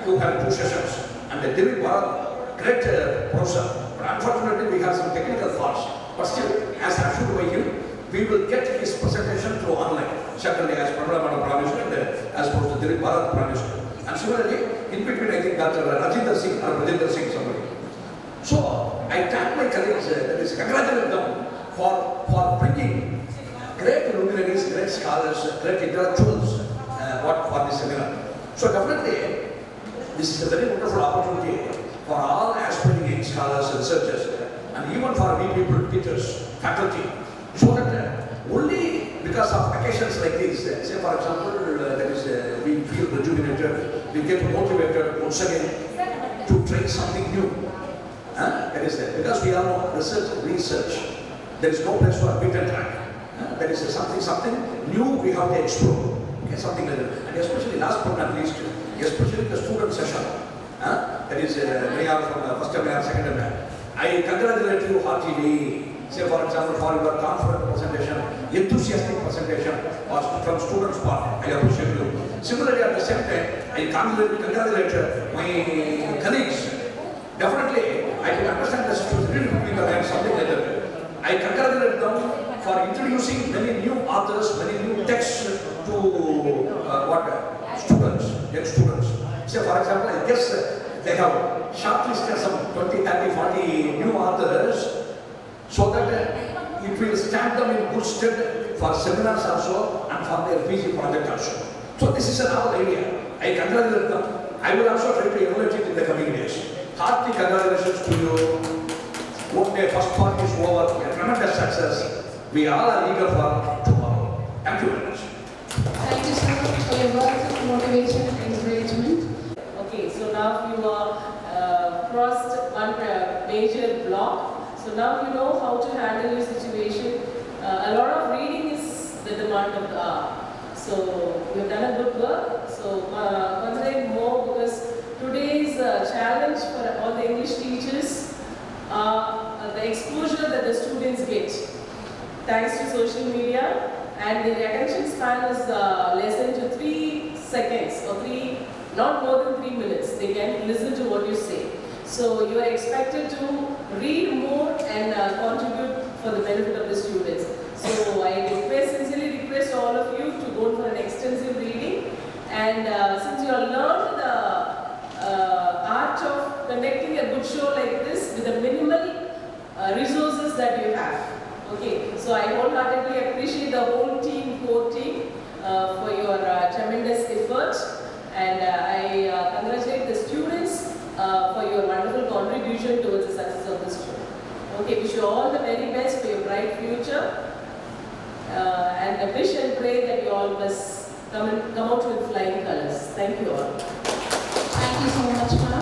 who had 2 sessions, and the David Bharat, great professor. But unfortunately, we have some technical faults. But still, as assured by him, we will get his presentation through online. Certainly, as Pudukkottai promised and as Professor David Bharat promised. And similarly, in between, I think Dr. Rajinder Singh or Rajinder Singh, somebody. So, I thank my colleagues, that is, congratulate them for bringing great luminaries, great scholars, great intellectuals for this seminar. So definitely, this is a very wonderful opportunity for all aspiring scholars, researchers, and even for we people, teachers, faculty, so that only because of occasions like this, say for example, that is, we feel rejuvenated, we get motivated once again to try something new. That is because we are not research. There is no place for beaten track. There is something new we have to explore. Okay, something like that. And especially last but not least, especially the student session. That is many are from the first term and second term. I congratulate you heartily. Say for example, for your confident presentation, enthusiastic presentation from students' part. I appreciate you. Similarly, at the same time, I congratulate my colleagues. Definitely, I can understand the situation and something like that. I congratulate them for introducing many new authors, many new texts to students, young students. Say for example, I guess they have shortlisted some 20, 30, 40 new authors so that it will stand them in good stead for seminars also and for their PG project also. So this is a novel idea. I congratulate them. I will also try to evaluate it in the coming days. Hearty congratulations to you. One day, first part is over. A tremendous success. We all are eager for tomorrow. Thank you very much. Thank you so much for your words of motivation and encouragement. Okay, so now you are crossed one major block. So now you know how to handle your situation. A lot of reading is the demand of the hour. So you've done a good work. So concentrate more because today's challenge for all the English teachers the exposure that the students get thanks to social media, and their attention span is less than 3 seconds or not more than 3 minutes. They can listen to what you say. So you are expected to read more and contribute for the benefit of the students. So I sincerely request all of you to go for an extensive reading, and since you have learned the art of conducting a good show like this with the minimal resources that you have. Okay, so I wholeheartedly appreciate the whole team, core team, for your tremendous effort, and I congratulate the students for your wonderful contribution towards the success of this show. Okay, wish you all the very best for your bright future, and I wish and pray that you all must come out with flying colors. Thank you all. Thank you so much, ma'am.